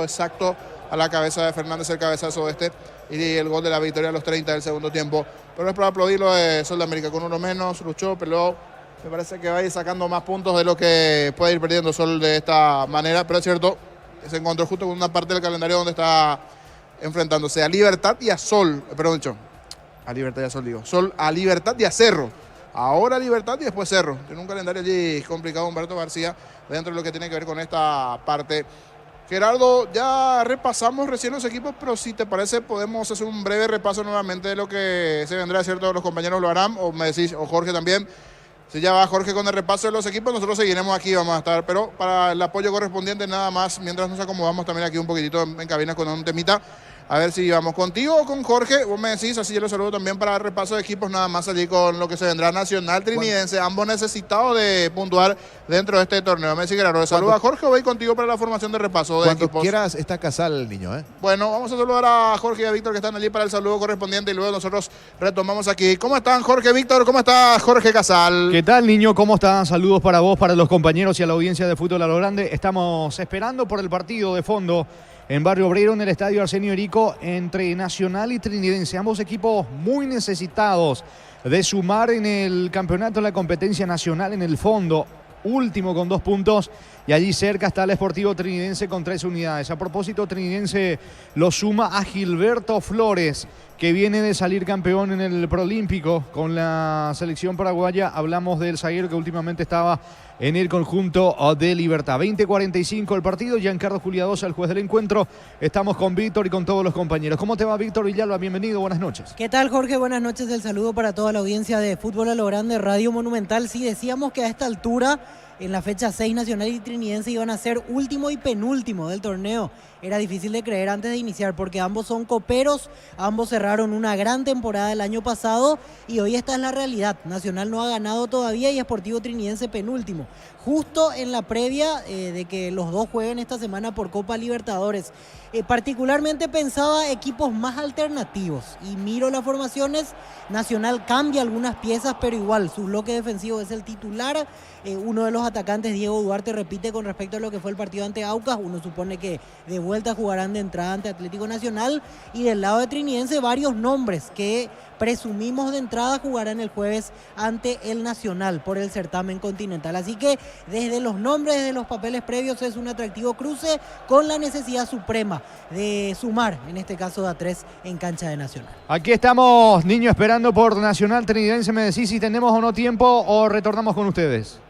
exacto a la cabeza de Fernández, el cabezazo y el gol de la victoria a los 30 del segundo tiempo. Pero es para aplaudirlo de Sol de América, con uno menos, luchó, peleó. Me parece que va a ir sacando más puntos de lo que puede ir perdiendo Sol de esta manera, pero es cierto, se encontró justo con una parte del calendario donde está enfrentándose a Libertad y a Sol, a Libertad y a Sol digo, Sol a Libertad y a Cerro. Ahora Libertad y después Cerro. Tiene un calendario allí complicado Humberto García dentro de lo que tiene que ver con esta parte. Gerardo, ya repasamos recién los equipos, pero si te parece podemos hacer un breve repaso nuevamente de lo que se vendrá, ¿cierto? Los compañeros lo harán, o me decís, o Jorge también. Si ya va Jorge con el repaso de los equipos, nosotros seguiremos aquí, vamos a estar, pero para el apoyo correspondiente nada más, mientras nos acomodamos también aquí un poquitito en cabina con un temita. A ver si vamos contigo o con Jorge, vos me decís, así yo lo saludo también para el repaso de equipos, nada más allí con lo que se vendrá Nacional Trinidense, ambos necesitados de puntuar dentro de este torneo. Me decís, Gerardo, ¿le saluda a Jorge o voy contigo para la formación de repaso de equipos? Cuando quieras, está casado el niño, ¿eh? Bueno, vamos a saludar a Jorge y a Víctor que están allí para el saludo correspondiente y luego nosotros retomamos aquí. ¿Cómo están, Jorge, Víctor? ¿Cómo está Jorge Casal? ¿Qué tal, niño? ¿Cómo están? Saludos para vos, para los compañeros y a la audiencia de Fútbol a lo Grande. Estamos esperando por el partido de fondo en Barrio Obrero, en el estadio Arsenio Erico, entre Nacional y Trinidense. Ambos equipos muy necesitados de sumar en el campeonato, en la competencia nacional, en el fondo. Último con 2 puntos y allí cerca está el Sportivo Trinidense con 3 unidades. A propósito, Trinidense lo suma a Gilberto Flores, que viene de salir campeón en el Proolímpico con la selección paraguaya. Hablamos del zaguero que últimamente estaba en el conjunto de Libertad. 20:45 el partido. Giancarlo Juliadosa, el juez del encuentro. Estamos con Víctor y con todos los compañeros. ¿Cómo te va, Víctor Villalba? Bienvenido, buenas noches. ¿Qué tal, Jorge? Buenas noches. El saludo para toda la audiencia de Fútbol a lo Grande, Radio Monumental. Sí, decíamos que a esta altura, en la fecha 6, Nacional y Trinidense iban a ser último y penúltimo del torneo. Era difícil de creer antes de iniciar porque ambos son coperos, ambos cerraron una gran temporada el año pasado y hoy esta es la realidad. Nacional no ha ganado todavía y Sportivo Trinidense penúltimo. Justo en la previa de que los dos jueguen esta semana por Copa Libertadores. Particularmente pensaba equipos más alternativos y miro las formaciones. Nacional cambia algunas piezas, pero igual su bloque defensivo es el titular. Uno de los atacantes, Diego Duarte, repite con respecto a lo que fue el partido ante Aucas. Uno supone que de vuelta jugarán de entrada ante Atlético Nacional. Y del lado de Trinidense, varios nombres que presumimos de entrada jugarán el jueves ante el Nacional por el certamen continental. Así que desde los nombres, desde los papeles previos, es un atractivo cruce con la necesidad suprema de sumar, en este caso de a 3 en cancha de Nacional. Aquí estamos, niño, esperando por Nacional Trinidense. Me decís si tenemos o no tiempo o retornamos con ustedes.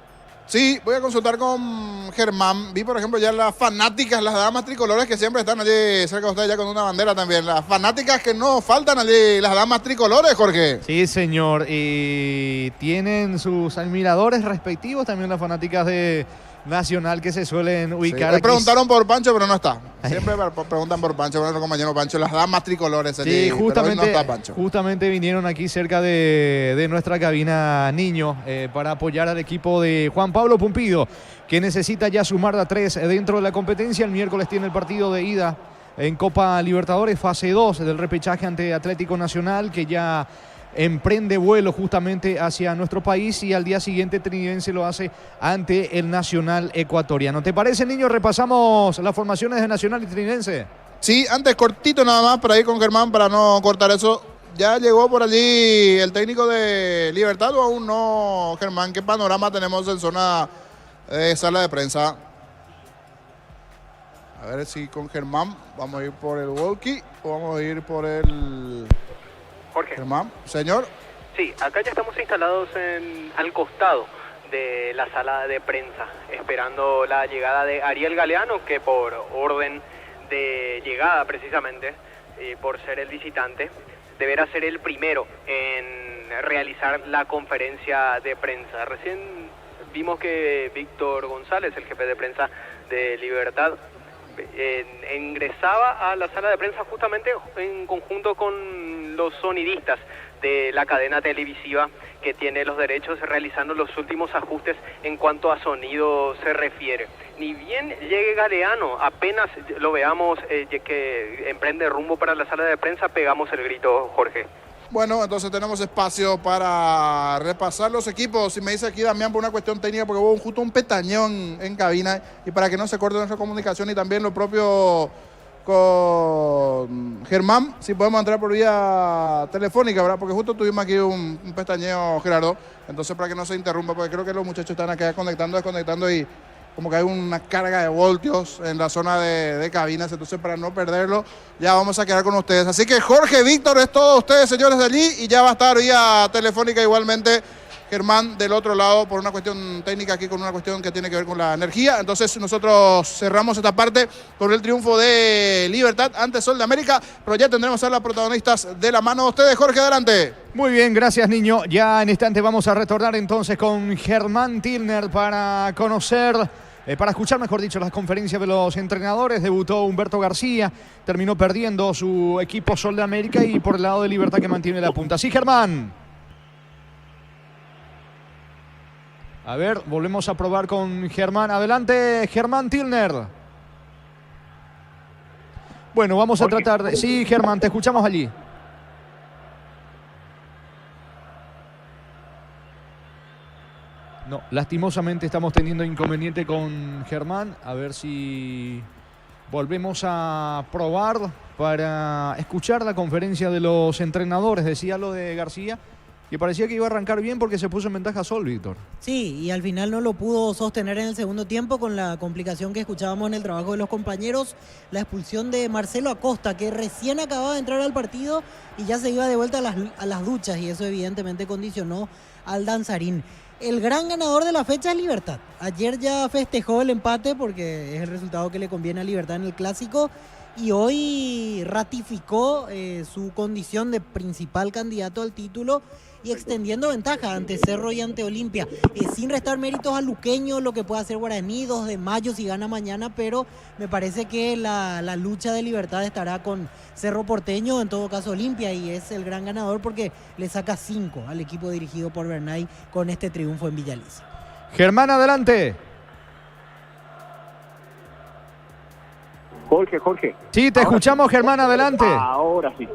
Sí, voy a consultar con Germán. Vi, por ejemplo, ya las fanáticas, las damas tricolores que siempre están allí cerca de ustedes ya con una bandera también. Las fanáticas que no faltan allí, las damas tricolores, Jorge. Sí, señor. Y tienen sus admiradores respectivos también las fanáticas de Nacional que se suelen ubicar. Sí, me preguntaron por Pancho, pero no está. Siempre preguntan por Pancho, por nuestro compañero Pancho, las damas tricolores allí. Sí, justamente, pero hoy no está Pancho. Justamente vinieron aquí cerca de nuestra cabina, niño, para apoyar al equipo de Juan Pablo Pumpido, que necesita ya sumar a 3 dentro de la competencia. El miércoles tiene el partido de ida en Copa Libertadores, fase 2 del repechaje ante Atlético Nacional, que ya emprende vuelo justamente hacia nuestro país, y al día siguiente Trinidense lo hace ante el Nacional ecuatoriano. ¿Te parece, niño? Repasamos las formaciones de Nacional y Trinidense. Sí, antes cortito nada más para ir con Germán, para no cortar eso. ¿Ya llegó por allí el técnico de Libertad o aún no, Germán? ¿Qué panorama tenemos en zona de sala de prensa? A ver si con Germán vamos a ir por el walkie o vamos a ir por el... Jorge. Germán, señor. Sí, acá ya estamos instalados al costado de la sala de prensa, esperando la llegada de Ariel Galeano, que por orden de llegada precisamente, por ser el visitante, deberá ser el primero en realizar la conferencia de prensa. Recién vimos que Víctor González, el jefe de prensa de Libertad, ingresaba a la sala de prensa justamente en conjunto con los sonidistas de la cadena televisiva que tiene los derechos, realizando los últimos ajustes en cuanto a sonido se refiere. Ni bien llegue Galeano, apenas lo veamos que emprende rumbo para la sala de prensa, pegamos el grito, Jorge. Bueno, entonces tenemos espacio para repasar los equipos. Y me dice aquí Damián por una cuestión técnica, porque hubo justo un petañón en cabina, y para que no se corte nuestra comunicación y también lo propio con Germán, si podemos entrar por vía telefónica, ¿verdad? Porque justo tuvimos aquí un pestañeo, Gerardo, entonces para que no se interrumpa, porque creo que los muchachos están acá conectando, desconectando y como que hay una carga de voltios en la zona de cabinas, entonces para no perderlo, ya vamos a quedar con ustedes. Así que Jorge, Víctor, es todo ustedes, señores de allí, y ya va a estar vía telefónica igualmente Germán del otro lado por una cuestión técnica aquí, con una cuestión que tiene que ver con la energía. Entonces nosotros cerramos esta parte con el triunfo de Libertad ante Sol de América, pero ya tendremos a los protagonistas de la mano de ustedes. Jorge, adelante. Muy bien, gracias, niño. Ya en instante vamos a retornar entonces con Germán Tilner para conocer, para escuchar, mejor dicho, las conferencias de los entrenadores. Debutó Humberto García, terminó perdiendo su equipo Sol de América y por el lado de Libertad que mantiene la punta. Sí, Germán. A ver, volvemos a probar con Germán. Adelante, Germán Tilner. Bueno, vamos a tratar de... Sí, Germán, te escuchamos allí. No, lastimosamente estamos teniendo inconveniente con Germán. A ver si volvemos a probar para escuchar la conferencia de los entrenadores. Decía lo de García, que parecía que iba a arrancar bien porque se puso en ventaja Sol, Víctor. Sí, y al final no lo pudo sostener en el segundo tiempo con la complicación que escuchábamos en el trabajo de los compañeros, la expulsión de Marcelo Acosta, que recién acababa de entrar al partido y ya se iba de vuelta a las duchas, y eso evidentemente condicionó al danzarín. El gran ganador de la fecha es Libertad. Ayer ya festejó el empate porque es el resultado que le conviene a Libertad en el Clásico, y hoy ratificó su condición de principal candidato al título y extendiendo ventaja ante Cerro y ante Olimpia, sin restar méritos a Luqueño, lo que pueda hacer Guaraní, 2 de mayo si gana mañana, pero me parece que la lucha de Libertad estará con Cerro Porteño, en todo caso Olimpia, y es el gran ganador porque le saca 5 al equipo dirigido por Bernay con este triunfo en Villaliza. Germán, adelante. Jorge. Sí, te escuchamos, Germán, adelante. Ahora sí.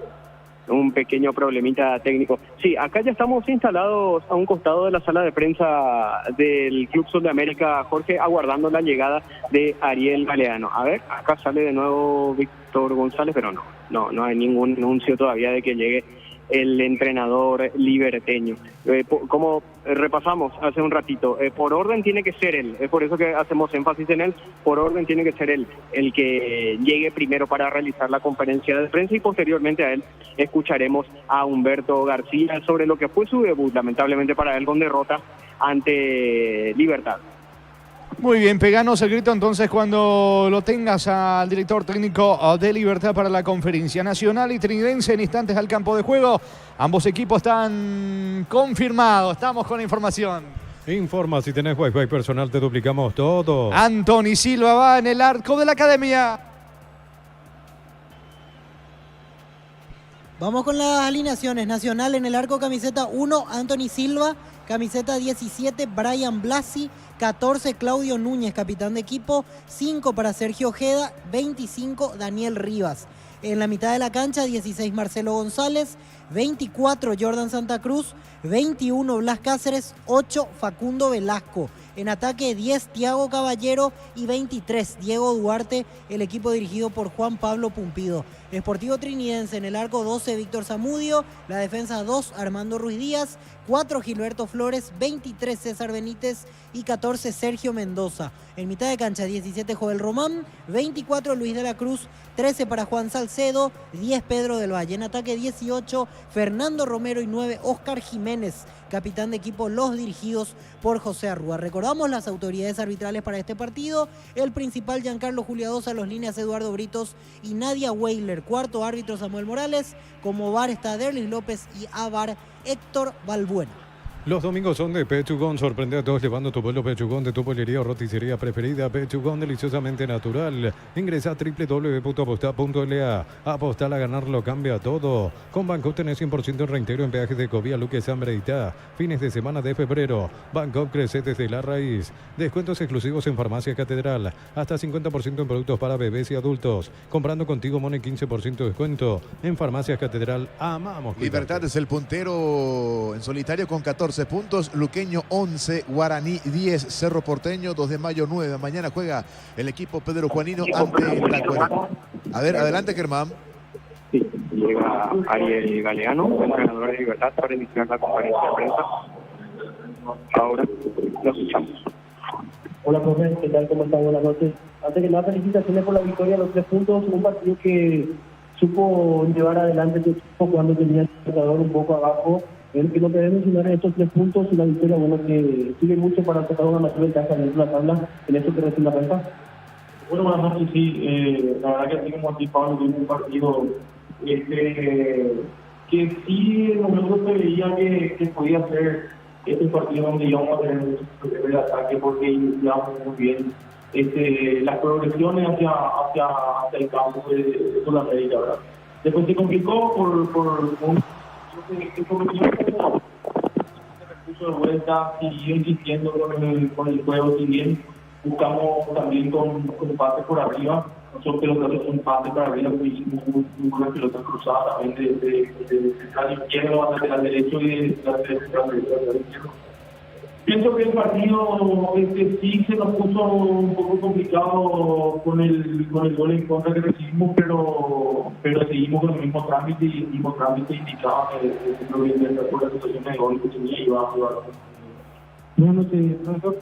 Un pequeño problemita técnico. Sí, acá ya estamos instalados a un costado de la sala de prensa del Club Sol de América, Jorge, aguardando la llegada de Ariel Galeano. A ver, acá sale de nuevo Víctor González, pero no hay ningún anuncio todavía de que llegue el entrenador liberteño. Como repasamos hace un ratito, por orden tiene que ser él, es por eso que hacemos énfasis en él, por orden tiene que ser él el que llegue primero para realizar la conferencia de prensa, y posteriormente a él escucharemos a Humberto García sobre lo que fue su debut, lamentablemente para él con derrota ante Libertad. Muy bien, peganos el grito entonces cuando lo tengas al director técnico de Libertad para la conferencia nacional y trinidense. En instantes al campo de juego, ambos equipos están confirmados. Estamos con la información. Informa, si tenés Wi-Fi personal te duplicamos todo. Anthony Silva va en el arco de la academia. Vamos con las alineaciones. Nacional en el arco, camiseta 1, Anthony Silva. Camiseta 17, Brian Blasi. 14, Claudio Núñez, capitán de equipo. 5 para Sergio Ojeda. 25, Daniel Rivas. En la mitad de la cancha, 16, Marcelo González. 24, Jordan Santa Cruz. 21, Blas Cáceres. 8, Facundo Velasco. En ataque, 10, Thiago Caballero. Y 23, Diego Duarte, el equipo dirigido por Juan Pablo Pumpido. Sportivo Trinidense en el arco, 12, Víctor Zamudio. La defensa, 2, Armando Ruiz Díaz. 4, Gilberto Flores. 23, César Benítez. Y 14, Sergio Mendoza. En mitad de cancha, 17, Joel Román. 24, Luis de la Cruz. 13 para Juan Salcedo. 10, Pedro del Valle. En ataque, 18, Fernando Romero. Y 9, Óscar Jiménez, capitán de equipo, los dirigidos por José Arrúa. Recordamos las autoridades arbitrales para este partido: el principal Giancarlo Juliadosa, los líneas Eduardo Britos y Nadia Weiler. Cuarto árbitro Samuel Morales. Como VAR está Derlis López y a VAR Héctor Balbuena. Los domingos son de Pechugón. Sorprende a todos llevando tu vuelo Pechugón de tu pollería o roticería preferida. Pechugón, deliciosamente natural. Ingresa a www.apostar.la. Apostar a ganarlo cambia todo. Con Banco tenés 100% reintegro en peajes de Covía, Luque, San Breitá. Fines de semana de febrero. Banco crece desde la raíz. Descuentos exclusivos en Farmacia Catedral. Hasta 50% en productos para bebés y adultos. Comprando contigo, Mone, 15% de descuento. En Farmacia Catedral, amamos. Libertad es el puntero en solitario con 14 14 puntos, Luqueño 11, Guaraní 10, Cerro Porteño 2 de mayo 9. Mañana juega el equipo Pedro Juanino ante la Cuerva. A ver, adelante, Germán. Sí, llega Ariel Galeano, entrenador de Libertad, para iniciar la conferencia de prensa. Ahora lo escuchamos. Hola, profe, ¿qué tal? ¿Cómo están? Buenas noches. Antes que nada, felicitaciones por la victoria, los 3 puntos, un partido que supo llevar adelante tu equipo cuando tenía el marcador un poco abajo. El que no debe mencionar en estos 3 puntos y la victoria, bueno, que sigue mucho para sacar una mayor ventaja dentro de la tabla, en eso que recién la prensa. Bueno, buenas noches, sí, la verdad que así como aquí Pablo tuvo un partido que sí en el momento se veía que podía ser este partido donde íbamos a tener muchos problemas de ataque porque iniciamos muy bien las progresiones hacia el campo de Sudamérica, ¿verdad? Después se complicó por un puso de vuelta, siguió insistiendo con el juego, si bien buscamos también con pases por arriba. Nosotros pelotas son pases para arriba, muy buenas pelotas cruzadas también de la izquierda hacia el derecho y de la izquierda. Pienso que el partido sí se nos puso un poco complicado con el gol en contra que recibimos, pero seguimos con el mismo trámite y el mismo trámite indicaba que proviene por la situación de gol que tenía y iba a jugar. Buenas noches, profesor,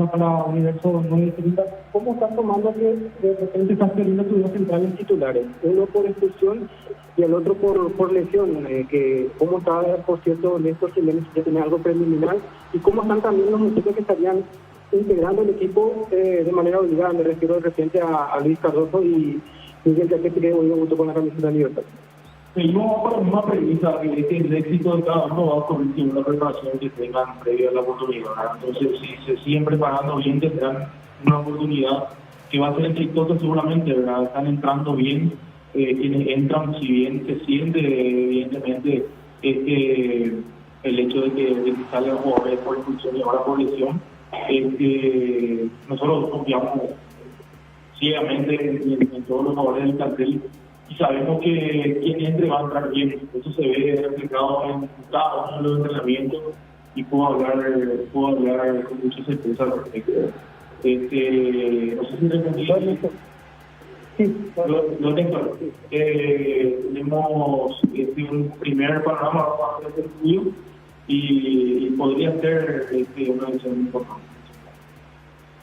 para Universo 930. ¿Cómo estás tomando que de repente estás perdiendo tus dos centrales titulares? Uno por expulsión y el otro por lesión. ¿Cómo está, por cierto, Néstor Jiménez, que tiene algo preliminar? ¿Y cómo están también los muchachos que estarían integrando el equipo de manera obligada? Me refiero de repente a Luis Cardoso y Miguel Yaquete, que hoy junto con la camiseta de Libertad. Seguimos con la misma premisa, que el éxito de cada uno va a ocurrir sin una preparación que tengan previa a la oportunidad. Entonces, si se siguen preparando bien, tendrán una oportunidad que va a ser exitosa seguramente, ¿verdad? Están entrando bien, quienes entran, si bien se siente evidentemente el hecho de que salgan jugadores por expulsión y ahora por lesión, nosotros confiamos ciegamente en todos los jugadores del cartel. Y sabemos que quien entre va a entrar bien. Eso se ve reflejado en cada uno de los entrenamientos y puedo hablar con mucha certeza al respecto. No sé si respondí. Sí, lo tengo. Tenemos un primer panorama para hacer estudio y podría ser una decisión importante.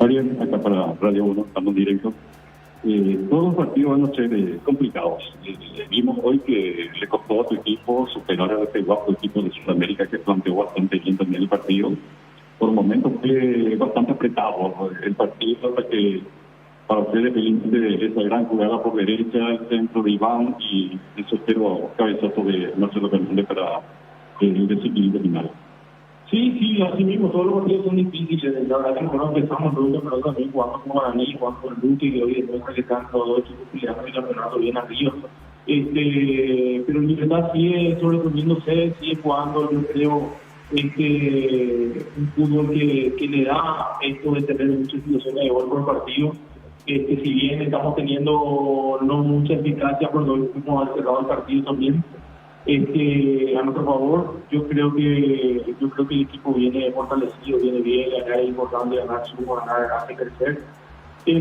Ariel, acá para Radio 1, estamos directos. Todos los partidos van a ser complicados. Vimos hoy que le costó a tu equipo superar a este guapo equipo de Sudamérica que planteó bastante bien también el partido. Por momentos fue bastante apretado el partido hasta que para ustedes de esa gran jugada por derecha, el centro de Iván y el soltero cabezazo de Marcelo Fernández para el desequilibrio final. Sí, así mismo, todos los partidos son difíciles. La verdad que nosotros empezamos luego, pero también jugando con Guaraní, jugando con Luque, y hoy demuestra que están los dos equipos peleando el campeonato bien arriba. Pero en Libertad sigue sobreponiéndose, sigue jugando, yo creo, un fútbol que le da esto de tener muchas situaciones de gol por partido. Si bien estamos teniendo no mucha eficacia por lo que hemos cerrado el partido también, a nuestro favor, yo creo que el equipo viene fortalecido, viene bien, ganar es importante, ganar sumo, ganar hace crecer. Y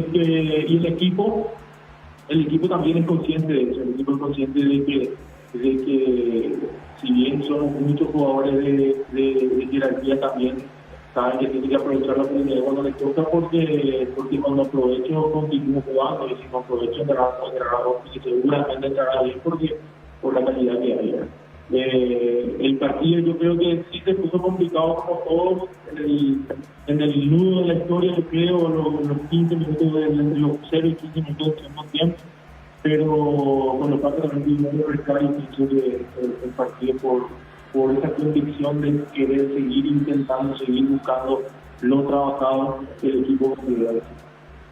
el equipo también es consciente de eso, el equipo es consciente de que si bien somos muchos jugadores de jerarquía también, saben que tienen que aprovechar la oportunidad cuando les toca porque cuando aprovecho continúo jugando y si no aprovecho entrará y seguramente entrará bien por la calidad que hay. El partido yo creo que sí se puso complicado como todos en el nudo de la historia, yo creo, los 15 minutos entre los 0 y 15 minutos del segundo tiempo, pero con los partidos también tuvimos que rescatar el partido por esa convicción de querer seguir intentando, seguir buscando lo trabajado el equipo individual.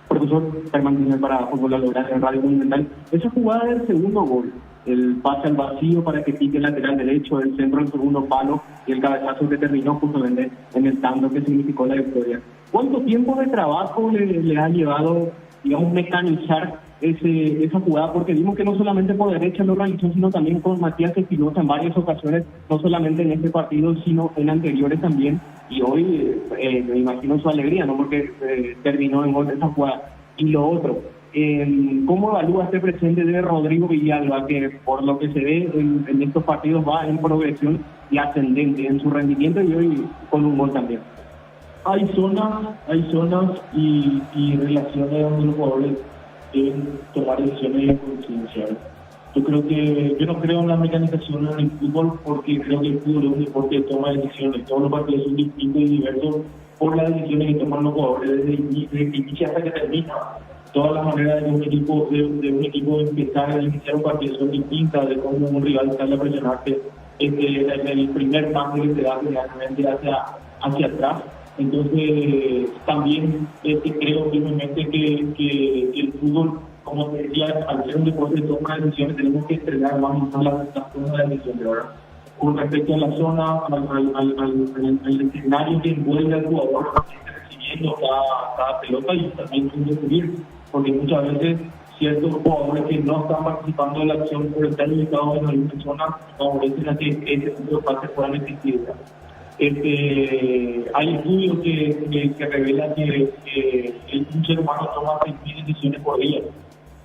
Profesor Germán para Fútbol Logrande en Radio Monumental, esa jugada del segundo gol, el pase al vacío para que pique el lateral derecho, el centro del segundo palo y el cabezazo que terminó justamente en el tanto que significó la victoria. ¿Cuánto tiempo de trabajo le ha llevado, digamos, mecanizar esa jugada, porque vimos que no solamente por derecha lo realizó, sino también con Matías Espinosa en varias ocasiones, no solamente en este partido, sino en anteriores también, y hoy me imagino su alegría, ¿no? Porque terminó en gol esa jugada. Y lo otro, ¿cómo evalúa este presente de Rodrigo Villalba, que por lo que se ve en estos partidos va en progresión y ascendente en su rendimiento, y hoy con un gol también? Hay zonas y relaciones donde los jugadores deben tomar decisiones concienciales. Yo no creo en la mecanización en el fútbol, porque creo que el fútbol es un deporte de toma de decisiones. Todos los partidos son distintos y diversos por las decisiones que toman los jugadores desde que inicia hasta que termina. Todas las maneras de un equipo empezar a iniciar un partido son distintas, de cómo un rival sale a presionarte el primer pase que se da generalmente hacia atrás. Entonces, también creo firmemente que el fútbol, como te decía, al ser un deporte de toma de decisiones, tenemos que entrenar más las tomas de decisiones, ¿verdad? Con respecto a la zona, al escenario que envuelve al jugador, recibiendo cada pelota, y también subir, porque muchas veces ciertos jugadores que no están participando de la acción por estar limitados en alguna zona favorecen a que ese tipo de pases puedan existir. Hay estudios que revelan que un ser humano toma 6.000 decisiones por día,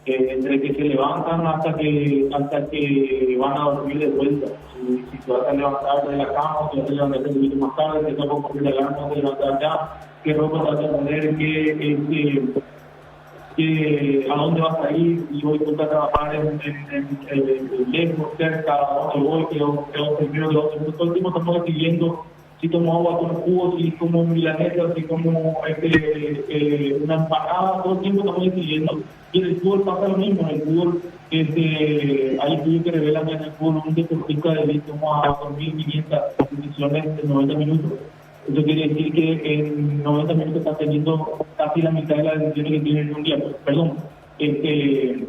entre que se levantan hasta que van a dormir de vuelta. Si se vas a levantar de la cama, si vas a levantar un poquito más tarde, si vas a poner la alarma, te levantar ya, qué ropa vas a poner, a dónde vas a ir, y voy a trabajar en lejos, cerca, a dónde voy, quedo primero, quedo segundo. Todo el tiempo estamos decidiendo si tomo agua con jugo, si como milanesa, si como una empanada, todo el tiempo estamos decidiendo. Y en el fútbol pasa lo mismo. En el fútbol hay estudios que revelan que en el fútbol un deportista de élite toma 2.500 decisiones en 90 minutos. Eso quiere decir que en 90 minutos está teniendo casi la mitad de las decisiones que tiene en un día. Perdón, en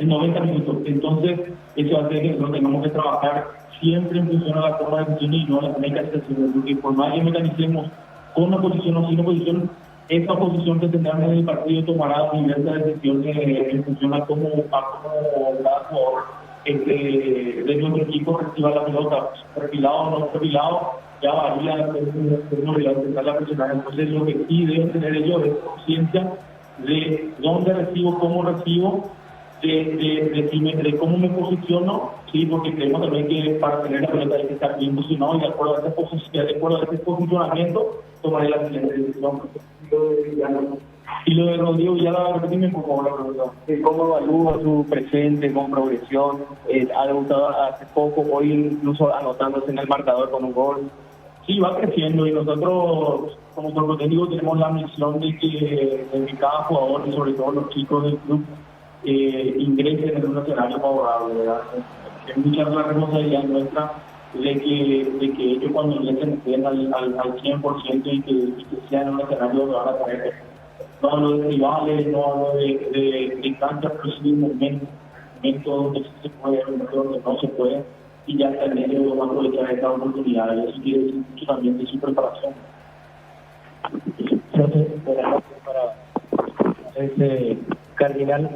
90 minutos. Entonces, eso hace que nosotros tengamos que trabajar siempre en función a la toma de decisiones y no a la mecanización, porque por más que mecanicemos con una posición o sin una posición, esa posición que tendrán en el partido tomará diversas decisiones en función a cómo cada jugador de nuestro equipo reciba la pelota, perfilado o no perfilado, ya varía de la presionar. Entonces, lo que sí deben tener ellos es conciencia de dónde recibo, cómo recibo, de cómo me posiciono, sí, porque creemos también que para tener la pelota hay que estar bien posicionado, y de acuerdo a ese posicionamiento tomaré la siguiente decisión. Y lo de Rodrigo Villalba, repíteme por favor la pregunta. ¿Cómo evalúa su presente con progresión? Ha debutado hace poco, hoy incluso anotándose en el marcador con un gol. Sí, va creciendo, y nosotros como cuerpo técnico tenemos la misión de que cada jugador, y sobre todo los chicos del club, ingresen en un escenario favorable, ¿verdad? Es mucha la responsabilidad nuestra de que ellos cuando ingresen estén al 100% y que sean en un escenario donde van a tener, no hablo de rivales, no hablo de canchas, pero sí de momentos donde sí se puede, momentos donde no se puede, y ya está en ellos van a aprovechar esta oportunidad, y eso quiere decir mucho también de su preparación. Para Cardinal,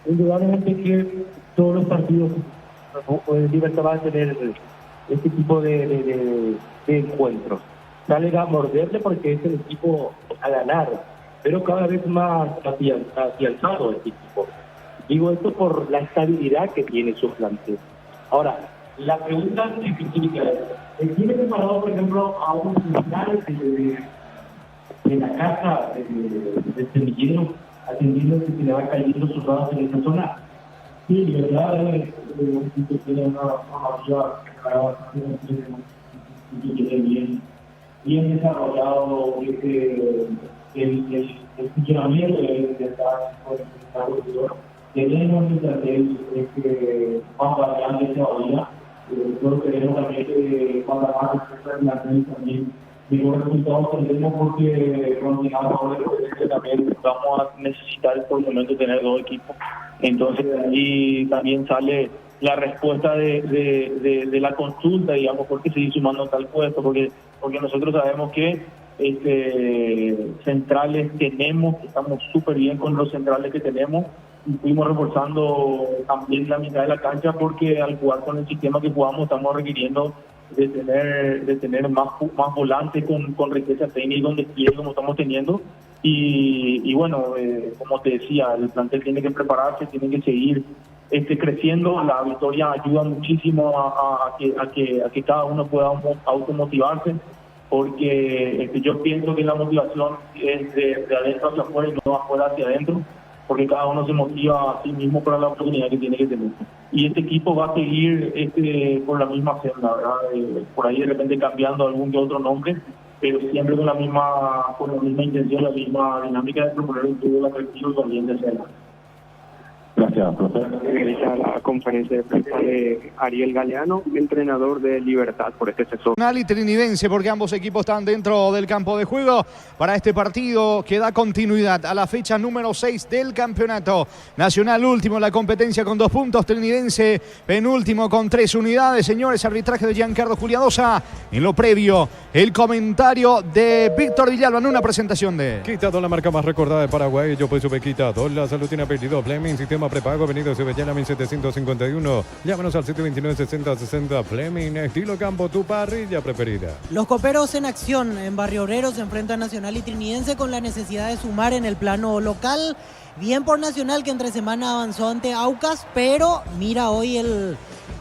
indudablemente que todos los partidos Libertad va a tener este tipo de encuentros. Sale a morderle porque es el equipo a ganar, pero cada vez más afianzado este equipo. Digo esto por la estabilidad que tiene su plantel. Ahora, la pregunta específica es, ¿tiene preparado, por ejemplo, a un final de la casa del semillero, atendiendo que se le va cayendo sus dados en esa zona? Sí, de verdad, tiene una mayoría bien desarrollado el funcionamiento de esta cultura. Tenemos un plantel más variante todavía. Nosotros queremos también que cuando más el plantel también mejores resultados tendremos, porque también vamos a necesitar por el momento tener dos equipos. Entonces ahí también sale la respuesta de la consulta, digamos, porque seguir sumando tal puesto, porque nosotros sabemos que centrales tenemos, estamos súper bien con los centrales que tenemos, fuimos reforzando también la mitad de la cancha, porque al jugar con el sistema que jugamos estamos requiriendo de tener más volantes con riqueza técnica y con despliegue como estamos teniendo. Y bueno, como te decía, el plantel tiene que prepararse, tiene que seguir creciendo. La victoria ayuda muchísimo a que cada uno pueda automotivarse, porque yo pienso que la motivación es de adentro hacia afuera y no de afuera hacia adentro, porque cada uno se motiva a sí mismo para la oportunidad que tiene que tener. Y este equipo va a seguir por la misma senda, ¿verdad? Por ahí de repente cambiando algún que otro nombre, pero siempre con la misma intención, la misma dinámica de proponer un fútbol atractivo y también de hacerla. Gracias, profesor. Regresa a la conferencia de prensa de Ariel Galeano, entrenador de Libertad por este sector. Nacional y Trinidense, porque ambos equipos están dentro del campo de juego para este partido que da continuidad a la fecha número 6 del campeonato. Nacional último en la competencia con 2 puntos, Trinidense penúltimo con 3 unidades. Señores, arbitraje de Giancarlo Juliadosa. En lo previo, el comentario de Víctor Villalba en una presentación de... Quitado, la marca más recordada de Paraguay. Yo pues sube quitado. La salud tiene perdido. Fleming, sistema prepago, Avenida Cebellana 1751. Llámanos al 729-6060. Fleming, estilo campo, tu parrilla preferida. Los coperos en acción en Barrio Obrero se enfrentan Nacional y Trinidense con la necesidad de sumar en el plano local. Bien por Nacional, que entre semana avanzó ante Aucas, pero mira hoy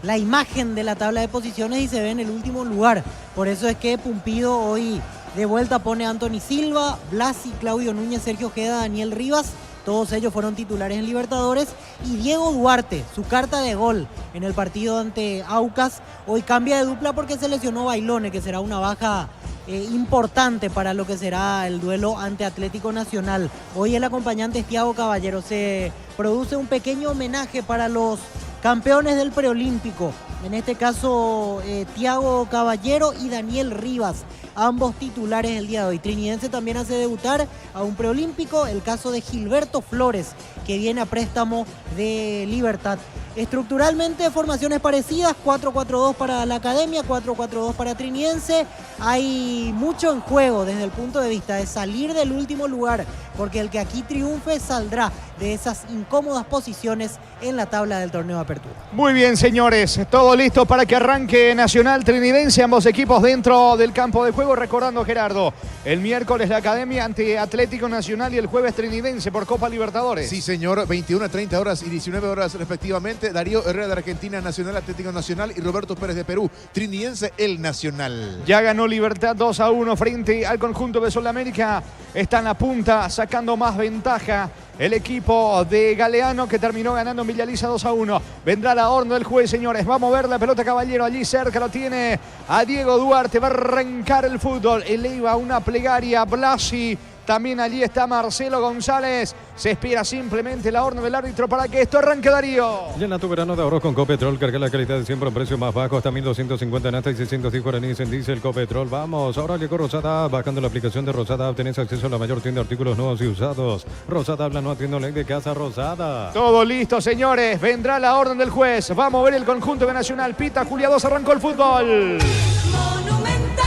la imagen de la tabla de posiciones y se ve en el último lugar. Por eso es que Pumpido hoy de vuelta pone a Anthony Silva, Blasi, Claudio Núñez, Sergio Ojeda, Daniel Rivas. Todos ellos fueron titulares en Libertadores. Y Diego Duarte, su carta de gol en el partido ante Aucas, hoy cambia de dupla porque se lesionó Bailone, que será una baja importante para lo que será el duelo ante Atlético Nacional. Hoy el acompañante es Thiago Caballero. Se produce un pequeño homenaje para los campeones del preolímpico. En este caso, Thiago Caballero y Daniel Rivas, ambos titulares el día de hoy. Trinidense también hace debutar a un preolímpico, el caso de Gilberto Flores, que viene a préstamo de Libertad. Estructuralmente, formaciones parecidas, 4-4-2 para la Academia, 4-4-2 para Trinidense. Hay mucho en juego desde el punto de vista de salir del último lugar, porque el que aquí triunfe saldrá de esas incómodas posiciones en la tabla del torneo de apertura. Muy bien, señores, todo listo para que arranque Nacional Trinidense, ambos equipos dentro del campo de juego. Recordando, Gerardo, el miércoles la Academia ante Atlético Nacional y el jueves Trinidense por Copa Libertadores. Sí, señor, 21 a 30 horas y 19 horas respectivamente. Darío Herrera de Argentina, Nacional Atlético Nacional, y Roberto Pérez de Perú, Trinidense, el Nacional. Ya ganó Libertad 2-1 frente al conjunto de Sudamérica. Está en la punta, sacando más ventaja el equipo de Galeano, que terminó ganando en Villaliza 2-1. Vendrá la horno del juez, señores. Va a mover la pelota Caballero. Allí cerca lo tiene a Diego Duarte. Va a arrancar el fútbol. Eleva una plegaria Blasi. También allí está Marcelo González. Se espera simplemente la orden del árbitro para que esto arranque, Darío. Llena tu verano de ahorros con Copetrol. Carga la calidad de siempre a un precio más bajo, hasta 1.250 nata y 610 guaraníes en diésel. Copetrol. Vamos, ahora llegó Rosada. Bajando la aplicación de Rosada, tenés acceso a la mayor tienda de artículos nuevos y usados. Rosada habla, no atiendo ley de casa Rosada. Todo listo, señores. Vendrá la orden del juez. Vamos a ver el conjunto de Nacional. Pita Juliadosa, arrancó el fútbol.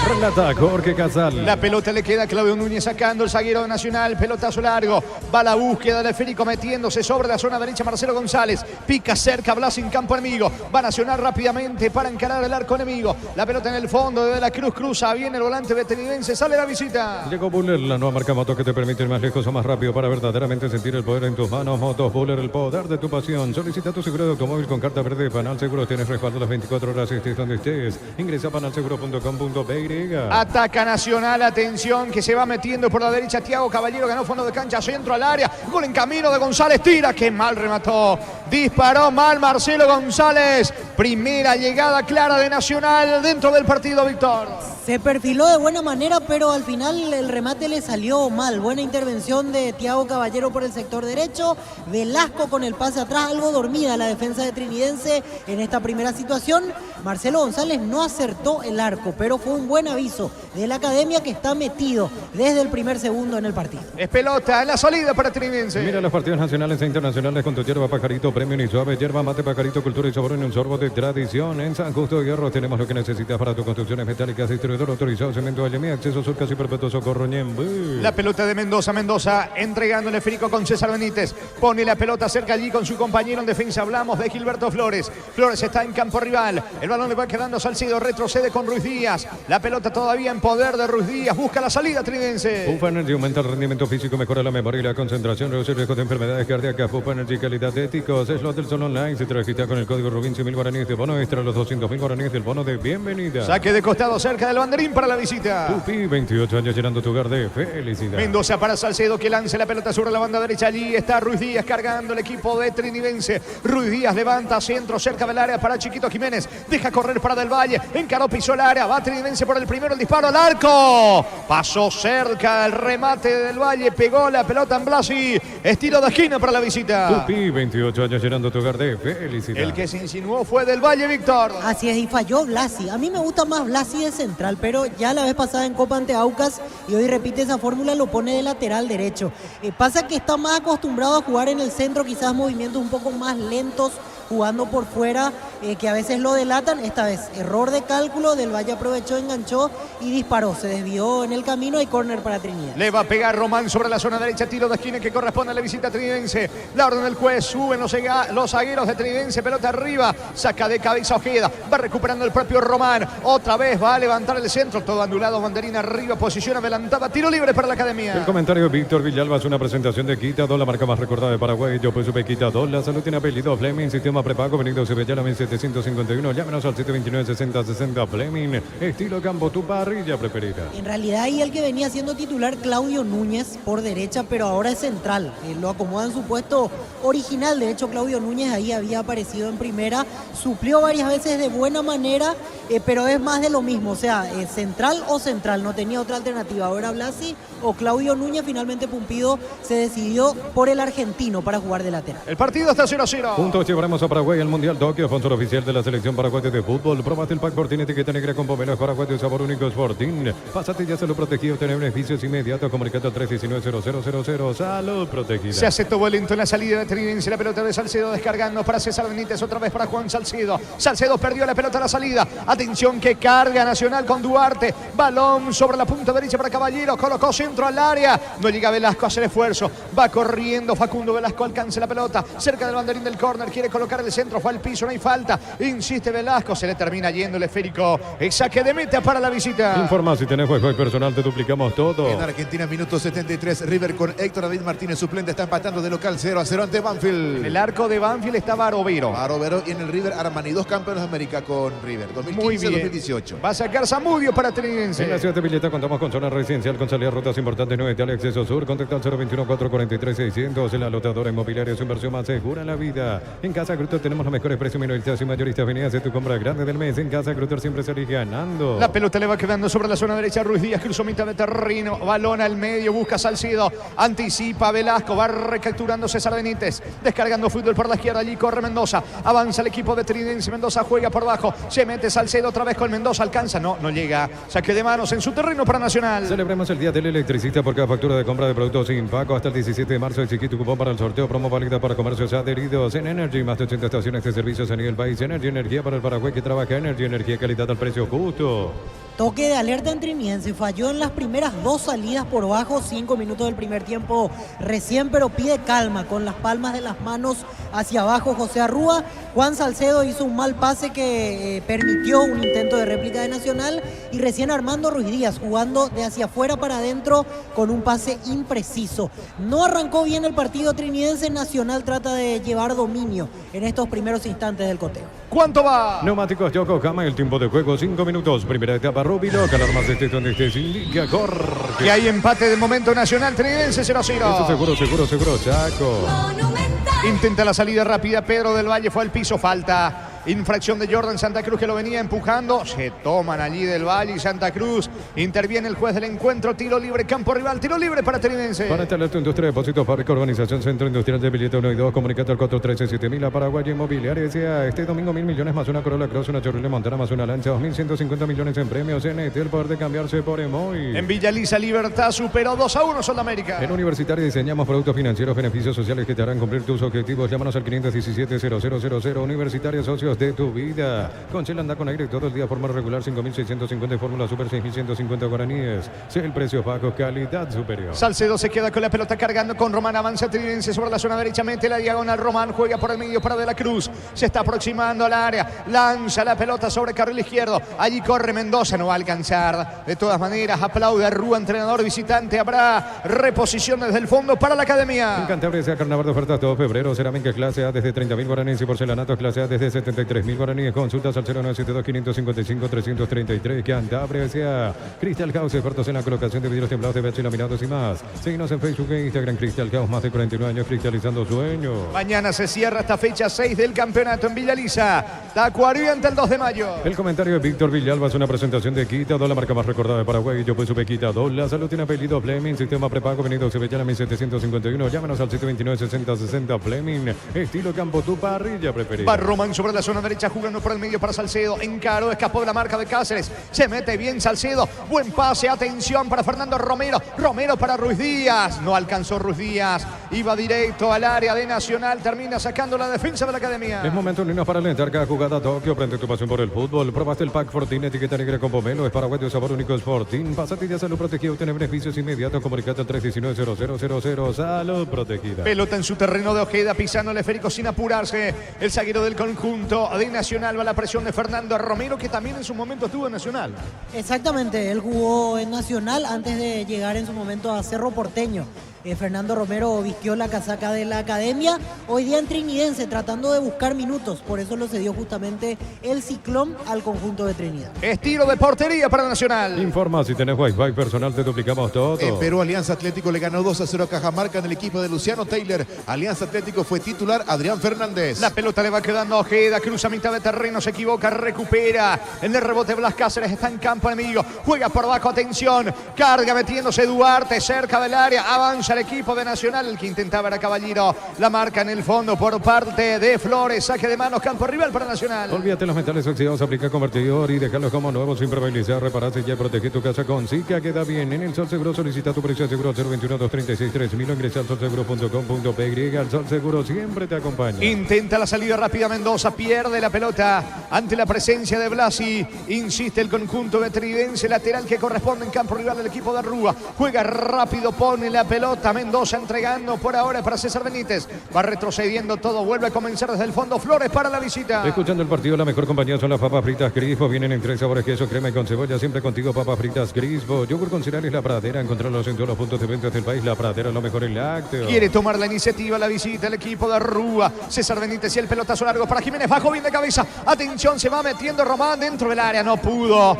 Relata Jorge Casal. La pelota le queda a Claudio Núñez sacando el zaguero de Nacional. Pelotazo largo. Va a la búsqueda del esférico metiéndose sobre la zona derecha Marcelo González. Pica cerca Blas en campo enemigo. Va Nacional rápidamente para encarar el arco enemigo. La pelota en el fondo de la Cruz. Cruza. Viene el volante veterinidense. Sale la visita. Llegó Buller, la nueva marca moto que te permite ir más lejos o más rápido para verdaderamente sentir el poder en tus manos. Motos Buller, el poder de tu pasión. Solicita tu seguro de automóvil con carta verde de Panal Seguro. Tienes respaldo las 24 horas, estés donde estés. Ingresa a panalseguro.com.py. Ataca Nacional, atención, que se va metiendo por la derecha. Thiago Caballero ganó fondo de cancha, centro al área. Gol en camino de González, tira, que mal remató. Disparó mal Marcelo González. Primera llegada clara de Nacional dentro del partido, Víctor. Se perfiló de buena manera, pero al final el remate le salió mal. Buena intervención de Thiago Caballero por el sector derecho. Velasco con el pase atrás, algo dormida la defensa de Trinidense en esta primera situación. Marcelo González no acertó el arco, pero fue un buen aviso de la Academia, que está metido desde el primer segundo en el partido. Es pelota en la salida para Trinidense. Mira los partidos nacionales e internacionales con tu hierba Pajarito Premium y Suave. Hierba mate Pajarito, cultura y sabor en un sorbo de de tradición. En San Justo de Hierro tenemos lo que necesitas para tus construcciones metálicas. Distribuidor autorizado, Cemento Valle Mía, Acceso Sur, Casi Perpetuo Socorro, Ñemby. La pelota de Mendoza. Mendoza entregándole Férico con César Benítez. Pone la pelota cerca allí con su compañero en defensa. Hablamos de Gilberto Flores. Flores está en campo rival. El balón le va quedando a Salcedo. Retrocede con Ruiz Díaz. La pelota todavía en poder de Ruiz Díaz. Busca la salida trinense. Pupa Energy aumenta el rendimiento físico, mejora la memoria y la concentración, reduce el riesgo de enfermedades cardíacas. Pupa Energy, calidad de éticos. Slot del Sol Online. Se te registra con el código Rubin 100.000 guaraníes de bono extra, los 200.000 guaraníes del bono de bienvenida. Saque de costado cerca del banderín para la visita. Pupi, 28 años llenando tu hogar de felicidad. Mendoza para Salcedo que lance la pelota sobre la banda derecha. Allí está Ruiz Díaz cargando el equipo de Trinidense. Ruiz Díaz levanta centro cerca del área para Chiquito Jiménez. Deja correr para Del Valle. Encaró, pisó el área. Va Trinidense por el primero. El disparo al arco. Pasó cerca el remate de Del Valle. Pegó la pelota en Blasi. Estilo de esquina para la visita. Pupi, 28 años llenando tu hogar de felicidad. El que se insinuó fue Del Valle, Víctor. Así es, y falló Blasi. A mí me gusta más Blasi de central, pero ya la vez pasada en Copa ante Aucas y hoy repite esa fórmula, lo pone de lateral derecho. Pasa que está más acostumbrado a jugar en el centro, quizás movimientos un poco más lentos, jugando por fuera, que a veces lo delatan. Esta vez, error de cálculo, Del Valle aprovechó, enganchó y disparó. Se desvió en el camino y córner para Trinidad. Le va a pegar Román sobre la zona derecha, tiro de esquina que corresponde a la visita trinidense. La orden del juez, suben los zagueros de Trinidense, pelota arriba, saca de cabeza Ojeda, va recuperando el propio Román. Otra vez va a levantar el centro, todo anulado, banderina arriba, posición adelantada, tiro libre para la academia. El comentario de Víctor Villalba es una presentación de Quita 2, la marca más recordada de Paraguay. Yo pues supe Quita 2, la salud tiene apellido Fleming, sistema prepago, venido Sevillana 1751, llámenos al 729-6060 Fleming, estilo campo, tu parrilla preferida. En realidad ahí el que venía siendo titular Claudio Núñez por derecha, pero ahora es central. Lo acomoda en su puesto original. De hecho, Claudio Núñez ahí había aparecido en primera, suplió varias veces de buena manera, pero es más de lo mismo. O sea, central o central, no tenía otra alternativa. Ahora Blasi o Claudio Núñez. Finalmente Pumpido se decidió por el argentino para jugar de lateral. El partido está 0-0. Juntos llevaremos a Paraguay al Mundial Tokio, sponsor oficial de la selección paraguaya de fútbol. Probate el pack Sporting, etiqueta negra con pomelos paraguayos, sabor único Sporting. Pásate ya salud protegido, tener beneficios inmediatos. Comunicate al 319-0000. Salud protegida. Se hace todo lento en la salida de Trinense. La pelota de Salcedo descargando para César Benítez. Otra vez para Juan Salcedo. Salcedo perdió la pelota a la salida. Atención que carga Nacional con Duarte. Balón sobre la punta derecha para Caballero. Colocó centro al área. No llega Velasco a hacer esfuerzo. Va corriendo Facundo Velasco. Alcanza la pelota cerca del banderín del córner. Quiere colocar el centro. Fue al piso. No hay falta. Insiste Velasco. Se le termina yendo el esférico. El saque de meta para la visita. Informa si tenés Wi-Fi personal. Te duplicamos todo. En Argentina, minuto 73. River con Héctor David Martínez, suplente, está empatando de local 0-0 ante Banfield. En el arco de Banfield está Barovero. Barovero y en el River Armani, 2 campeones de América con River, 2015-2018. Va a sacar Zamudio para Trinense. En la ciudad de Villeta contamos con zona residencial con salida a rutas importantes, 9 de Acceso Sur. Contacta al 021-443-600. El alotador inmobiliario, su inversión más segura en la vida. En Casa Grutter tenemos los mejores precios, minoristas y mayoristas. Vení a hacer tu compra grande del mes. En Casa Grutter siempre salís ganando. La pelota le va quedando sobre la zona derecha. Ruiz Díaz cruzó mitad de terreno. Balón al medio. Busca Salcedo. Anticipa Velasco. Va recapturando César Benítez. Descargando fútbol por la izquierda. Allí corre Mendoza. Avanza el equipo de Trinense. Mendoza juega por abajo. Se mete Salcedo otra vez con Mendoza. Alcanza. No llega. Saque de manos en su terreno para Nacional. Celebremos el Día del Electricista por cada factura de compra de productos sin pago hasta el 17 de marzo. El chiquito cupón para el sorteo. Promo válida para comercios adheridos en Energy. Más de 80 estaciones de servicios a nivel país. Energy, energía para el Paraguay que trabaja. Energy, energía, calidad al precio justo. Toque de alerta en Trinidense. Falló en las primeras 2 salidas por bajo, 5 minutos del primer tiempo recién, pero pide calma con las palmas de las manos hacia abajo José Arrúa. Juan Salcedo hizo un mal pase que permitió un intento de réplica de Nacional y recién Armando Ruiz Díaz jugando de hacia afuera para adentro con un pase impreciso. No arrancó bien el partido trinidense. Nacional trata de llevar dominio en estos primeros instantes del coteo. ¿Cuánto va? Neumáticos Yokohama, el tiempo de juego 5 minutos. Primera etapa Rubilo, calar más este donde estés indica Jorge. Y hay empate de momento Nacional Trinidense 0-0. Eso seguro, Chaco. Intenta la salida rápida, Pedro del Valle fue al piso, falta. Infracción de Jordan Santa Cruz que lo venía empujando. Se toman allí del Valle y Santa Cruz. Interviene el juez del encuentro. Tiro libre, campo rival. Tiro libre para Trinense. Para instalar tu industria, depósito, fábrica, organización, centro industrial de Villeta 1 y 2. Comunicate al 413-7000 a Paraguay Inmobiliaria S.A. Este domingo 1.000 millones más una Corolla Cross, una Chevrolet Montana más una Lancha. 2.150 millones en premios. En el poder de cambiarse por Emoy. En Villa Lisa, Libertad superó 2-1 Sol de América. En Universitario diseñamos productos financieros, beneficios sociales que te harán cumplir tus objetivos. Llámanos al 517-0000. Universitario Socio negocios de tu vida. Con Shell anda con aire todo el día, forma regular 5.650 y fórmula super 6.150 guaraníes. Sé el precio bajo, calidad superior. Salcedo se queda con la pelota cargando con Román, avanza Trinense sobre la zona derecha, mete la diagonal, Román juega por el medio para De la Cruz, se está aproximando al área, lanza la pelota sobre carril izquierdo, allí corre Mendoza, no va a alcanzar, de todas maneras aplaude a Rúa, entrenador visitante, habrá reposición desde el fondo para la academia. En Cantabria sea carnaval de ofertas todo febrero, cerámica clase A desde 30.000 guaraníes y porcelanato clase A desde 73.000 guaraníes, consultas al 0972-555-333, Cantabria sea Crystal House, expertos en la colocación de vidrios templados de PVC, laminados y más. Síguenos en Facebook e Instagram, Crystal House, más de 49 años cristalizando sueños. Mañana se cierra esta fecha 6 del campeonato en Villa Lisa. Tacuarí ante el 2 de mayo. El comentario de Víctor Villalba es una presentación de Quitado, la marca más recordada de Paraguay. Yo pues supe Quitado. La salud tiene apellido Fleming, sistema prepago venido Sevillana 1751. Llámanos al 729-6060 Fleming. Estilo campo, tu parrilla preferida. Va Román sobre la zona derecha jugando por el medio para Salcedo. Encaró, escapó de la marca de Cáceres. Se mete bien Salcedo. Buen pase, atención para Fernando Romero. Romero para Ruiz Díaz. No alcanzó Ruiz Díaz. Iba directo al área de Nacional. Termina sacando la defensa de la academia. Es momento de irnos para alentar cada jugada. Tokio, prende tu pasión por el fútbol. Probaste el pack Fortín, etiqueta negra con pomelo. Es Paraguay de sabor único, es Fortín. Pasatilla Salud Protegida, obtener beneficios inmediatos. Comunicate al 319-0000. Salud Protegida. Pelota en su terreno de Ojeda, pisando el esférico sin apurarse. El zaguero del conjunto de Nacional va a la presión de Fernando Romero, que también en su momento estuvo en Nacional. Exactamente, él jugó en Nacional antes de llegar en su momento a Cerro Porteño. Fernando Romero vistió la casaca de la academia, hoy día en Trinidense, tratando de buscar minutos, por eso lo cedió justamente el Ciclón al conjunto de Trinidad. Estilo de portería para Nacional. Informa, si tenés Wi-Fi personal te duplicamos todo. En Perú, Alianza Atlético le ganó 2-0 a Cajamarca en el equipo de Luciano Taylor. Alianza Atlético fue titular Adrián Fernández. La pelota le va quedando a Ojeda, cruza mitad de terreno, se equivoca, recupera. En el rebote Blas Cáceres está en campo enemigo, juega por abajo, atención, carga metiéndose Duarte cerca del área, avanza el equipo de Nacional, el que intentaba era Caballero, la marca en el fondo por parte de Flores, saque de manos, campo rival para Nacional. Olvídate los metales oxidados, aplica convertidor y dejarlos como nuevos sin probabilizar, repararse ya y proteger tu casa con Zika, queda bien. En el Sol Seguro solicita tu precio de seguro 021-236-3000, ingresa al solseguro.com.py, el Sol Seguro siempre te acompaña. Intenta la salida rápida Mendoza, pierde la pelota ante la presencia de Blasi, insiste el conjunto de Tridense, lateral que corresponde en campo rival del equipo de Rúa, juega rápido, pone la pelota Mendoza entregando por ahora para César Benítez, va retrocediendo todo, vuelve a comenzar desde el fondo Flores para la visita. Escuchando el partido, la mejor compañía son las papas fritas Crispo, vienen en 3 sabores, queso, crema y con cebolla, siempre contigo papas fritas Crispo, yogur con cereales La Pradera, encontrarlos en todos los puntos de venta del país, La Pradera lo mejor en lácteo. Quiere tomar la iniciativa, la visita el equipo de Rúa, César Benítez y el pelotazo largo para Jiménez, bajo bien de cabeza, atención, se va metiendo Román dentro del área, no pudo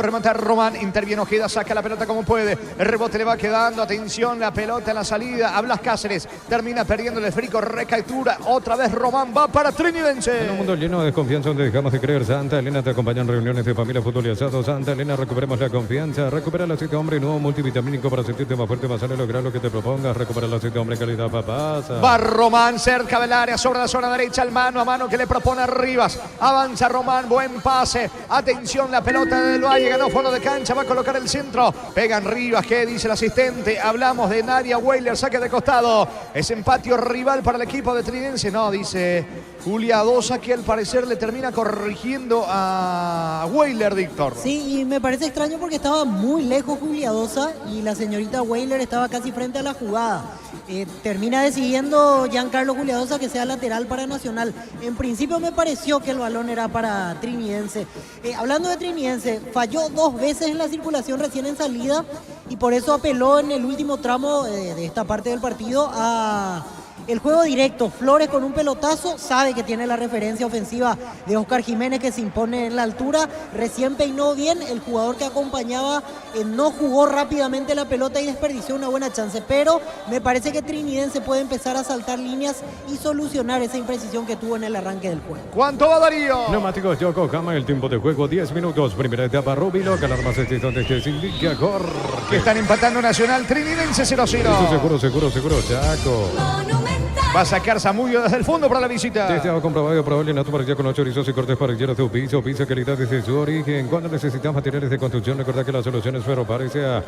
rematar Román, interviene Ojeda, saca la pelota como puede, el rebote le va quedando, atención, la pelota en la salida, a Blas Cáceres, termina perdiendo el esférico, recaptura, otra vez Román, va para Trinidense. En un mundo lleno de desconfianza donde dejamos de creer, Santa Elena te acompaña en reuniones de familia, fútbol y asado. Santa Elena, recuperemos la confianza, recupera el aceite hombre nuevo multivitamínico para sentirte más fuerte, más sano y lograr lo que te propongas, recupera el aceite hombre calidad papasa. Va Román cerca del área, sobre la zona derecha, el mano a mano que le propone a Rivas, avanza Román, buen pase, atención, la pelota del Valle, ganó fondo de cancha, va a colocar el centro, pegan Rivas, ¿qué dice el asistente? Hablamos de Nadia Weiler, saque de costado, es empatio rival para el equipo de Tridense, no, dice Julia Dosa, que al parecer le termina corrigiendo a Weiler, Víctor. Sí, y me parece extraño porque estaba muy lejos Julia Dosa y la señorita Weiler estaba casi frente a la jugada. Termina decidiendo Giancarlo Juliadosa que sea lateral para Nacional. En principio me pareció que el balón era para Trinidense. Hablando de Trinidense, falló 2 veces en la circulación recién en salida y por eso apeló en el último tramo de esta parte del partido a el juego directo. Flores con un pelotazo, sabe que tiene la referencia ofensiva de Oscar Jiménez que se impone en la altura, recién peinó bien, el jugador que acompañaba no jugó rápidamente la pelota y desperdició una buena chance, pero me parece que Trinidense puede empezar a saltar líneas y solucionar esa imprecisión que tuvo en el arranque del juego. ¿Cuánto va Darío? Neumáticos Yokohama, el tiempo de juego 10 minutos, primera etapa Rubilo, alarmas donde se indica Jorge. Que están empatando Nacional, Trinidense 0-0. Seguro, Chaco. Monumental. Va a sacar Zamudio desde el fondo para la visita. Testeado, comprobado, probable, nato parrilla con 8 chorizos y cortes parrilleros de piso. Pizza calidad desde su origen. Cuando necesitas materiales de construcción, recuerda que la solución es Ferroparecea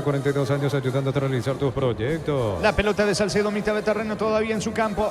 42 años ayudando a realizar tus proyectos. La pelota de Salcedo, mitad de terreno todavía en su campo.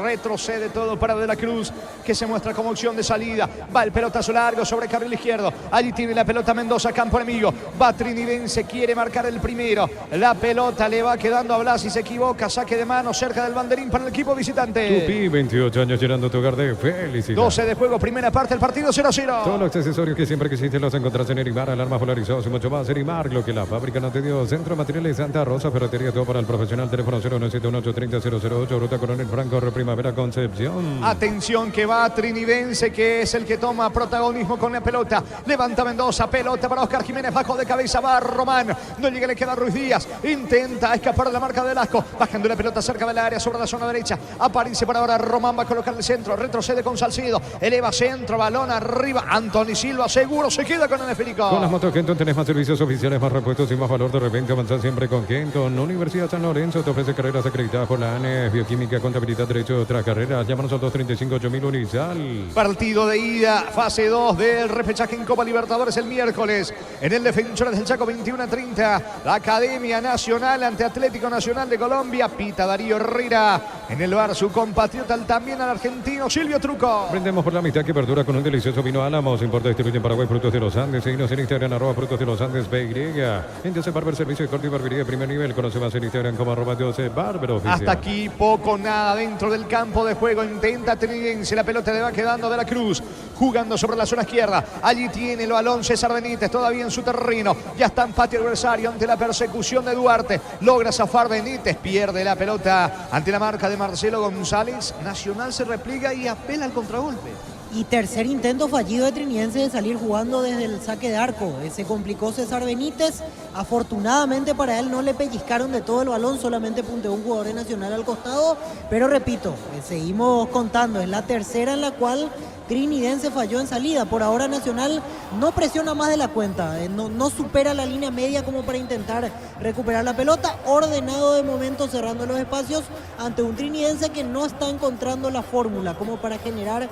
Retrocede todo para De la Cruz, que se muestra como opción de salida. Va el pelotazo largo sobre carril izquierdo. Allí tiene la pelota Mendoza, campo enemigo. Va Trinidense, quiere marcar el primero. La pelota le va quedando a Blas y se equivoca. Saque de mano cerca del banderín para el equipo visitante. Tupi, 28 años llenando tu hogar de felicidad. 12 de juego, primera parte, el partido 0-0. Todos los accesorios que siempre quisiste los encontrás en Erimar, alarmas polarizados y mucho más. Erimar, lo que la fábrica no te dio. Centro Materiales Santa Rosa, ferretería, todo para el profesional. Teléfono 0971-830-008, Ruta Coronel Franco, Primavera Concepción. Atención que va Trinidense, que es el que toma protagonismo con la pelota. Levanta Mendoza, pelota para Oscar Jiménez, bajo de cabeza va Román. No llega, le queda Ruiz Díaz. Intenta escapar de la marca de Velasco. Bajando la pelota cerca del área, sobre la zona derecha. Aparece para ahora Román, va a colocar el centro. Retrocede con Salcido. Eleva centro, balón arriba. Anthony Silva, seguro se queda con el esférico. Con las motos Kenton tenés más servicios oficiales, más repuestos y más valor. De repente avanzar siempre con Kenton. Universidad San Lorenzo te ofrece carreras acreditadas por la ANES, bioquímica, contabilidad, derecho de otras carreras. Llámanos al 235-8000 Unizal. Partido de ida, fase 2 del repechaje en Copa Libertadores el miércoles. En el Defensores del Chaco, 21:30. La Academia Nacional ante Atlético Nacional de Colombia. Pita Darío Herrera. En el bar, su compatriota también al argentino Silvio Truco. Brindemos por la amistad que perdura con un delicioso vino Álamos. Importa y distribuye en Paraguay, Frutos de los Andes. Seguinos en Instagram, @Frutos de los Andes BY. En Joseph Barber, servicio de corte y barbería de primer nivel. Conoce más en Instagram como @Joseph Barber Oficial. Hasta aquí poco nada dentro del campo de juego. Intenta Trinidense, la pelota le va quedando De la Cruz, jugando sobre la zona izquierda. Allí tiene el balón César Benítez, todavía en su terreno. Ya está en patio adversario ante la persecución de Duarte. Logra zafar Benítez, pierde la pelota ante la marca de Marcelo González. Nacional se repliega y apela al contragolpe. Y tercer intento fallido de Trinidense de salir jugando desde el saque de arco. Se complicó César Benítez. Afortunadamente para él no le pellizcaron de todo el balón, solamente punteó un jugador de Nacional al costado. Pero repito, seguimos contando, es la tercera en la cual Trinidense falló en salida. Por ahora Nacional no presiona más de la cuenta, no supera la línea media como para intentar recuperar la pelota. Ordenado de momento, cerrando los espacios ante un Trinidense que no está encontrando la fórmula como para generar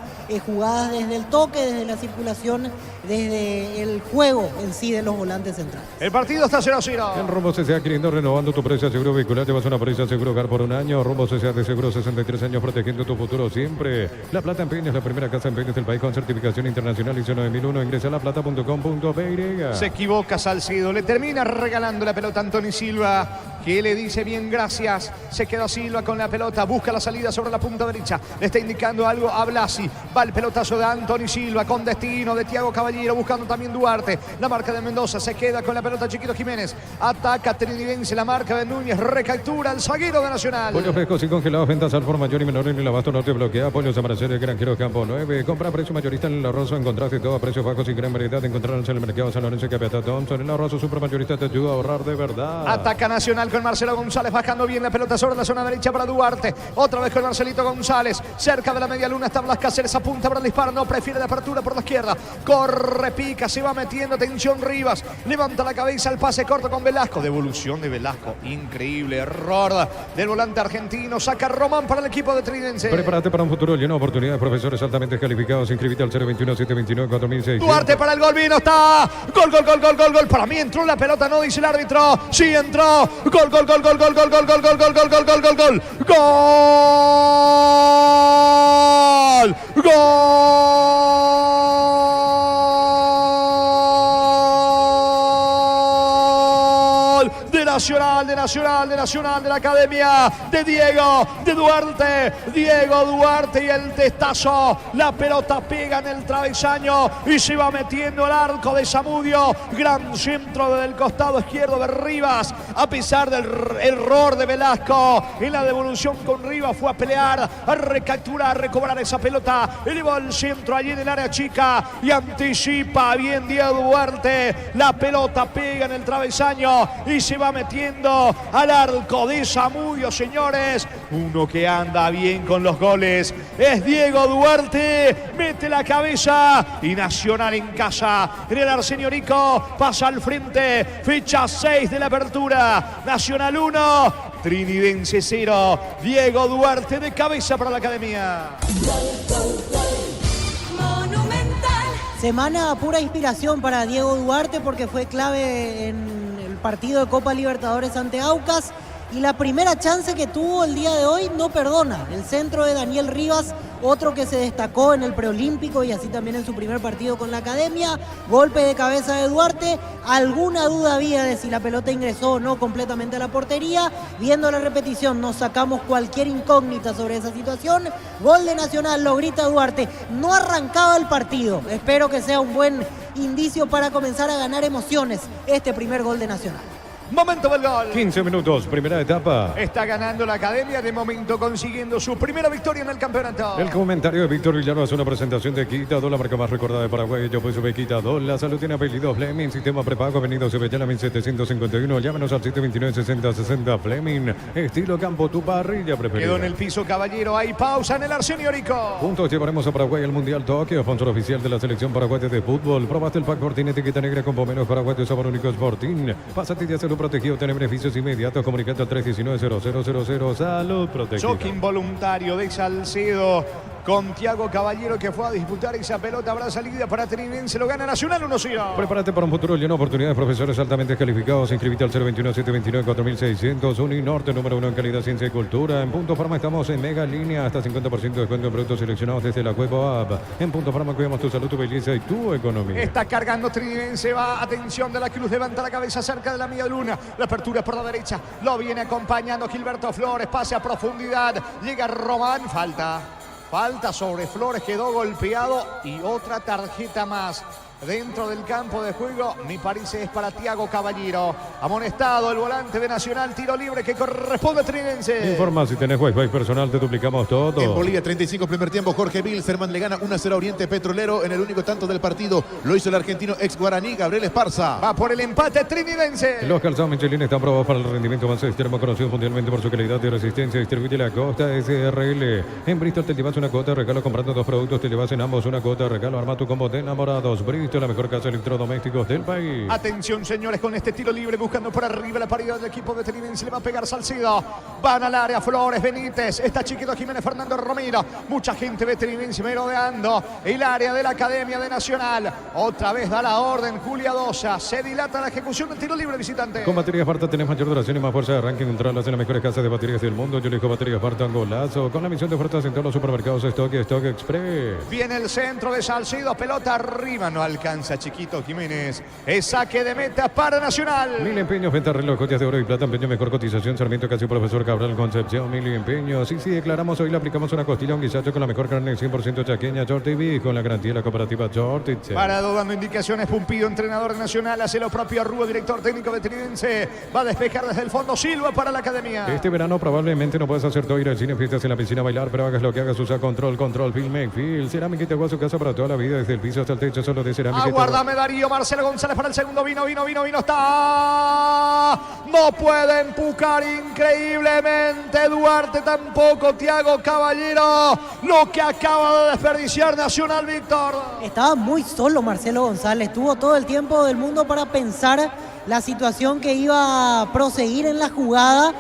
jugadas desde el toque, desde la circulación, desde el juego en sí de los volantes centrales. El partido está 0-0. El Rumbo CCA adquiriendo, renovando tu precio seguro vehicular. Llevas una póliza seguro hogar por un año. Rumbo CCA de seguro 63 años protegiendo tu futuro siempre. La Plata en Peña es la primera casa en Peña del país con certificación internacional ISO 9001. Ingresa a laplata.com.py. Se equivoca Salcido, le termina regalando la pelota a Anthony Silva, que le dice bien gracias. Se queda Silva con la pelota, busca la salida sobre la punta derecha. Le está indicando algo a Blasi. Va el pelotazo de Anthony Silva con destino de Thiago Caballero, buscando también Duarte. La marca de Mendoza, se queda con la pelota Chiquito Jiménez. Ataca Trinidense, la marca de Núñez, recaptura el zaguero de Nacional. Pollos frescos y congelados, ventas al por mayor y menor en el abasto norte bloquea. Pollos Amanecer, el Granjero Campo 9. Compra a precio mayorista en el arroz. Encontraste todo a precios bajos y gran variedad. Encontrarán en el mercado San Lorenzo y Capitán Thompson. El arroz supermayorista te ayuda a ahorrar de verdad. Ataca Nacional con Marcelo González, bajando bien la pelota sobre la zona derecha para Duarte. Otra vez con Marcelito González. Cerca de la media luna está Blas Cáceres, apunta para el disparo. No prefiere la apertura por la izquierda. Corre, pica, se va metiendo. Atención Rivas. Levanta la cabeza, el pase corto con Velasco. Devolución de Velasco. Increíble error del volante argentino. Saca Román para el equipo de Trinidense. Prepárate para un futuro lleno de oportunidades. Profesores altamente calificados. Inscribite al 021-729-4600. Duarte para el gol. Vino, está. Gol, gol, gol, gol, gol, gol. Para mí entró la pelota, no dice el árbitro. Sí entró. Gol, gol, gol, gol, gol, gol, gol, gol, gol, gol, gol, gol, gol, gol, gol. Gol. Gol. De Nacional, de la Academia, de Diego Duarte y el testazo. La pelota pega en el travesaño y se va metiendo al arco de Zamudio. Gran centro desde el costado izquierdo de Rivas. A pesar del error de Velasco en la devolución con Rivas, fue a pelear, a recapturar, a recobrar esa pelota. Elevó el centro allí en el área chica y anticipa bien Diego Duarte. La pelota pega en el travesaño y se va metiendo al arco de Zamudio, señores. Uno que anda bien con los goles es Diego Duarte. Mete la cabeza y Nacional en casa. En el Arsenio Rico pasa al frente. Fecha 6 de la apertura. Nacional 1, Trinidense 0. Diego Duarte de cabeza para la academia. Semana pura inspiración para Diego Duarte porque fue clave en el partido de Copa Libertadores ante Aucas y la primera chance que tuvo el día de hoy no perdona. El centro de Daniel Rivas, otro que se destacó en el preolímpico y así también en su primer partido con la academia. Golpe de cabeza de Duarte. Alguna duda había de si la pelota ingresó o no completamente a la portería. Viendo la repetición nos sacamos cualquier incógnita sobre esa situación. Gol de Nacional, lo grita Duarte. No arrancaba el partido. Espero que sea un buen indicio para comenzar a ganar emociones este primer gol de Nacional. Momento del gol. 15 minutos, primera etapa. Está ganando la academia, de momento consiguiendo su primera victoria en el campeonato. El comentario de Víctor Villano es una presentación de Quita, la marca más recordada de Paraguay. Yo pues sube Quita, la salud tiene apellido Fleming, sistema prepago, Avenida Sevillana 1751. Llámenos al 729-6060 Fleming. Estilo campo, tu parrilla preferida. Quedó en el piso, Caballero. Hay pausa en el Arsenio Rico. Juntos llevaremos a Paraguay al Mundial Tokio, sponsor oficial de la selección paraguaya de fútbol. Probaste el pack Fortín, etiqueta negra con pomeros paraguayos, sabor único Fortín. Pásate y de hacerlo protegido, tener beneficios inmediatos. Comunicate al 319-0000. Salud protegida. Choque involuntario de Salcedo con Thiago Caballero, que fue a disputar esa pelota. Habrá salida para Trinidense, lo gana Nacional 1-0. Prepárate para un futuro lleno de oportunidades. Profesores altamente calificados. Inscribite al 021-729-4600. Uninorte, número 1 en calidad, ciencia y cultura. En Punto Farma estamos en mega línea. Hasta 50% de descuento en productos seleccionados desde la web o app. En Punto Farma cuidamos tu salud, tu belleza y tu economía. Está cargando Trinidense, va, atención de la Cruz, levanta la cabeza cerca de la media luna. La apertura por la derecha, lo viene acompañando Gilberto Flores, pase a profundidad. Llega Román, falta sobre Flores, quedó golpeado y otra tarjeta más. Dentro del campo de juego, me parece es para Thiago Caballero. Amonestado el volante de Nacional, tiro libre que corresponde a Trinidense. Informa si tenés Wi-Fi personal, te duplicamos todo. En Bolivia, 35 primer tiempo, Jorge Wilstermann le gana 1-0 a Oriente Petrolero en el único tanto del partido. Lo hizo el argentino ex Guaraní, Gabriel Esparza. Va por el empate Trinidense. Los calzados Michelin están probados para el rendimiento más extremo, conocido mundialmente por su calidad y resistencia. Distribuye la Costa SRL. En Bristol te llevas una cuota de regalo comprando 2 productos, te llevas en ambos una cuota de regalo. Arma tu combo de enamorados. Bristol, la mejor casa de electrodomésticos del país. Atención, señores, con este tiro libre buscando por arriba la pared del equipo de Trinidense. Le va a pegar Salcedo. Van al área Flores, Benítez. Está Chiquito Jiménez, Fernando Romero. Mucha gente ve Trinidense merodeando el área de la Academia de Nacional. Otra vez da la orden Julia Dosa. Se dilata la ejecución del tiro libre visitante. Con baterías Barta tenés mayor duración y más fuerza de arranque. Encontrarlas en las mejores casas de baterías del mundo. Yo elijo baterías Barta Golazo. Con la misión de ofertas en todos los supermercados Stock y Stock Express. Viene el centro de Salcedo. Pelota arriba. No alcanza Chiquito Jiménez. Es saque de meta para Nacional. Mil Empeños, venta reloj, joyas de oro y plata, empeño, mejor cotización, Sarmiento, casi Profesor Cabral, Concepción, Mil Empeños. Sí, declaramos hoy, le aplicamos una costilla, un guisacho con la mejor carne 100% chaqueña, Short TV, con la garantía de la cooperativa Short. Parado dando indicaciones, Pumpido, entrenador de Nacional, hace lo propio Rúa, director técnico de Trinidense. Va a despejar desde el fondo Silva para la Academia. Este verano probablemente no puedes hacer todo, ir al cine, fiestas en la piscina, bailar, pero hagas lo que hagas, usa control, Film, Make Feel. Cerámica y te a su casa para toda la vida, desde el piso hasta el techo, solo de cerámica. Aguárdame, Darío, Marcelo González para el segundo, vino, está. No puede empujar increíblemente Duarte, tampoco Thiago Caballero. Lo que acaba de desperdiciar Nacional, Víctor. Estaba muy solo Marcelo González, tuvo todo el tiempo del mundo para pensar la situación que iba a proseguir en la jugada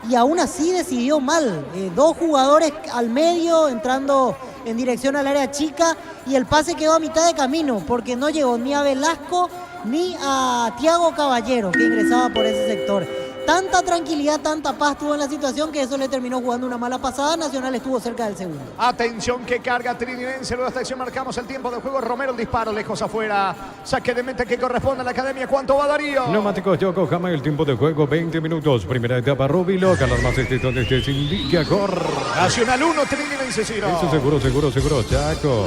y aún así decidió mal. 2 jugadores al medio entrando en dirección al área chica y el pase quedó a mitad de camino porque no llegó ni a Velasco ni a Thiago Caballero, que ingresaba por ese sector. Tanta tranquilidad, tanta paz tuvo en la situación que eso le terminó jugando una mala pasada. Nacional estuvo cerca del segundo. Atención que carga Trinidense. Luego de esta acción marcamos el tiempo de juego. Romero el disparo lejos afuera. Saque de meta que corresponde a la Academia. ¿Cuánto va Darío? Neumáticos Yokohama, el tiempo de juego 20 minutos. Primera etapa Rubilo. Calar más estricto de este indica Cor. Nacional 1, Trinidense 0. Eso seguro, Chaco.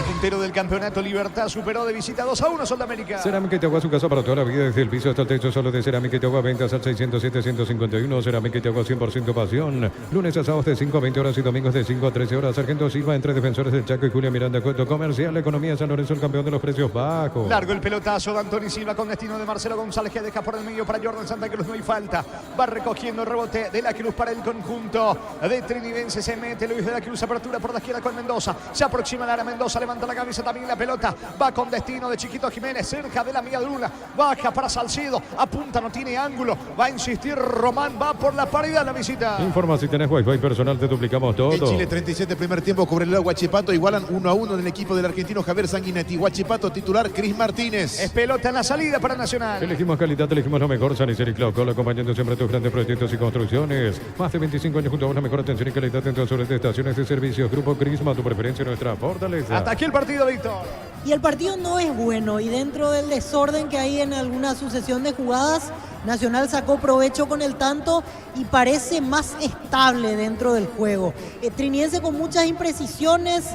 Puntero del campeonato Libertad superó de visita 2-1 Sol de América. Cerámica y te agua, su casa para toda la vida, desde el piso hasta el techo, solo de Cerámica y te agua, ventas al 607-151. Cerámica y te agua, 100% pasión. Lunes a sábados de 5 a 20 horas y domingos de 5 a 13 horas. Sargento Silva entre Defensores del Chaco y Julia Miranda, Cuento Comercial, Economía San Lorenzo, el campeón de los precios bajos. Largo el pelotazo de Antonio Silva con destino de Marcelo González, que deja por el medio para Jordan Santa Cruz, no hay falta. Va recogiendo el rebote de la Cruz para el conjunto de Trinidense. Se mete Luis de la Cruz, apertura por la izquierda con Mendoza. Se aproxima a la área, Mendoza levanta la cabeza también la pelota. Va con destino de Chiquito Jiménez, cerca de la media luna. Baja para Salcedo, apunta, no tiene ángulo. Va a insistir Román, va por la paridad la visita. Informa si tenés Wi-Fi personal, te duplicamos todo. En Chile 37 primer tiempo, Cobreloa Huachipato igualan 1-1 en el equipo del argentino Javier Sanguinetti. Huachipato titular Cris Martínez. Es pelota en la salida para Nacional. Elegimos calidad, elegimos lo mejor. San Isidro y Clocol, acompañando siempre tus grandes proyectos y construcciones. Más de 25 años junto a una mejor atención y calidad en todas las estaciones de servicios. Grupo Crisma, tu preferencia, nuestra fortaleza. Hasta aquí el partido, Víctor. Y el partido no es bueno, y dentro del desorden que hay en alguna sucesión de jugadas, Nacional sacó provecho con el tanto y parece más estable dentro del juego. Trinidense con muchas imprecisiones,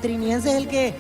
Trinidense es el que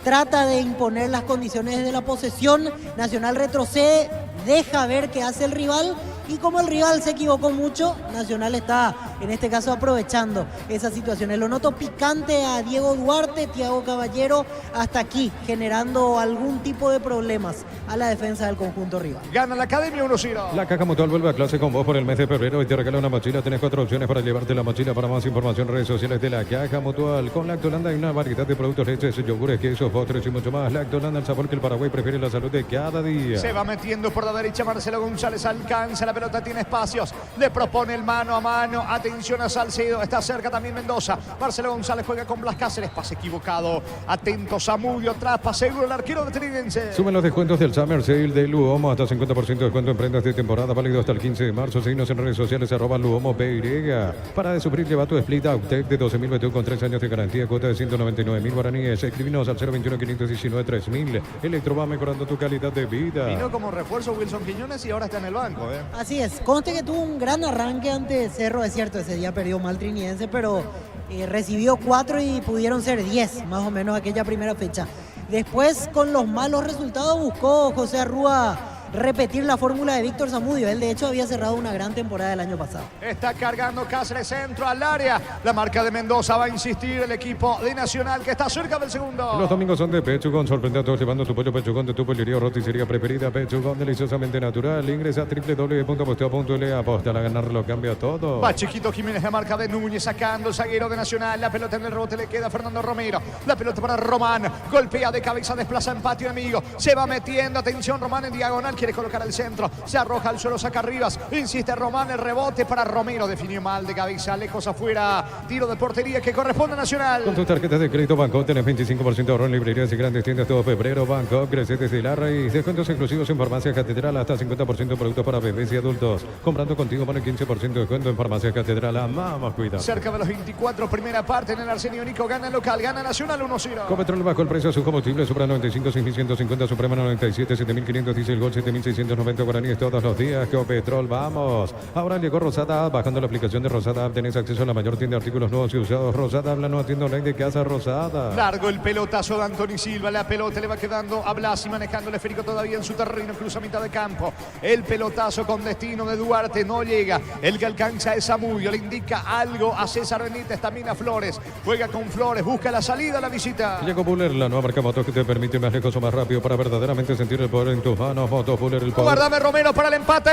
trata de imponer las condiciones de la posesión. Nacional retrocede, deja ver qué hace el rival, y como el rival se equivocó mucho, Nacional está en este caso aprovechando esas situaciones. Lo noto picante a Diego Duarte, Thiago Caballero, hasta aquí, generando algún tipo de problemas a la defensa del conjunto rival. Gana la Academia 1-0. La Caja Mutual vuelve a clase con vos por el mes de febrero y te regala una mochila. Tenés 4 opciones para llevarte la mochila. Para más información, redes sociales de la Caja Mutual. Con Lactolanda hay una variedad de productos, leches, yogures, quesos, postres y mucho más. Lactolanda, el sabor que el Paraguay prefiere, la salud de cada día. Se va metiendo por la derecha Marcelo González, alcanza la pelota, tiene espacios, le propone el mano a mano. Atención a Salcedo, está cerca también Mendoza. Marcelo González juega con Blas Cáceres, pase equivocado. Atento Zamudio, atrás, seguro el arquero de Trinidense. Sumen los descuentos del Summer Sale de Luomo, hasta 50% de descuento en prendas de temporada, válido hasta el 15 de marzo. Seguinos en redes sociales, @Luomo PY. Para de sufrir, lleva tu Split Outtech de 12.000 BTU con 3 años de garantía, cuota de 199.000 guaraníes. Escribinos al 021-519-3000. Electro va mejorando tu calidad de vida. Vino como refuerzo Wilson Quiñones y ahora está en el banco. Así es, conste que tuvo un gran arranque ante Cerro, es cierto, ese día perdió mal Trinidense, pero recibió 4 y pudieron ser 10, más o menos aquella primera fecha. Después, con los malos resultados, buscó José Arrúa repetir la fórmula de Víctor Zamudio. Él, de hecho, había cerrado una gran temporada el año pasado. Está cargando Cáceres, centro al área. La marca de Mendoza, va a insistir el equipo de Nacional, que está cerca del segundo. Los domingos son de Pechugón. Sorprende a todos llevando tu pollo Pechugón de tu pollería o roticería preferida. Pechugón, deliciosamente natural. Ingresa a www.posteo.le. Aposta a ganar, lo cambia todo. Va Chiquito Jiménez, la marca de Núñez, sacando el zaguero de Nacional. La pelota en el rebote le queda a Fernando Romero. La pelota para Román. Golpea de cabeza, desplaza en patio enemigo. Se va metiendo. Atención, Román en diagonal. Quiere colocar el centro. Se arroja al suelo, saca Rivas. Insiste Román, el rebote para Romero. Definió mal de cabeza, lejos afuera. Tiro de portería que corresponde a Nacional. Con tus tarjetas de crédito Banco tenés 25% de ahorro en librerías y grandes tiendas todo febrero. Banco crece desde la raíz. Descuentos exclusivos en Farmacia Catedral, hasta 50% de productos para bebés y adultos. Comprando contigo pone 15% de descuento en Farmacia Catedral. Amamos, cuidado. Cerca de los 24, primera parte en el Arsenio Nico. Gana el local, gana Nacional 1-0. Copetrol bajó el precio de su combustible. Supra 95, 6.150, Suprema 97, 7.500, Diesel Gol 7.690 guaraníes todos los días. Copetrol, vamos. Ahora llegó Rosada App. Bajando la aplicación de Rosada App tenés acceso a la mayor tienda de artículos nuevos y usados. Rosada App, la nueva tienda online de Casa Rosada. Largo el pelotazo de Anthony Silva. La pelota le va quedando a Blasi, manejando el esférico todavía en su terreno. Cruza mitad de campo. El pelotazo con destino de Duarte no llega. El que alcanza es Zamudio. Le indica algo a César Benítez, también a Flores. Juega con Flores, busca la salida, la visita. Llegó Buller, la nueva marca motos que te permite ir más lejos o más rápido para verdaderamente sentir el poder en tus manos. Motos Buller, el poder. Guardame Romero para el empate.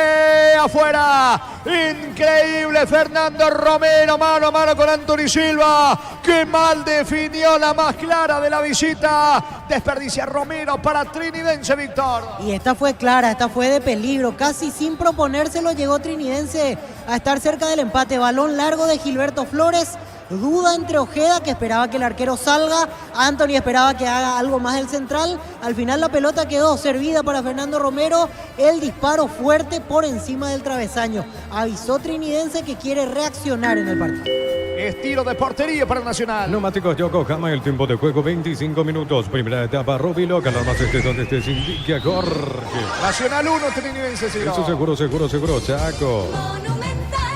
Afuera. Increíble Fernando Romero. Mano a mano con Anthony Silva. Qué mal definió la más clara de la visita. Desperdicia Romero para Trinidense, Víctor. Y esta fue clara, esta fue de peligro. Casi sin proponérselo llegó Trinidense a estar cerca del empate. Balón largo de Gilberto Flores. Duda entre Ojeda, que esperaba que el arquero salga. Anthony esperaba que haga algo más el central. Al final la pelota quedó servida para Fernando Romero. El disparo fuerte por encima del travesaño. Avisó Trinidense que quiere reaccionar en el partido. Es tiro de portería para Nacional. Neumáticos Yokohama, el tiempo de juego 25 minutos. Primera etapa, Rubilo, ganar más donde estés, indique Jorge. Nacional 1, Trinidense 0. Eso seguro, Chaco.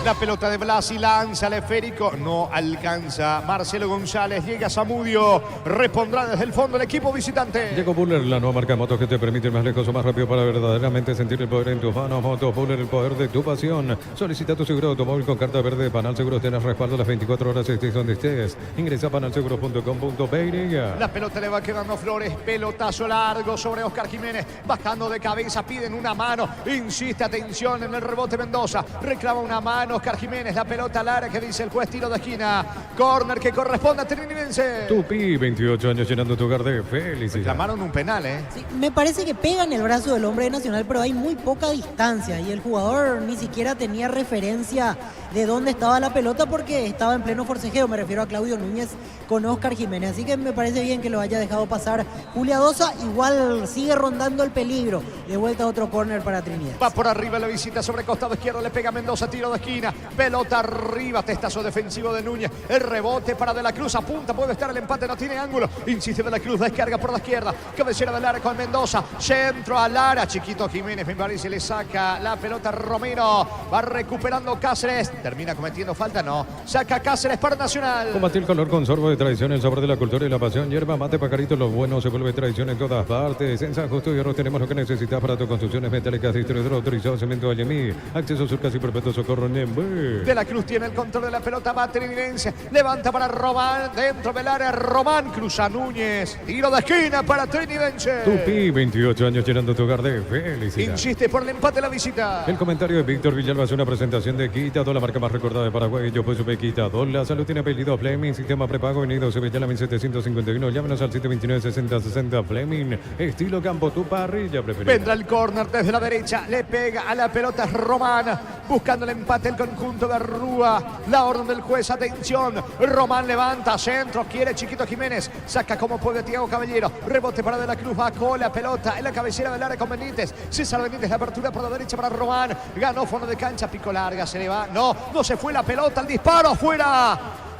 La pelota de Blasi, lanza el esférico, no alcanza. Marcelo González, llega Zamudio, respondrá desde el fondo el equipo visitante. Llegó Buller, la nueva marca de motos que te permite ir más lejos o más rápido para verdaderamente sentir el poder en tus manos. Motos Buller, el poder de tu pasión. Solicita tu seguro de automóvil con carta verde de Panal Seguros. Tenés respaldo las 24 horas, estés donde estés. Ingresa a panalseguros.com.py. La pelota le va quedando a Flores, pelotazo largo sobre Oscar Jiménez, bajando de cabeza, piden una mano, insiste, atención en el rebote Mendoza, reclama una mano. Román, Oscar Jiménez, la pelota al área que dice el juez, tiro de esquina. Córner que corresponde a Trinidense. Tupi, 28 años llenando tu hogar de felicidad. Reclamaron un penal, ¿eh? Sí, me parece que pega en el brazo del hombre de Nacional, pero hay muy poca distancia y el jugador ni siquiera tenía referencia de dónde estaba la pelota porque estaba en pleno forcejeo. Me refiero a Claudio Núñez con Oscar Jiménez. Así que me parece bien que lo haya dejado pasar Juliadosa. Igual sigue rondando el peligro. De vuelta otro córner para Trinidad. Va por arriba la visita sobre costado izquierdo, le pega Mendoza, tiro de esquina, pelota arriba, testazo defensivo de Núñez, el rebote para De la Cruz, apunta, puede estar el empate, no tiene ángulo, insiste De la Cruz, descarga por la izquierda, cabecera del área con Mendoza, centro al área, Chiquito Jiménez, me parece, le saca la pelota Romero, va recuperando Cáceres, termina cometiendo falta, no, saca Cáceres para Nacional. Combate el color con sorbo de tradición, el sabor de la cultura y la pasión, hierba, mate, pajarito, lo bueno se vuelve tradición en todas partes. En San Justo y Hierro tenemos lo que necesitas para tus construcciones metálicas, distribuidor autorizado, cemento Allemí, acceso surcas y perpetuo socorro Nembe. De la Cruz tiene el control de la pelota, va Trinidense, levanta para Román, dentro del área, Román cruza Núñez, tiro de esquina para Trinidense. Tupi, 28 años llenando tu hogar de felicidad. Insiste por el empate la visita. El comentario de Víctor Villalba es una presentación de Quitado, la marca más recordada de Paraguay. Yo pues supe Quitado. La salud tiene apellido Fleming, sistema prepago, venido Sevilla 1751. Llámenos al 729-6060 Fleming. Estilo campo, tu parrilla preferida. Vendrá el córner desde la derecha, le pega a la pelota Román, buscando el empate el conjunto de Rúa. La orden del juez, atención, Román levanta, centro, quiere Chiquito Jiménez, saca como puede Thiago Caballero, rebote para De la Cruz, va con la pelota en la cabecera del área con Benítez, César Benítez, la apertura por la derecha para Román, ganó fondo de cancha, pico larga, se le va, no se fue la pelota, el disparo,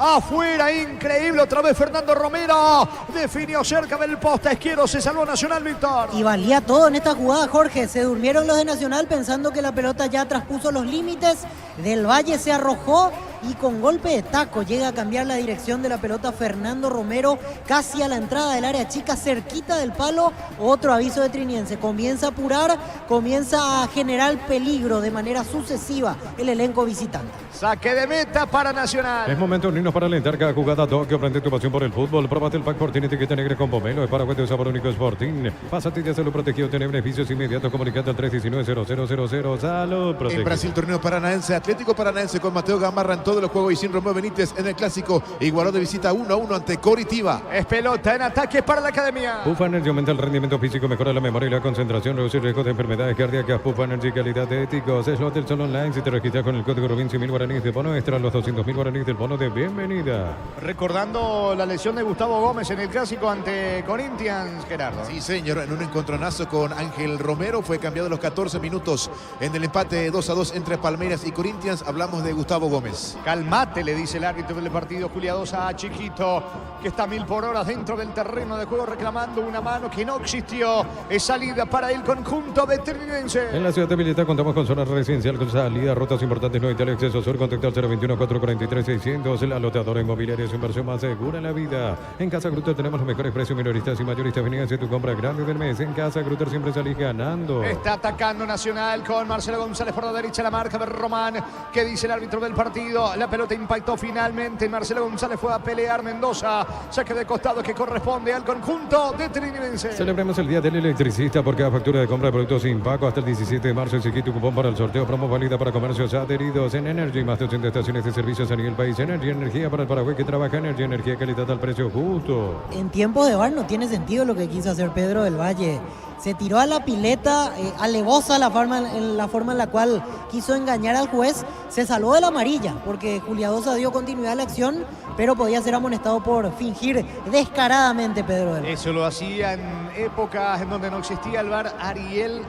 afuera, increíble, otra vez Fernando Romero, definió cerca del poste izquierdo, se salvó Nacional, Víctor. Y valía todo en esta jugada, Jorge, se durmieron los de Nacional pensando que la pelota ya traspuso los límites, Del Valle se arrojó y con golpe de taco llega a cambiar la dirección de la pelota Fernando Romero, casi a la entrada del área chica, cerquita del palo. Otro aviso de Trinidense, comienza a apurar, comienza a generar peligro de manera sucesiva el elenco visitante. Saque de meta para Nacional. Es momento de unirnos para alentar cada jugada. Tokio, aprende tu pasión por el fútbol. Próbate el pack Fortín, etiqueta negra con pomelo. Es Paraguay de sabor único Sporting. Pásate de salud protegido, tiene beneficios inmediatos. Comunicando al 319-0000. Salud protegido. En Brasil, torneo paranaense, Atlético Paranaense con Mateo Gamarra en todos los juegos y sin Romeo Benítez en el clásico. Igualó de visita 1-1 ante Coritiba. Es pelota en ataque para la academia. Pufa Energy aumenta el rendimiento físico, mejora la memoria y la concentración, reduce el riesgo de enfermedades cardíacas. Pufa Energy, calidad de éticos. Es Lotel Sol Online. Si te registras con el código RUBIN, 100.000 guaraníes de bono extra, los 200.000 guaraníes del bono de bienvenida. Recordando la lesión de Gustavo Gómez en el clásico ante Corinthians, Gerardo. Sí, señor, en un encontronazo con Ángel Romero fue cambiado a los 14 minutos en el empate 2-2 entre Palmeiras y Corinthians. Hablamos de Gustavo Gómez. Calmate, le dice el árbitro del partido, Juliadosa a Chiquito, que está a 1000 por hora dentro del terreno de juego, reclamando una mano que no existió. Es salida para el conjunto de Trinidense. En la ciudad de Villeta contamos con zona residencial con salida, rutas importantes, no Italia, acceso sur, contacto al 021-443-600. La loteadora inmobiliaria es inversión más segura en la vida. En Casa Grutter tenemos los mejores precios, minoristas y mayoristas. Vení a hacer tu compra grande del mes. En Casa Grutter siempre salís ganando. Está atacando Nacional con Marcelo González por la derecha, la marca de Román. ¿Qué dice el árbitro del partido? La pelota impactó finalmente. Marcelo González fue a pelear. Mendoza, saque de costado que corresponde al conjunto de Trinidense. Celebremos el Día del Electricista por cada factura de compra de productos sin pago hasta el 17 de marzo. Exige tu cupón para el sorteo. Promo válida para comercios adheridos en Energy. Más de 80 estaciones de servicios a nivel país. Energy, energía para el Paraguay que trabaja. Energy, energía, calidad al precio justo. En tiempos de VAR no tiene sentido lo que quiso hacer Pedro del Valle. Se tiró a la pileta, alevosa la forma en la cual quiso engañar al juez. Se salvó de la amarilla porque Juliadosa dio continuidad a la acción, pero podía ser amonestado por fingir descaradamente Pedro del Valle. Eso lo hacía en épocas en donde no existía el VAR. Ariel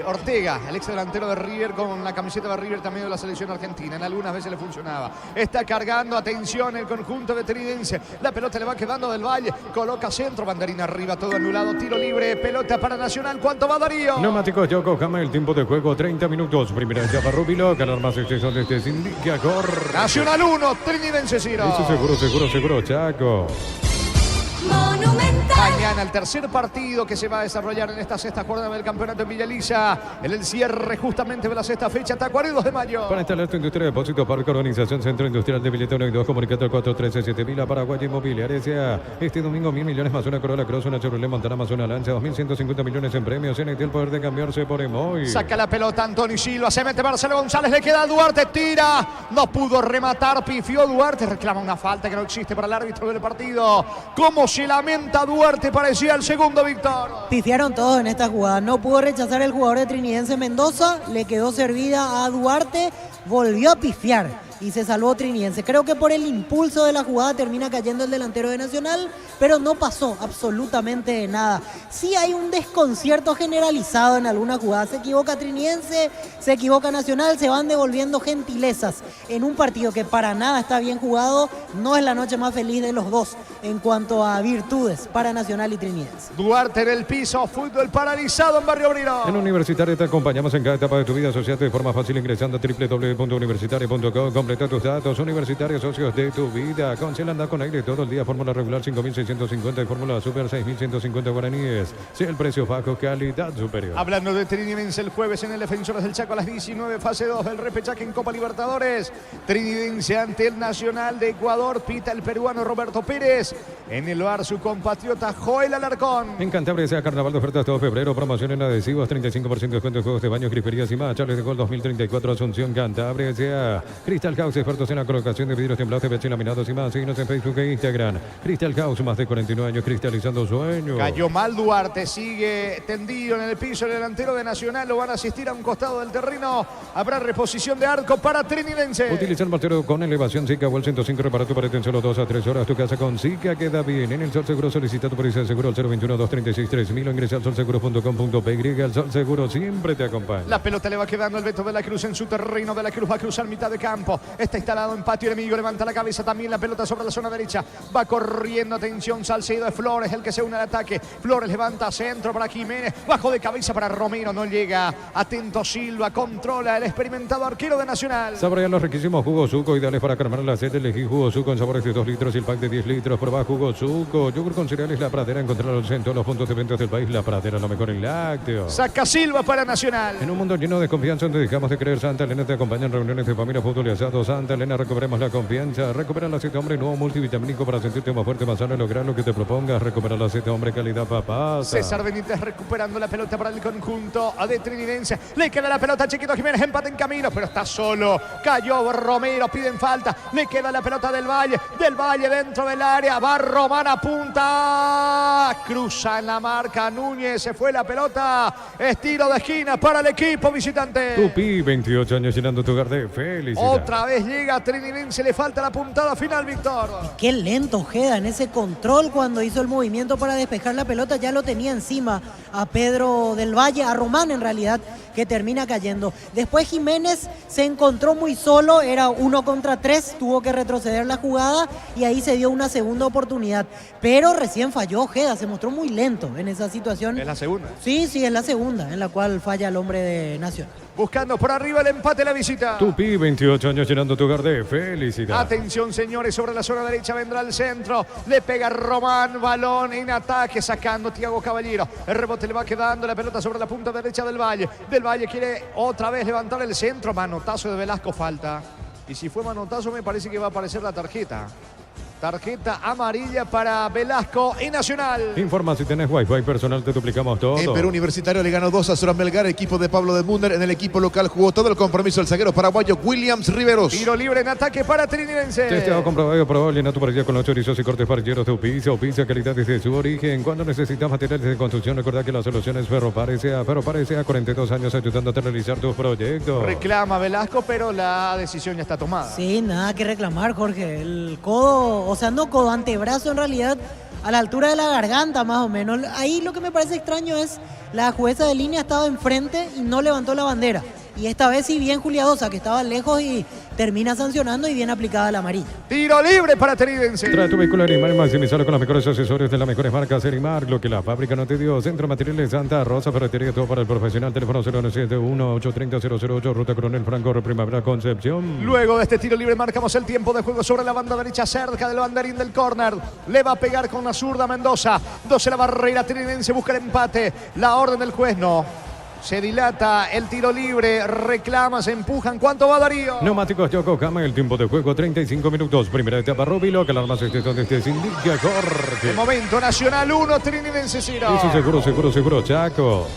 Ortega, el ex delantero de River, con la camiseta de River también de la selección argentina. En algunas veces le funcionaba. Está cargando, atención, el conjunto de Trinidense. La pelota le va quedando del Valle. Coloca centro, banderina arriba, todo anulado. Tiro libre, pelota para Nacional. ¿Cuánto va, Darío? Neumáticos Yokohama, el tiempo de juego 30 minutos. Primera etapa Rúbilo, ganar más exceso de este Sindica Cor. Nacional 1, Trinidense 0. Eso seguro, Chaco. Monumental. Mañana mañana, el tercer partido que se va a desarrollar en esta sexta jornada del campeonato en Villa Elisa, en el cierre justamente de la sexta fecha, Tacuarí 2 de mayo. Para instalar tu industria de depósito, Parque Organización Centro Industrial de Billete 1 y 2, comunicate al 413-7000 a Paraguay Inmobiliaria. Este domingo 1.000 millones más una Corolla Cross, una Chevrolet Montana más una Lancha, 2.150 millones en premios. NT el poder de cambiarse por Emoy. Saca la pelota Antonio Silva, se mete Marcelo González, le queda a Duarte, tira, no pudo rematar, pifió Duarte, reclama una falta que no existe para el árbitro del partido. ¿Cómo se lamenta Duarte? Parecía el segundo, Víctor. Pifiaron todos en esta jugada, no pudo rechazar el jugador de Trinidense Mendoza, le quedó servida a Duarte, volvió a pifiar y se salvó Trinidense. Creo que por el impulso de la jugada termina cayendo el delantero de Nacional, pero no pasó absolutamente nada. Sí hay un desconcierto generalizado en alguna jugada. Se equivoca Trinidense, se equivoca Nacional, se van devolviendo gentilezas en un partido que para nada está bien jugado. No es la noche más feliz de los dos en cuanto a virtudes para Nacional y Trinidense. Duarte en el piso, fútbol paralizado en Barrio Obrero. En Universitario te acompañamos en cada etapa de tu vida. Asociate de forma fácil ingresando a www.universitario.com. Completa tus datos. Universitarios, socios de tu vida. Concel anda con aire todo el día. Fórmula regular 5.650 y fórmula super 6.150 guaraníes. Sea el precio bajo, calidad superior. Hablando de Trinidense, el jueves en el Defensores del Chaco a las 19, fase 2 del repechaje en Copa Libertadores. Trinidense ante el Nacional de Ecuador. Pita el peruano Roberto Pérez. En el bar su compatriota Joel Alarcón. En Cantabria sea carnaval de ofertas todo febrero. Promoción en adhesivos, 35% de descuento en juegos de baños, griferías y más. Charles de Gol 2034 Asunción, Cantabria sea Crystal House, expertos en la colocación de vidrios templados, PVC laminados y más. Síguenos en Facebook e Instagram. Crystal House, más de 49 años cristalizando sueños. Cayó mal Duarte, sigue tendido en el piso el delantero de Nacional. Lo van a asistir a un costado del terreno. Habrá reposición de arco para Trinidense. Utiliza el mortero con elevación Zika o el 105 repara tu pared en solo 2 a 3 horas. Tu casa con Zika queda bien. En el Sol Seguro solicita tu póliza de seguro al 021-236-3000 o ingresa al solseguro.com.py. El Sol Seguro siempre te acompaña. La pelota le va quedando el Beto de la Cruz en su terreno. De la Cruz va a cruzar mitad de campo. Está instalado en patio enemigo. Levanta la cabeza también. La pelota sobre la zona derecha. Va corriendo. Atención. Salcedo de Flores, el que se une al ataque. Flores levanta centro para Jiménez. Bajo de cabeza para Romero. No llega. Atento Silva. Controla el experimentado arquero de Nacional. Saborea los riquísimos jugos Zuco. Ideales para calmar la sed. Elegí jugo Zuco en sabores de 2 litros y el pack de 10 litros. Prueba jugo Zuco. Yogur con cereales La Pradera. Encontrarlos en todos los puntos de venta del país. La Pradera, lo mejor en lácteos. Saca Silva para Nacional. En un mundo lleno de confianza donde dejamos de creer, Santa Elena te acompaña en reuniones de familia, fútbol y asado. Santa Elena, recuperemos la confianza. Recupera el aceite hombre nuevo multivitamínico para sentirte más fuerte, más sano y lograr lo que te propongas. Recupera el aceite hombre calidad papá. César Benítez recuperando la pelota para el conjunto de Trinidense. Le queda la pelota a Chiquito Jiménez, empate en camino, pero está solo. Cayó Romero, piden falta. Le queda la pelota del Valle dentro del área. Va Román a punta. Cruza en la marca Núñez, se fue la pelota. Estilo de esquina para el equipo visitante. Tupi, 28 años llenando tu hogar de felicidad. Otra vez llega Trinidense, le falta la puntada final, Víctor. Qué lento Ojeda en ese control cuando hizo el movimiento para despejar la pelota. Ya lo tenía encima a Pedro del Valle, a Román en realidad, que termina cayendo. Después Jiménez se encontró muy solo, era 1 contra 3, tuvo que retroceder la jugada y ahí se dio una segunda oportunidad. Pero recién falló Ojeda, se mostró muy lento en esa situación. ¿Es la segunda? Sí, es la segunda en la cual falla el hombre de Nacional. Buscando por arriba el empate la visita. Tupi, 28 años llenando tu hogar de felicidad. Atención, señores, sobre la zona derecha vendrá el centro. Le pega Román, balón en ataque, sacando Thiago Caballero. El rebote le va quedando la pelota sobre la punta derecha del Valle. Del Valle quiere otra vez levantar el centro. Manotazo de Velasco, falta. Y si fue manotazo, me parece que va a aparecer la tarjeta. Tarjeta amarilla para Velasco y Nacional. Informa si tenés Wi-Fi personal, te duplicamos todo. En Perú Universitario le ganó 2 a 0 a Melgar, equipo de Pablo de Munder. En el equipo local jugó todo el compromiso el zaguero paraguayo Williams Riveros. Tiro libre en ataque para Trinidense. Testeado, comprobado y probado. Llena tu parrilla con los chorizos y cortes parrilleros de Upiza. Upiza, calidad desde su origen. Cuando necesitas materiales de construcción, recuerda que la solución es Ferropar S.A. Ferropar S.A. 42 años ayudándote a realizar tus proyectos. Reclama Velasco, pero la decisión ya está tomada. Sí, nada que reclamar, Jorge. El codo, o sea, no codo, antebrazo en realidad, a la altura de la garganta más o menos. Ahí lo que me parece extraño es la jueza de línea estaba enfrente y no levantó la bandera. Y esta vez sí bien Juliadosa, que estaba lejos y termina sancionando y bien aplicada la amarilla. Tiro libre para Trinidense. Trae tu vehículo Erimar y maximizarlo con los mejores accesorios de las mejores marcas Erimar. Lo que la fábrica no te dio. Centro Materiales Santa Rosa, ferretería, todo para el profesional. Teléfono 097-1-830-008, Ruta Coronel Franco, Primavera, Concepción. Luego de este tiro libre marcamos el tiempo de juego sobre la banda derecha, cerca del banderín del córner. Le va a pegar con la zurda Mendoza. 12 la barrera, Trinidense busca el empate. La orden del juez no. Se dilata el tiro libre, reclama, se empujan. ¿Cuánto va Darío? Neumáticos Yokohama, el tiempo de juego 35 minutos. Primera etapa Rubilo, que la arma se donde se indica Jorge. De momento Nacional 1, Trinidense 0. Eso seguro, Chaco.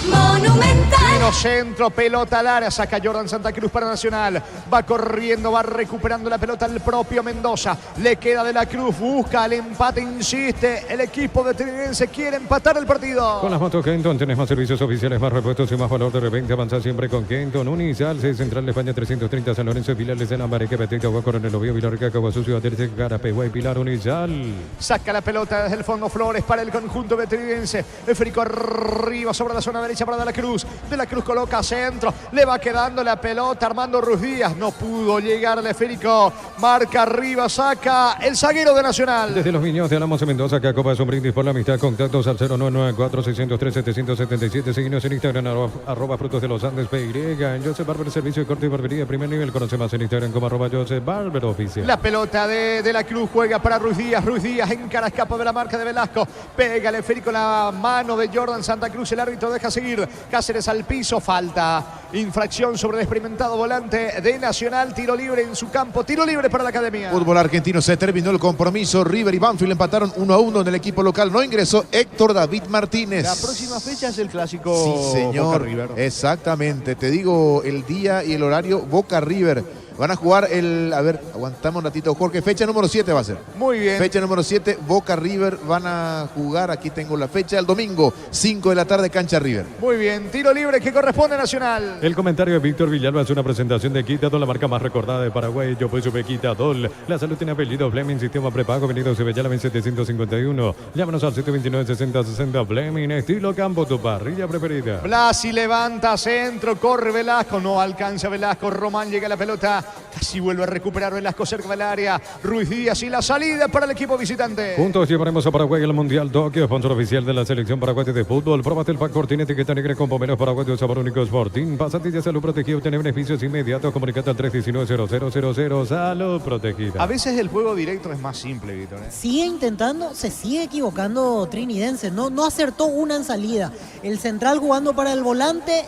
Monumental. Tiro centro, pelota al área, saca Jordan Santa Cruz para Nacional. Va corriendo, va recuperando la pelota el propio Mendoza. Le queda de la Cruz, busca el empate, insiste. El equipo de Trinidense quiere empatar el partido. Con las motos Kenton tenés más servicios oficiales, más repuestos y más valor de repente. Avanza siempre con Kenton. Unizal, 6 Central de España 330, San Lorenzo, Pilares de Lambareque, Petita, Agua Coronel Oviedo, Villarrica, Caguasucio, Aterce, Carapegua y Pilar. Unizal. Saca la pelota desde el fondo Flores para el conjunto de Trinidense. Esférico arriba sobre la zona derecha para De la Cruz. De la Cruz coloca centro. Le va quedando la pelota Armando Ruiz Díaz. No pudo llegar al esférico. Marca arriba, saca el zaguero de Nacional. Desde los Viños de Alamos en Mendoza, que acopa un brindis por la amistad. Contactos al 0994-603-777. Seguinos en Instagram, arroba Frutos de los Andes, PY. En Joseph Barber, servicio de corte y barbería primer nivel. Conoce más en Instagram como arroba Joseph Barber Oficial. La pelota de la Cruz juega para Ruiz Díaz. Ruiz Díaz encara, escapa de la marca de Velasco. Pega el esférico en la mano de Jordan Santa Cruz. El árbitro deja seguir. Cáceres al piso, falta. Infracción sobre el experimentado volante de Nacional. Tiro libre en su campo. Tiro libre para la Academia. Fútbol argentino, se terminó el compromiso. River y Banfield empataron 1-1 en el equipo local. No ingresó Héctor David Martínez. La próxima fecha es el clásico. Sí, señor. Boca River. Exactamente. Te digo el día y el horario. Boca River. Van a jugar el... A ver, aguantamos un ratito, Jorge. Fecha número 7 va a ser. Muy bien. Fecha número 7, Boca River. Van a jugar, aquí tengo la fecha, el domingo, 5 de la tarde, cancha River. Muy bien. Tiro libre que corresponde a Nacional. El comentario de Víctor Villalba es una presentación de Quitadol, la marca más recordada de Paraguay. Yo pues supe Quitadol. La salud tiene apellido Fleming, sistema prepago, venido Sevillala 1751. Llámanos al 729-6060 Fleming, estilo campo, tu parrilla preferida. Blasi levanta centro, corre Velasco, no alcanza Velasco. Román llega a la pelota. Casi vuelve a recuperar Velasco cerca del área. Ruiz Díaz y la salida para el equipo visitante. Juntos llevaremos a Paraguay al Mundial Tokio, sponsor oficial de la selección paraguaya de fútbol. Próbate el pack Fortín, etiqueta negra con pomeros paraguayos, sabor único Fortín. Pasatilla Salud Protegida, obtener beneficios inmediatos. Comunicate al 319-0000. Salud Protegida. A veces el juego directo es más simple, Víctor. Sigue intentando, se sigue equivocando Trinidense. No acertó una en salida. El central jugando para el volante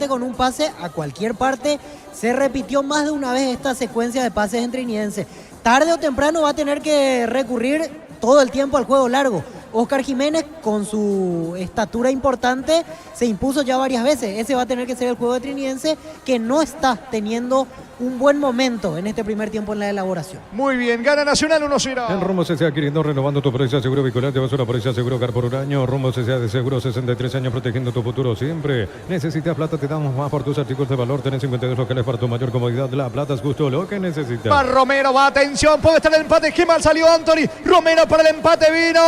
con un pase a cualquier parte. Se repitió más de una vez esta secuencia de pases en Trinidense. Tarde o temprano va a tener que recurrir todo el tiempo al juego largo. Oscar Jiménez, con su estatura importante, se impuso ya varias veces. Ese va a tener que ser el juego de Trinidense, que no está teniendo un buen momento en este primer tiempo en la elaboración. Muy bien, gana Nacional 1-0. En Rumbo CCA, adquiriendo, renovando tu póliza seguro vehicular, te vas a una póliza seguro car por un año. Rumbo CCA de seguro 63 años, protegiendo tu futuro siempre. Necesitas plata, te damos más por tus artículos de valor. Tenés 52 locales para tu mayor comodidad. La plata es justo lo que necesitas. Va Romero, va, atención, puede estar el empate. Qué mal salió Anthony. Romero para el empate, vino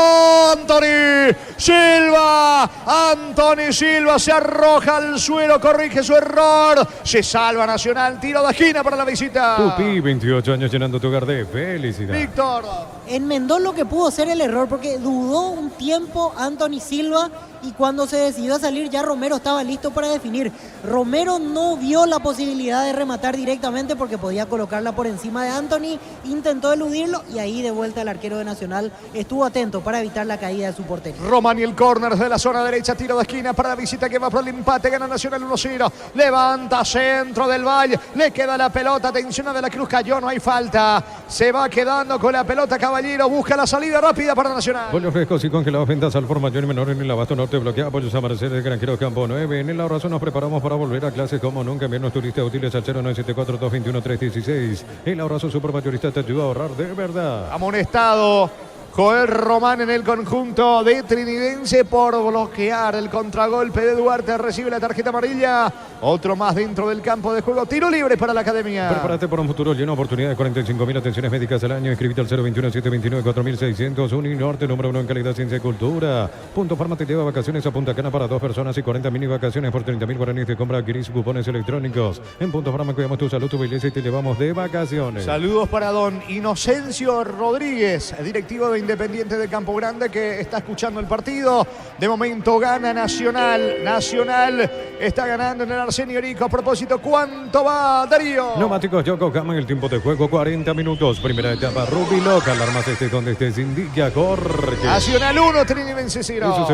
Anthony Silva. Anthony Silva se arroja al suelo, corrige su error. Se salva Nacional, tiro de esquina para la visita. Tupi, 28 años llenando tu hogar de felicidad. Víctor. Enmendó lo que pudo ser el error, porque dudó un tiempo Anthony Silva y cuando se decidió a salir ya Romero estaba listo para definir. Romero no vio la posibilidad de rematar directamente porque podía colocarla por encima de Anthony, intentó eludirlo y ahí de vuelta el arquero de Nacional estuvo atento para evitar la caída de su portería. Román y el córner de la zona derecha, tiro de esquina para la visita que va por el empate, gana Nacional 1-0, levanta centro del Valle, le queda la pelota, atención a De la Cruz, cayó, no hay falta, se va quedando con la pelota Caballero, busca la salida rápida para Nacional. Pollos frescos y congelados, ventas al por mayor y menor en el abasto norte, bloquea pollos amanecer de Granjero Campo 9, en el Ahorrazo nos preparamos para volver a clases como nunca, enviarnos turistas útiles al 0974-221-316, el Ahorrazo supermayorista te ayuda a ahorrar de verdad. Amonestado Joel Román en el conjunto de Trinidense por bloquear el contragolpe de Duarte. Recibe la tarjeta amarilla. Otro más dentro del campo de juego. Tiro libre para la academia. Prepárate por un futuro lleno de oportunidades. 45.000 atenciones médicas al año. Inscríbete al 021-729-4600. Uninorte, número 1 en calidad, ciencia y cultura. Punto Farma te lleva vacaciones a Punta Cana para 2 personas y 40 mini vacaciones por 30.000 guaraníes de compra. Adquirís cupones electrónicos. En Punto Farma cuidamos tu salud, tu belleza y te llevamos de vacaciones. Saludos para don Inocencio Rodríguez, directivo de Independiente de Campo Grande, que está escuchando el partido. De momento gana Nacional. Nacional está ganando en el Arsenio Erico. A propósito, ¿cuánto va, Darío? Neumáticos Yokohama en el tiempo de juego, 40 minutos. Primera etapa, Rubiloca. Alarmas donde estés, indica Jorge. Nacional 1, Trinidense 0. Eso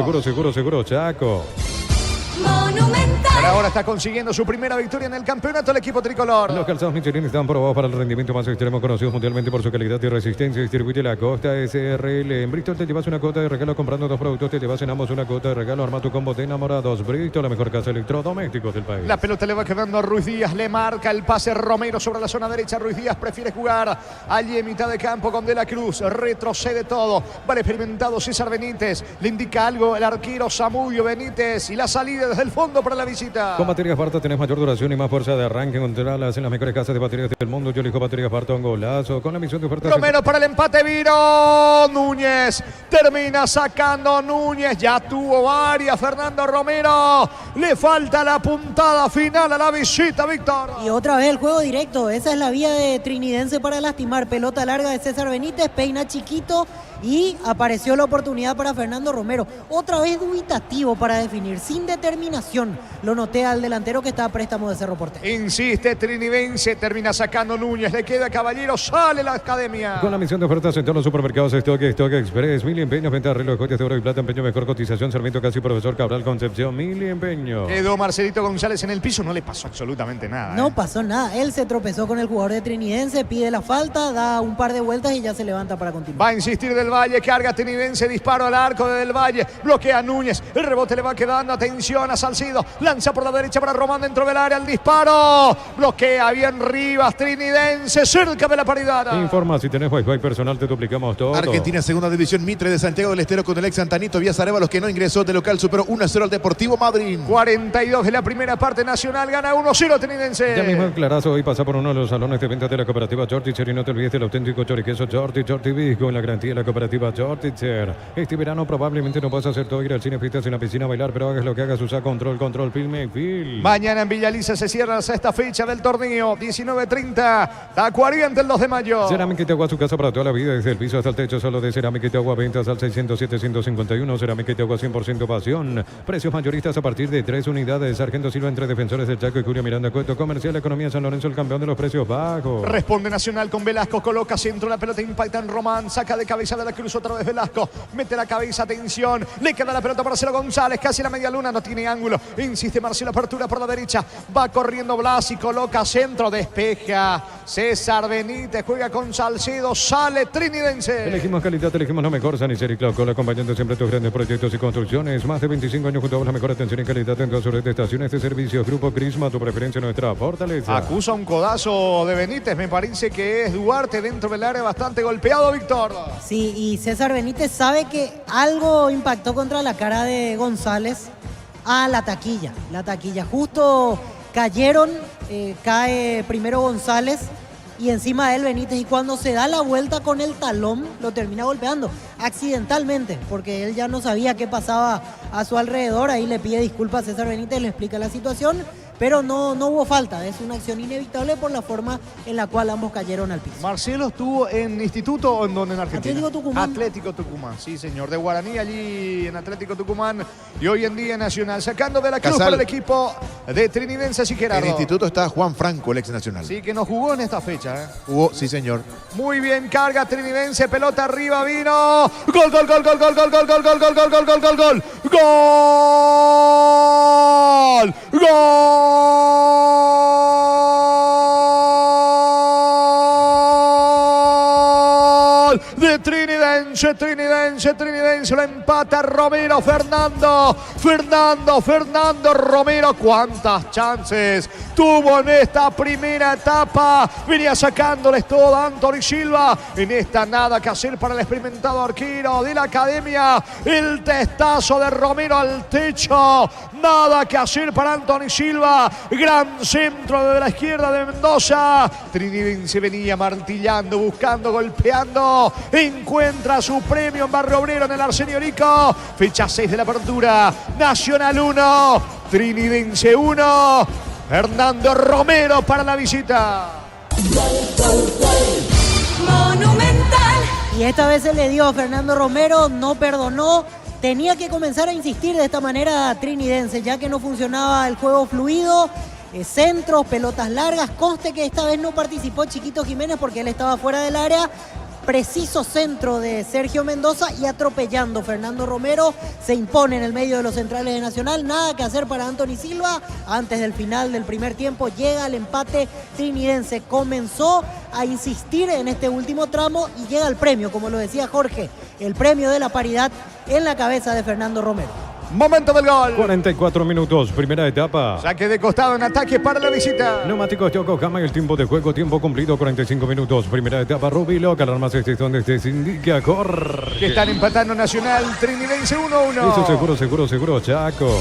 seguro, Chaco. Monumental. Por ahora está consiguiendo su primera victoria en el campeonato el equipo tricolor. Los calzados Michelin están probados para el rendimiento más extremo, conocidos mundialmente por su calidad y resistencia. Distribuye la Costa SRL. En Bristol te llevas una cuota de regalo comprando 2 productos. Te llevas en ambos una cuota de regalo. Arma tu combo de enamorados. Bristol, la mejor casa de electrodomésticos del país. La pelota le va quedando a Ruiz Díaz. Le marca el pase Romero sobre la zona derecha. Ruiz Díaz prefiere jugar allí en mitad de campo con De la Cruz. Retrocede todo. Vale, experimentado César Benítez. Le indica algo el arquero Samudio Benítez. Y la salida desde el fondo para la visita. Con baterías Barta tenés mayor duración y más fuerza de arranque. Encontrarlas en las mejores casas de baterías del mundo. Yo elijo baterías Barta, un golazo. Con la misión de ofertas. Romero para el empate, vino Núñez. Termina sacando Núñez. Ya tuvo varias Fernando Romero. Le falta la puntada final a la visita, Víctor. Y otra vez el juego directo. Esa es la vía de Trinidense para lastimar. Pelota larga de César Benítez. Peina chiquito. Y apareció la oportunidad para Fernando Romero. Otra vez dubitativo para definir. Sin determinación. Lo noté al delantero que está a préstamo de Cerro Porteño. Insiste Trinidense. Termina sacando Núñez. Le queda Caballero. Sale la academia. Con la misión de ofertas en todos los supermercados Stock Express. Mil empeños, venta de reloj, joyas de oro y plata, empeño, mejor cotización, Sarmiento Casi, Profesor Cabral, Concepción, Mil empeño. Quedó Marcelito González en el piso. No le pasó absolutamente nada. No pasó nada. Él se tropezó con el jugador de Trinidense. Pide la falta. Da un par de vueltas y ya se levanta para continuar. Va a insistir Del Valle. Carga Trinidense. Disparo al arco de Del Valle. Bloquea a Núñez. El rebote le va quedando. Atención a Salcido. Lanza por la derecha para Román dentro del área. El disparo. Bloquea bien Rivas. Trinidense cerca de la paridad. Informa, si tenés Wi-Fi personal te duplicamos todo. Argentina, segunda división, Mitre de Santiago del Estero con el ex Santanito. Vías Arévalos, que no ingresó de local, superó 1-0 al Deportivo Madrid. 42 de la primera parte. Nacional gana 1-0 Trinidense. Ya mismo aclarazo, hoy pasa por uno de los salones de venta de la cooperativa Chortitzer y no te olvides del auténtico choriqueso Chortitzer con la garantía de la cooperativa Chortitzer. Este verano probablemente no vas a hacer todo, ir al cine, fiestas en la piscina, bailar, pero hagas lo que hagas, usa control, filme, film. Mañana en Villaliza se cierra la sexta fecha del torneo. 19:30. Tacuariente el 2 de mayo. Cerámica y Agua, su casa para toda la vida, desde el piso hasta el techo, solo de Cerámica y Agua, ventas al 600-751. Cerámica y Agua, 100% pasión. Precios mayoristas a partir de 3 unidades. Sargento Silva entre Defensores del Chaco y Julio Miranda Cueto. Comercial Economía San Lorenzo, el campeón de los precios bajos. Responde Nacional con Velasco. Coloca centro, la pelota impacta en Román. Saca de cabeza de la Cruz otra vez Velasco. Mete la cabeza, atención. Le queda la pelota a Marcelo González. Casi la media luna, no tiene ángulo. Insiste Marcelo, apertura por la derecha. Va corriendo Blas y coloca centro. Despeja César Benítez. Juega con Salcedo. Sale Trinidense. Elegimos calidad, elegimos lo mejor. San Isidro y Clocola, acompañando siempre tus grandes proyectos y construcciones. Más de 25 años junto a vos, la mejor atención y calidad en todas sus estaciones de servicio. Grupo Crisma, tu preferencia, nuestra fortaleza. Acusa un codazo de Benítez. Me parece que es Duarte dentro del área, bastante golpeado, Víctor. Sí, y César Benítez sabe que algo impactó contra la cara de González a la taquilla. La taquilla. Justo cayeron, cae primero González y encima de él Benítez. Y cuando se da la vuelta con el talón, lo termina golpeando accidentalmente, porque él ya no sabía qué pasaba a su alrededor. Ahí le pide disculpas a César Benítez, le explica la situación. Pero no hubo falta, es una acción inevitable por la forma en la cual ambos cayeron al piso. Marcelo estuvo en Instituto o en donde en Argentina. Atlético Tucumán. Atlético Tucumán, sí señor, de Guaraní allí en Atlético Tucumán y hoy en día Nacional, sacando de la cruz para el equipo de Trinidense y Gerardo. En Instituto está Juan Franco, el ex Nacional. Sí, que no jugó en esta fecha. Jugó, sí señor. Muy bien, carga Trinidense, pelota arriba, vino. Gol, gol, gol, gol, gol, gol, gol, gol, gol, gol, gol, gol, gol, gol, gol. Gol. Gol. De Trinidense. Trinidense, lo empata Romero, Fernando Romero. ¿Cuántas chances tuvo en esta primera etapa? Venía sacándoles todo a Anthony Silva. En esta nada que hacer para el experimentado arquero de la academia. El testazo de Romero al techo. Nada que hacer para Anthony Silva. Gran centro de la izquierda de Mendoza. Trinidense venía martillando, buscando, golpeando. Encuentra su premio en Barrio Obrero en el Arsenio Rico. Fecha 6 de la apertura. Nacional 1, Trinidense 1. Fernando Romero para la visita. Monumental. Y esta vez se le dio a Fernando Romero, no perdonó. Tenía que comenzar a insistir de esta manera Trinidense, ya que no funcionaba el juego fluido. Centros, pelotas largas. Conste que esta vez no participó Chiquito Jiménez porque él estaba fuera del área. Preciso centro de Sergio Mendoza y atropellando Fernando Romero. Se impone en el medio de los centrales de Nacional. Nada que hacer para Anthony Silva. Antes del final del primer tiempo llega el empate trinidense. Comenzó a insistir en este último tramo y llega el premio, como lo decía Jorge. El premio de la paridad en la cabeza de Fernando Romero. Momento del gol. 44 minutos, primera etapa. Saque de costado en ataque para la visita. Neumáticos Yokohama, el tiempo de juego, tiempo cumplido, 45 minutos. Primera etapa, Rubilo, alarmas donde se indica, corre. Que están empatando Nacional, Trinidense 1-1. Eso seguro, Chaco.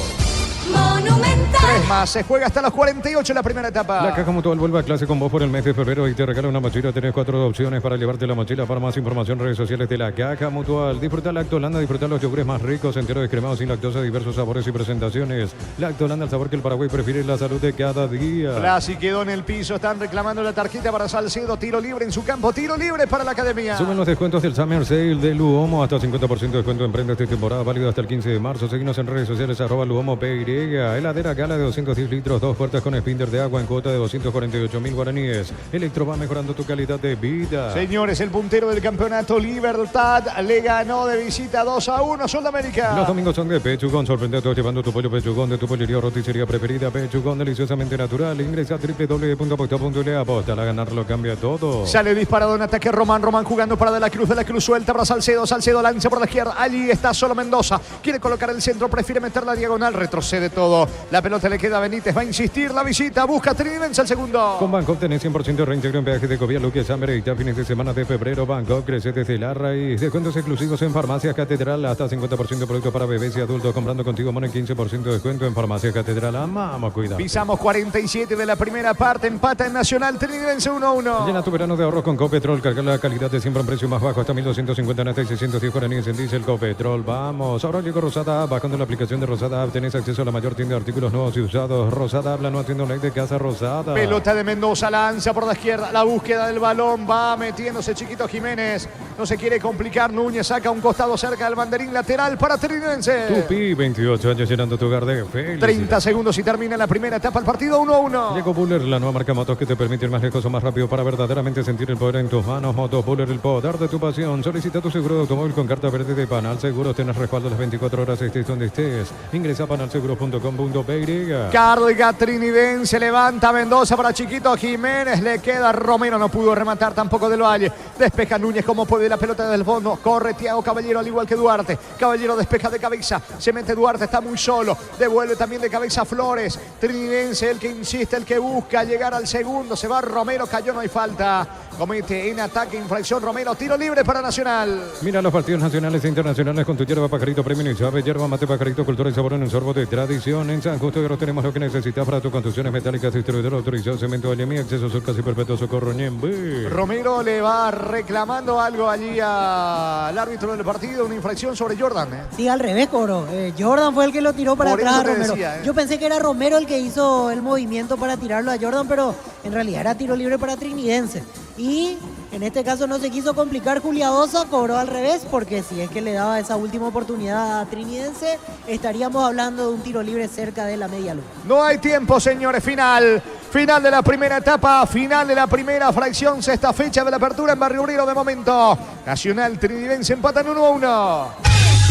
Monumental. 3 más, se juega hasta los 48 en la primera etapa. La Caja Mutual vuelve a clase con vos por el mes de febrero y te regala una mochila. Tenés 4 opciones para llevarte la mochila. Para más información, redes sociales de la Caja Mutual. Disfruta Lactolanda, disfruta los yogures más ricos, enteros descremados, sin lactosa, diversos sabores y presentaciones. Lactolanda, el sabor que el Paraguay prefiere, la salud de cada día. Blasi quedó en el piso, están reclamando la tarjeta para Salcedo. Tiro libre en su campo, tiro libre para la academia. Suben los descuentos del Summer Sale de Luomo, hasta 50% de descuento en prendas de temporada, válido hasta el 15 de marzo. Seguinos en redes sociales, @LuomoPY. Heladera Gala de 210 litros, 2 puertas con spinder de agua en cuota de 248.000 guaraníes. Electro va mejorando tu calidad de vida. Señores, el puntero del campeonato, Libertad, le ganó de visita 2-1 Sudamérica. Los domingos son de Pechugón. Sorprende a todos llevando tu pollo Pechugón de tu pollería o roticería preferida. Pechugón, deliciosamente natural. Ingresa a www.aposta.le. Aposta a ganarlo cambia todo. Sale disparado en ataque Román jugando para De la Cruz suelta para Salcedo lanza por la izquierda. Allí está solo Mendoza. Quiere colocar el centro, prefiere meter la diagonal, retrocede todo. La pelota le queda a Benítez, va a insistir la visita, busca Trinidense al segundo. Con Bangkok tenés 100% reintegro en peaje de Covia, Luque, Samberita, fines de semana de febrero. Bangkok crece desde la raíz. Descuentos exclusivos en Farmacias Catedral, hasta 50% de productos para bebés y adultos. Comprando contigo, Mono, 15% de descuento en Farmacias Catedral. Amamos, cuidado. Pisamos 47 de la primera parte, empata en Nacional, Trinidense 1-1. Llena tu verano de ahorro con Copetrol, carga la calidad de siempre en precio más bajo, hasta 1.250 en hasta y 610 guaraníes en diésel. Copetrol, vamos. Ahora llegó Rosada App, bajando la aplicación de Rosada App tenés acceso a la mayor tienda de artículos nuevos y usados. Rosada habla, no atiendo like de Casa Rosada. Pelota de Mendoza, lanza por la izquierda, la búsqueda del balón, va metiéndose Chiquito Jiménez, no se quiere complicar, Núñez saca un costado cerca del banderín lateral para Trinidense. Tupi, 28 años llenando tu hogar de felicidad. 30 segundos y termina la primera etapa, el partido 1-1. Llegó Buller, la nueva marca motos que te permite ir más lejos o más rápido para verdaderamente sentir el poder en tus manos. Motos Buller, el poder de tu pasión. Solicita tu seguro de automóvil con carta verde de Panal Seguros. Tenés respaldo las 24 horas, estés donde estés. Ingresa a panalseguros.com.py. Carga Trinidense, levanta Mendoza para Chiquito Jiménez, le queda Romero, no pudo rematar tampoco del Valle. Despeja Núñez como puede la pelota desde el fondo. Corre Thiago Caballero al igual que Duarte. Caballero despeja de cabeza, se mete Duarte, está muy solo. Devuelve también de cabeza Flores. Trinidense, el que insiste, el que busca llegar al segundo. Se va Romero, cayó, no hay falta. Comete en ataque, infracción Romero, tiro libre para Nacional. Mira los partidos nacionales e internacionales con tu hierba Pajarito Premium y Suave. Hierba mate Pajarito, cultura y sabor en un sorbo de tradición. En San Justo de Oro tenemos lo que necesitas para tus construcciones metálicas. Distribuidor autorizado, cemento Alemi, acceso sur casi perpetuo, Socorro Ñembe. Romero le va reclamando algo allí al árbitro del partido, una infracción sobre Jordan. Sí, al revés, Coro. Jordan fue el que lo tiró para Por atrás a eso te Romero. decía, Yo pensé que era Romero el que hizo el movimiento para tirarlo a Jordan, pero en realidad era tiro libre para Trinidense. Y en este caso no se quiso complicar Juliadosa, cobró al revés, porque si es que le daba esa última oportunidad a Trinidense, estaríamos hablando de un tiro libre cerca de la media luna. No hay tiempo, señores, final de la primera etapa, final de la primera fracción, sexta fecha de la apertura en Barrio Obrero de momento. Nacional Trinidense empatan 1-1.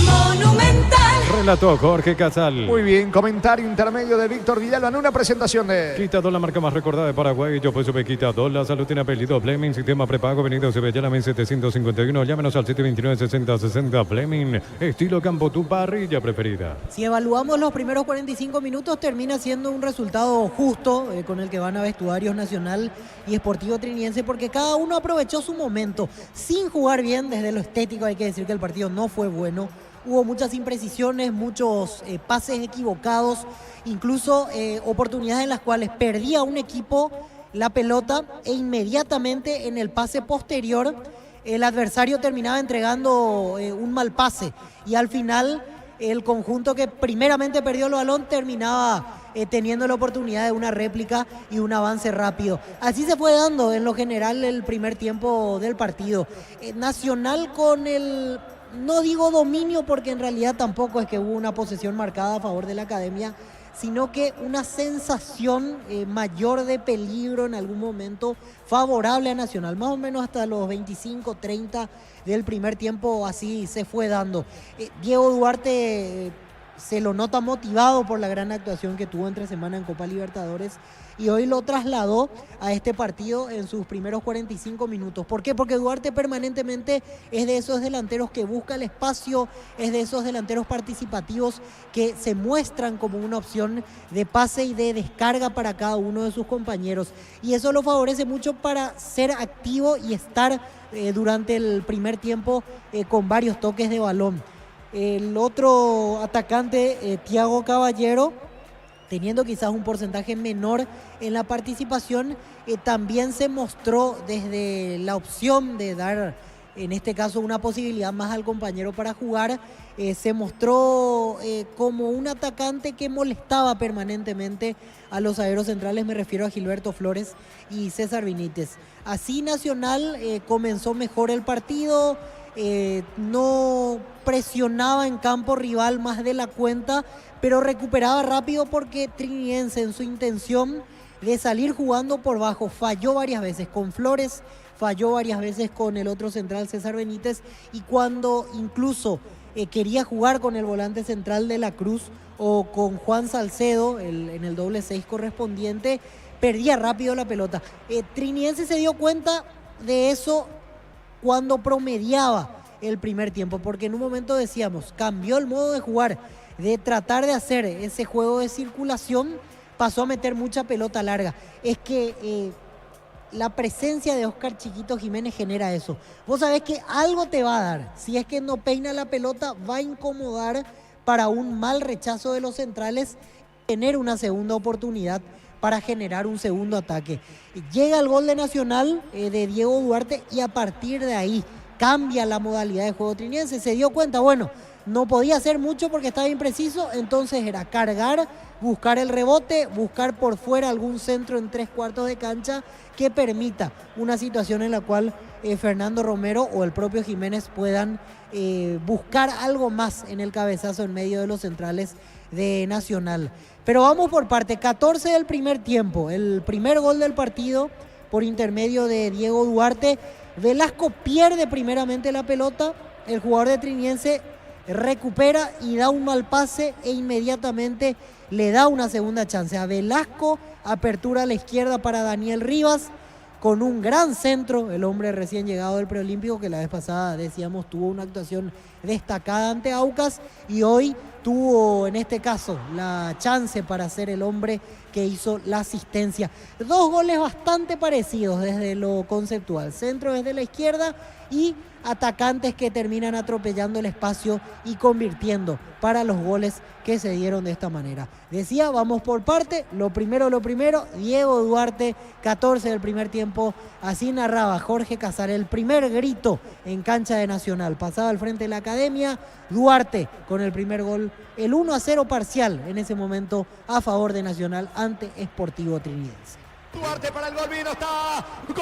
Monumental. relató Jorge Casal. Muy bien, comentario intermedio de Víctor Villalba en una presentación de... Quitador, la marca más recordada de Paraguay. Yo pues sube Quitador. La salud tiene apellido Fleming. Sistema prepago. Venido Sevillana 751. Llámenos al 729-6060. Fleming. Estilo campo, tu parrilla preferida. Si evaluamos los primeros 45 minutos, termina siendo un resultado justo con el que van a vestuarios Nacional y Sportivo Trinidense, porque cada uno aprovechó su momento sin jugar bien. Desde lo estético hay que decir que el partido no fue bueno. Hubo muchas imprecisiones, muchos pases equivocados, incluso oportunidades en las cuales perdía un equipo la pelota e inmediatamente en el pase posterior el adversario terminaba entregando un mal pase y al final el conjunto que primeramente perdió el balón terminaba teniendo la oportunidad de una réplica y un avance rápido. Así se fue dando en lo general el primer tiempo del partido. Nacional con el... No digo dominio porque en realidad tampoco es que hubo una posesión marcada a favor de la Academia, sino que una sensación mayor de peligro en algún momento favorable a Nacional. Más o menos hasta los 25, 30 del primer tiempo así se fue dando. Diego Duarte se lo nota motivado por la gran actuación que tuvo entre semana en Copa Libertadores y hoy lo trasladó a este partido en sus primeros 45 minutos. ¿Por qué? Porque Duarte permanentemente es de esos delanteros que busca el espacio, es de esos delanteros participativos que se muestran como una opción de pase y de descarga para cada uno de sus compañeros. Y eso lo favorece mucho para ser activo y estar durante el primer tiempo con varios toques de balón. El otro atacante, Thiago Caballero, teniendo quizás un porcentaje menor en la participación, también se mostró desde la opción de dar, en este caso, una posibilidad más al compañero para jugar. Se mostró como un atacante que molestaba permanentemente a los zagueros centrales, me refiero a Gilberto Flores y César Benítez. Así Nacional comenzó mejor el partido, no presionaba en campo rival más de la cuenta, pero recuperaba rápido porque Trinidense en su intención de salir jugando por bajo falló varias veces con Flores, falló varias veces con el otro central César Benítez, y cuando incluso quería jugar con el volante central de la Cruz o con Juan Salcedo en el doble 6 correspondiente, perdía rápido la pelota. Trinidense se dio cuenta de eso cuando promediaba el primer tiempo, porque en un momento decíamos, cambió el modo de jugar, de tratar de hacer ese juego de circulación, pasó a meter mucha pelota larga. Es que la presencia de Oscar Chiquito Jiménez genera eso. Vos sabés que algo te va a dar, si es que no peina la pelota, va a incomodar para un mal rechazo de los centrales, tener una segunda oportunidad para generar un segundo ataque. Llega el gol de Nacional de Diego Duarte y a partir de ahí cambia la modalidad de juego trinidense. Se dio cuenta, bueno, no podía hacer mucho porque estaba impreciso, entonces era cargar, buscar el rebote, buscar por fuera algún centro en 3/4 de cancha que permita una situación en la cual Fernando Romero o el propio Jiménez puedan buscar algo más en el cabezazo en medio de los centrales de Nacional. Pero vamos por parte, 14 del primer tiempo, el primer gol del partido por intermedio de Diego Duarte. Velasco pierde primeramente la pelota, el jugador de Trinidense recupera y da un mal pase e inmediatamente le da una segunda chance a Velasco, apertura a la izquierda para Daniel Rivas, con un gran centro, el hombre recién llegado del preolímpico que la vez pasada decíamos tuvo una actuación destacada ante Aucas y hoy tuvo en este caso la chance para ser el hombre que hizo la asistencia. Dos goles bastante parecidos desde lo conceptual, centro desde la izquierda y atacantes que terminan atropellando el espacio y convirtiendo para los goles que se dieron de esta manera. Decía, vamos por parte, lo primero, Diego Duarte, 14 del primer tiempo, así narraba Jorge Casar, el primer grito en cancha de Nacional, pasaba al frente de la Academia, Duarte con el primer gol, el 1-0 parcial en ese momento a favor de Nacional ante Sportivo Trinidense. Duarte para el gol, vino, está. Gol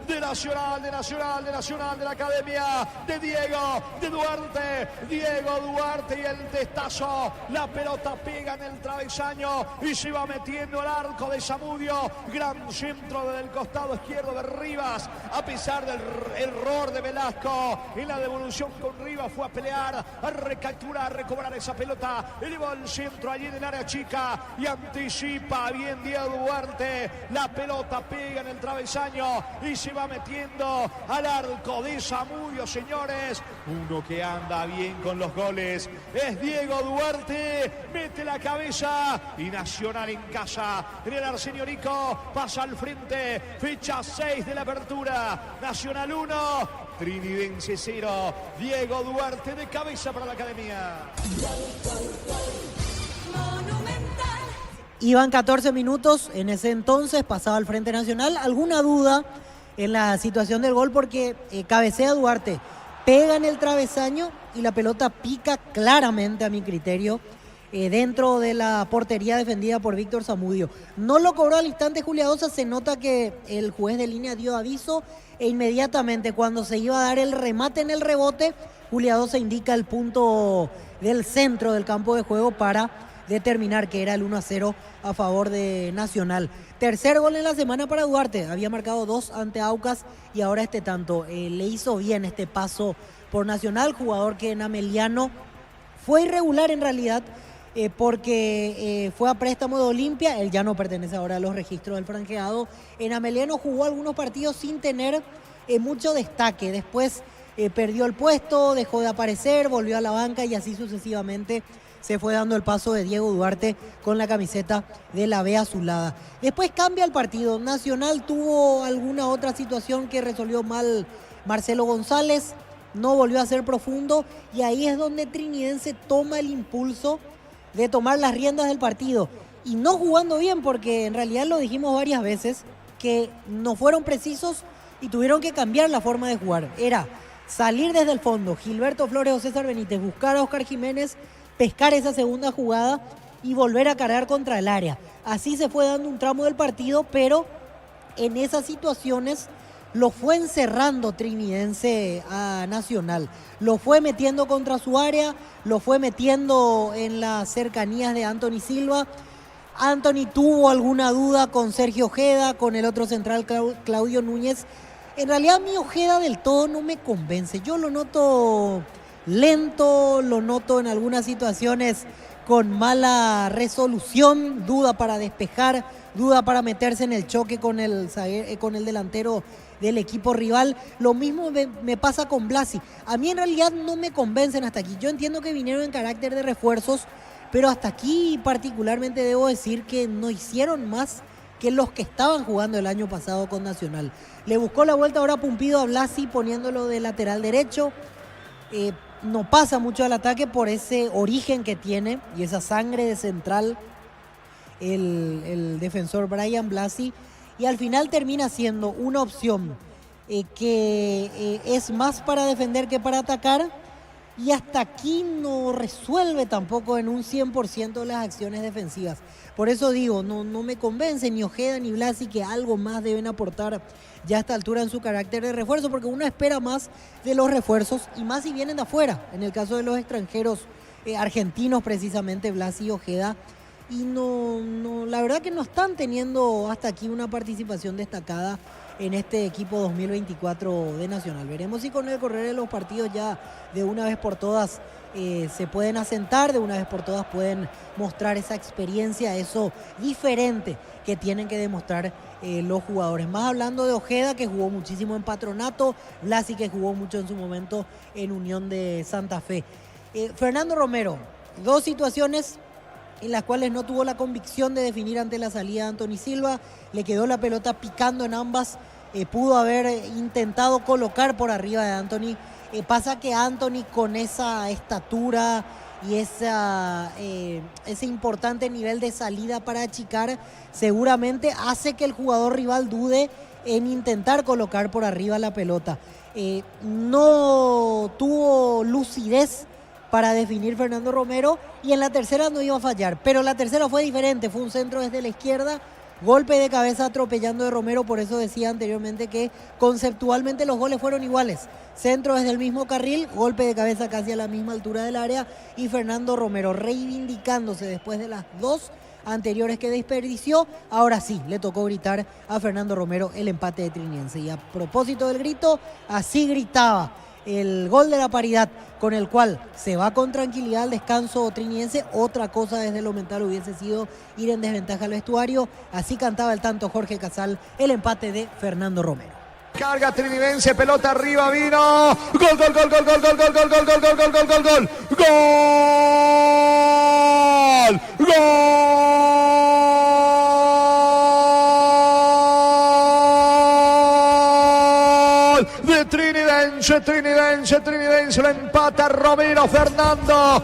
de Nacional, de la Academia de Duarte y el testazo, la pelota pega en el travesaño y se va metiendo al arco de Zamudio, gran centro del costado izquierdo de Rivas, a pesar del error de Velasco en la devolución con Rivas, fue a pelear, a recapturar, a recobrar esa pelota, elevó el centro allí en el área chica y anticipa bien Diego Duarte, la pelota pega en el travesaño y se va metiendo al arco de Zamudio, señores. Uno que anda bien con los goles es Diego Duarte, mete la cabeza y Nacional en casa, en el Arsenio Rico, pasa al frente, fecha 6 de la apertura, Nacional 1, Trinidense 0, Diego Duarte de cabeza para la Academia. Iban 14 minutos, en ese entonces pasaba al Frente Nacional. ¿Alguna duda en la situación del gol? Porque cabecea Duarte, pega en el travesaño y la pelota pica claramente, a mi criterio, dentro de la portería defendida por Víctor Zamudio. No lo cobró al instante Juliadosa, se nota que el juez de línea dio aviso e inmediatamente cuando se iba a dar el remate en el rebote, Juliadosa indica el punto del centro del campo de juego para determinar que era el 1-0 a favor de Nacional. Tercer gol en la semana para Duarte, había marcado 2 ante Aucas y ahora este tanto. Le hizo bien este paso por Nacional, jugador que en Ameliano fue irregular en realidad, porque fue a préstamo de Olimpia, él ya no pertenece ahora a los registros del franjeado. En Ameliano jugó algunos partidos sin tener mucho destaque, después perdió el puesto, dejó de aparecer, volvió a la banca y así sucesivamente se fue dando el paso de Diego Duarte con la camiseta de la B azulada. Después cambia el partido, Nacional tuvo alguna otra situación que resolvió mal Marcelo González, no volvió a ser profundo y ahí es donde Trinidense toma el impulso de tomar las riendas del partido y no jugando bien, porque en realidad lo dijimos varias veces que no fueron precisos y tuvieron que cambiar la forma de jugar. Era salir desde el fondo, Gilberto Flores o César Benítez, buscar a Oscar Jiménez, pescar esa segunda jugada y volver a cargar contra el área. Así se fue dando un tramo del partido, pero en esas situaciones lo fue encerrando Trinidense a Nacional. Lo fue metiendo contra su área, lo fue metiendo en las cercanías de Anthony Silva. Anthony tuvo alguna duda con Sergio Ojeda, con el otro central Claudio Núñez. En realidad mi Ojeda del todo no me convence. Yo lo noto lento, lo noto en algunas situaciones con mala resolución, duda para despejar, duda para meterse en el choque con el delantero del equipo rival. Lo mismo me pasa con Blasi. A mí en realidad no me convencen hasta aquí. Yo entiendo que vinieron en carácter de refuerzos, pero hasta aquí particularmente debo decir que no hicieron más que los que estaban jugando el año pasado con Nacional. Le buscó la vuelta ahora Pumpido a Blasi poniéndolo de lateral derecho. No pasa mucho al ataque por ese origen que tiene y esa sangre de central el defensor Brian Blasi, y al final termina siendo una opción que es más para defender que para atacar, y hasta aquí no resuelve tampoco en un 100% las acciones defensivas. Por eso digo, no me convence ni Ojeda ni Blasi, que algo más deben aportar ya a esta altura en su carácter de refuerzo, porque uno espera más de los refuerzos y más si vienen de afuera. En el caso de los extranjeros argentinos, precisamente Blasi y Ojeda, y no, la verdad que no están teniendo hasta aquí una participación destacada en este equipo 2024 de Nacional. Veremos si con el correr de los partidos ya de una vez por todas se pueden asentar, de una vez por todas pueden mostrar esa experiencia, eso diferente que tienen que demostrar los jugadores. Más hablando de Ojeda, que jugó muchísimo en Patronato, Blasi, que jugó mucho en su momento en Unión de Santa Fe. Fernando Romero, 2 situaciones en las cuales no tuvo la convicción de definir ante la salida de Anthony Silva, le quedó la pelota picando en ambas, pudo haber intentado colocar por arriba de Anthony, pasa que Anthony con esa estatura y ese importante nivel de salida para achicar, seguramente hace que el jugador rival dude en intentar colocar por arriba la pelota. No tuvo lucidez para definir Fernando Romero, y en la tercera no iba a fallar, pero la tercera fue diferente, fue un centro desde la izquierda golpe de cabeza atropellando de Romero, por eso decía anteriormente que conceptualmente los goles fueron iguales. Centro desde el mismo carril, golpe de cabeza casi a la misma altura del área y Fernando Romero reivindicándose después de las dos anteriores que desperdició. Ahora sí, le tocó gritar a Fernando Romero el empate de Trinidense. Y a propósito del grito, así gritaba el gol de la paridad, con el cual se va con tranquilidad al descanso Trinidense. Otra cosa desde lo mental hubiese sido ir en desventaja al vestuario. Así cantaba el tanto Jorge Casal, el empate de Fernando Romero. Carga Trinidense, pelota arriba, vino. Gol, gol, gol, gol, gol, gol, gol, gol, gol, gol, gol, gol, gol, gol, gol. Gol. Gol de Trinidense, lo empata Romero, Fernando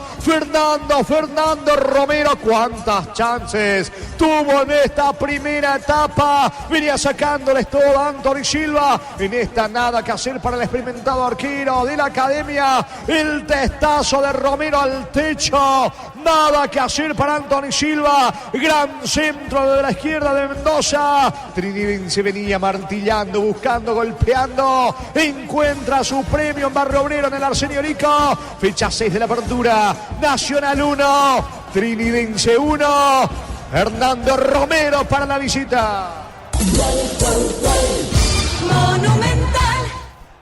Romero. Cuántas chances tuvo en esta primera etapa, venía sacándoles todo Anthony Silva. En esta nada que hacer para el experimentado arquero de la academia, el testazo de Romero al techo, nada que hacer para Anthony Silva. Gran centro de la izquierda de Mendoza. Trinidense venía martillando, buscando, golpeando, encuentra su premio en Barrio Obrero en el Arsenio Rico. Fecha 6 de la apertura. Nacional 1, Trinidense 1. Fernando Romero para la visita. Monumental.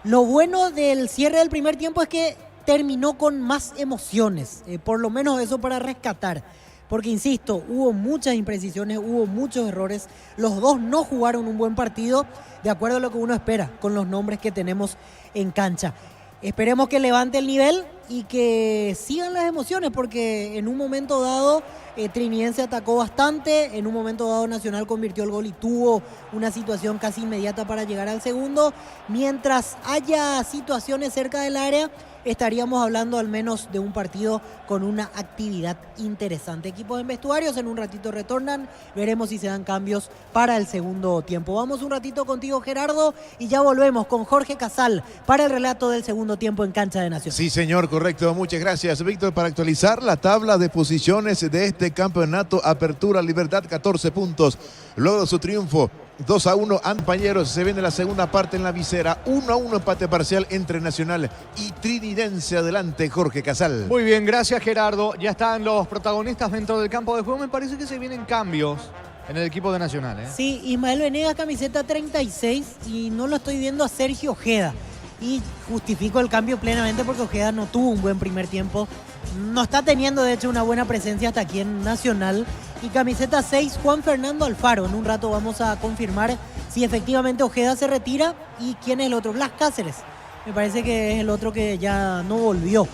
Lo bueno del cierre del primer tiempo es que terminó con más emociones, por lo menos eso para rescatar. Porque, insisto, hubo muchas imprecisiones, hubo muchos errores. Los dos no jugaron un buen partido, de acuerdo a lo que uno espera, con los nombres que tenemos en cancha. Esperemos que levante el nivel y que sigan las emociones, porque en un momento dado Trinidense atacó bastante, en un momento dado Nacional convirtió el gol y tuvo una situación casi inmediata para llegar al segundo. Mientras haya situaciones cerca del área, estaríamos hablando al menos de un partido con una actividad interesante. Equipos en vestuarios en un ratito retornan, veremos si se dan cambios para el segundo tiempo. Vamos un ratito contigo, Gerardo, y ya volvemos con Jorge Casal para el relato del segundo tiempo en cancha de Nacional. Sí, señor, correcto. Muchas gracias, Víctor. Para actualizar la tabla de posiciones de este campeonato, Apertura Libertad, 14 puntos. Luego de su triunfo 2-1 ante Compañeros, se viene la segunda parte en la visera. 1-1 empate parcial entre Nacional y Trinidense. Adelante, Jorge Casal. Muy bien, gracias, Gerardo. Ya están los protagonistas dentro del campo de juego. Me parece que se vienen cambios en el equipo de Nacional, ¿eh? Sí, Ismael Venegas, camiseta 36, y no lo estoy viendo a Sergio Ojeda. Y justifico el cambio plenamente porque Ojeda no tuvo un buen primer tiempo. No está teniendo, de hecho, una buena presencia hasta aquí en Nacional. Y camiseta 6, Juan Fernando Alfaro. En un rato vamos a confirmar si efectivamente Ojeda se retira y quién es el otro. Blas Cáceres. Me parece que es el otro que ya no volvió.